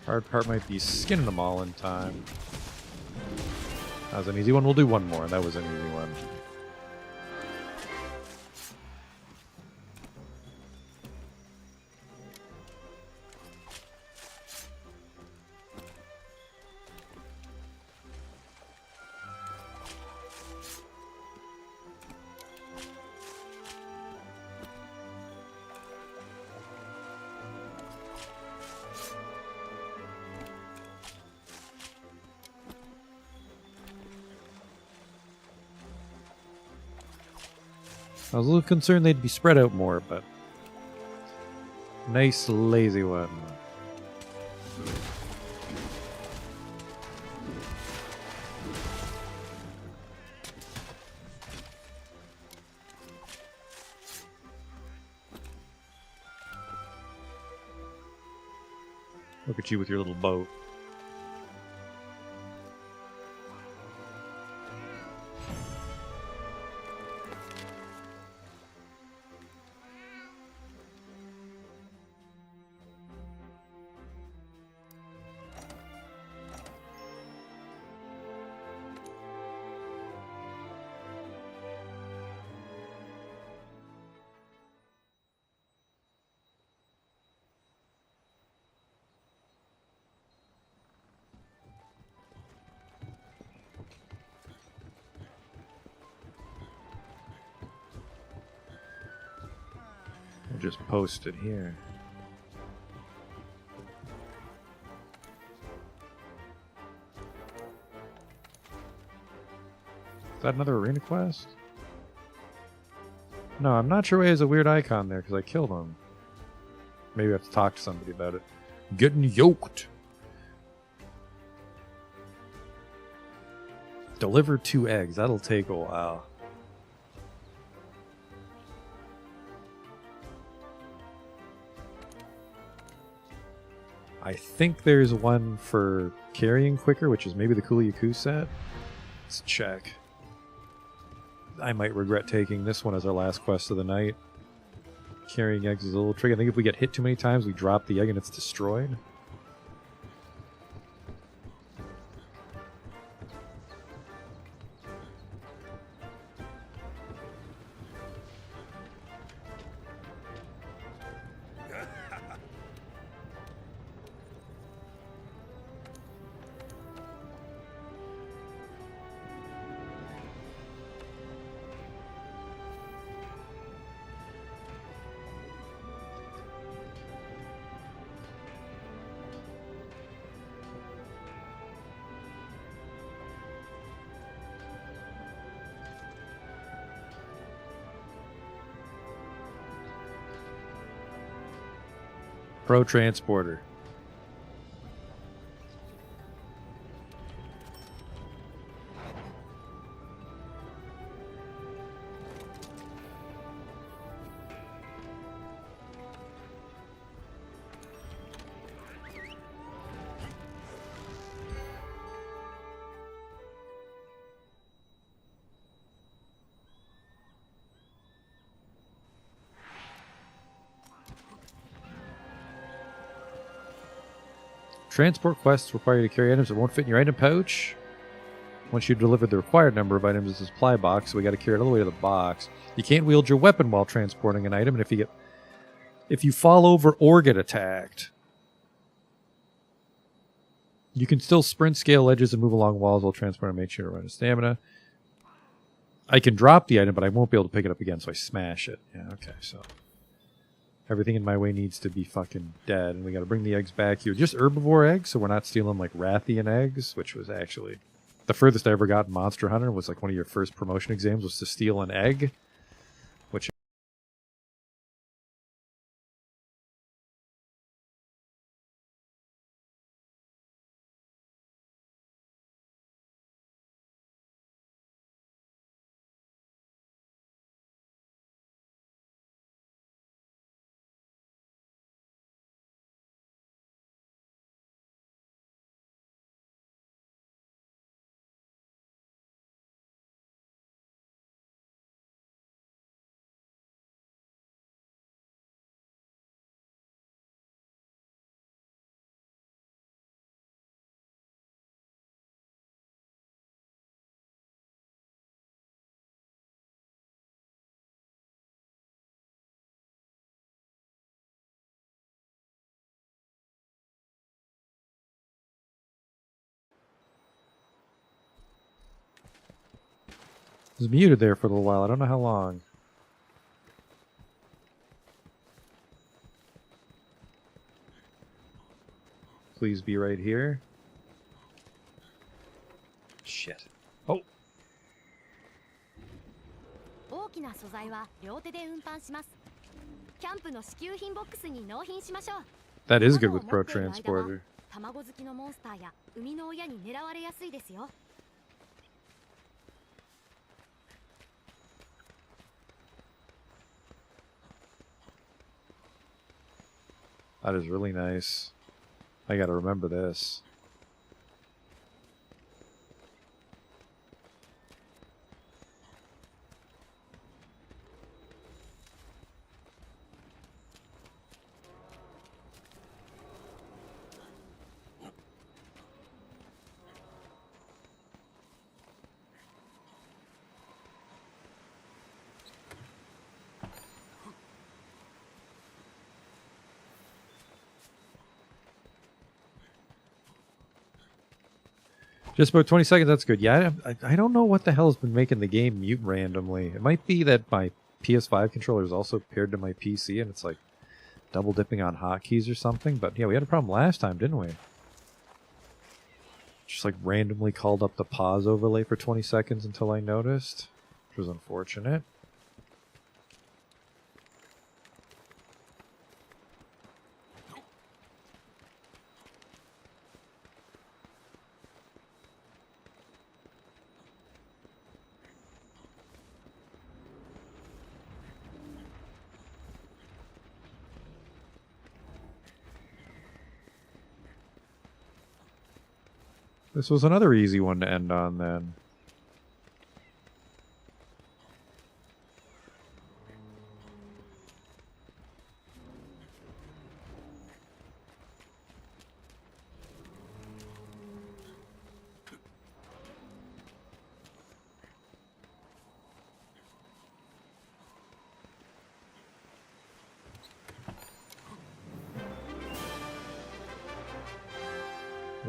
Hard part might be skinning them all in time. That was an easy one. We'll do one more. That was an easy one. I was a little concerned they'd be spread out more, but nice lazy one. Look at you with your little boat. We'll just post it here. Is that another arena quest? No, I'm not sure why he has a weird icon there because I killed him. Maybe I have to talk to somebody about it. Getting yoked. Deliver 2 eggs. That'll take a while. I think there's one for carrying quicker, which is maybe the Kuliyaku set. Let's check. I might regret taking this one as our last quest of the night. Carrying eggs is a little tricky. I think if we get hit too many times, we drop the egg and it's destroyed. Pro Transporter. Transport quests require you to carry items that won't fit in your item pouch. Once you've delivered the required number of items, it's a supply box, so we got to carry it all the way to the box. You can't wield your weapon while transporting an item, and if you fall over or get attacked, you can still sprint, scale edges, and move along walls while transporting. Make sure to run a stamina. I can drop the item, but I won't be able to pick it up again, so I smash it. Yeah, okay, so everything in my way needs to be fucking dead, and we got to bring the eggs back here. Just herbivore eggs, so we're not stealing like Rathian eggs, which was actually the furthest I ever got in Monster Hunter. Was like one of your first promotion exams was to steal an egg, which was muted there for a little while. I don't know how long. Please be right here. Shit. Oh. 大きな素材は両手で運搬します。キャンプの支給品ボックスに納品しましょう。 That is good with Pro Transporter. 卵好きのモンスターや生みの親に狙われやすいですよ。 That is really nice. I gotta remember this. Just about 20 seconds, that's good. Yeah, I don't know what the hell has been making the game mute randomly. It might be that my PS5 controller is also paired to my PC and it's like double dipping on hotkeys or something. But yeah, we had a problem last time, didn't we? Just like randomly called up the pause overlay for 20 seconds until I noticed, which was unfortunate. This was another easy one to end on then.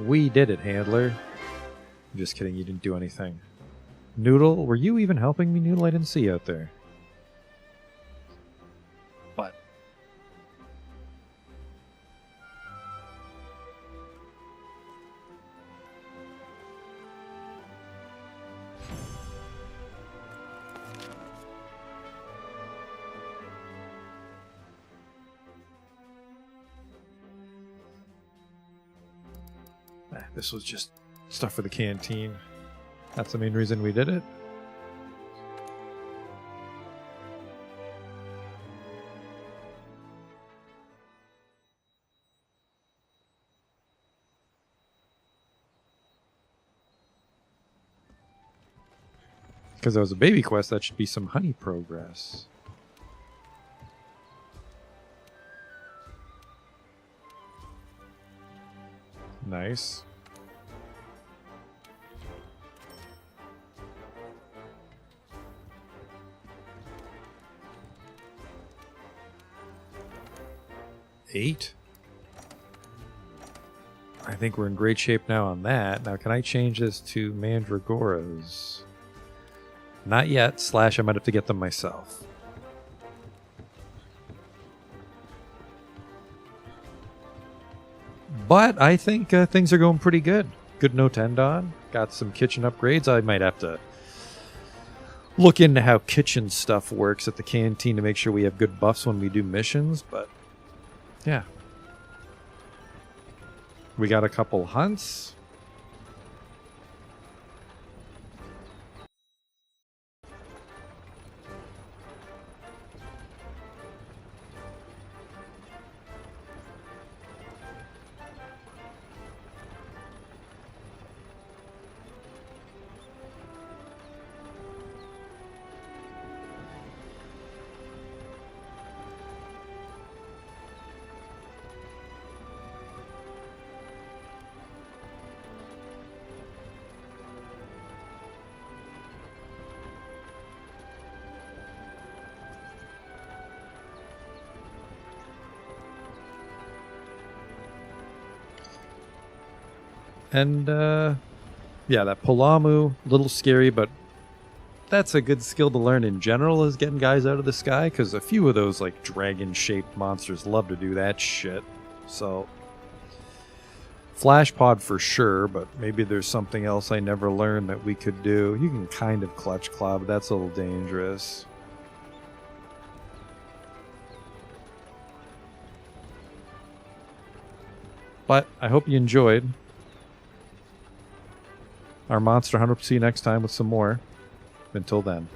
We did it, Handler. I'm just kidding, you didn't do anything. Noodle, were you even helping me, Noodle? I didn't see you out there. What? This was just stuff for the canteen. That's the main reason we did it. Because that was a baby quest, that should be some honey progress. Nice. Eight. I think we're in great shape now on that. Now, can I change this to Mandragoras? Not yet. / I might have to get them myself. But I think things are going pretty good. Good no tendon. Got some kitchen upgrades. I might have to look into how kitchen stuff works at the canteen to make sure we have good buffs when we do missions, but yeah. We got a couple hunts. And, yeah, that Polamu, a little scary, but that's a good skill to learn in general, is getting guys out of the sky, because a few of those, like, dragon-shaped monsters love to do that shit. So, Flash Pod for sure, but maybe there's something else I never learned that we could do. You can kind of Clutch Claw, but that's a little dangerous. But I hope you enjoyed. Our Monster Hunter. See you next time with some more. Until then.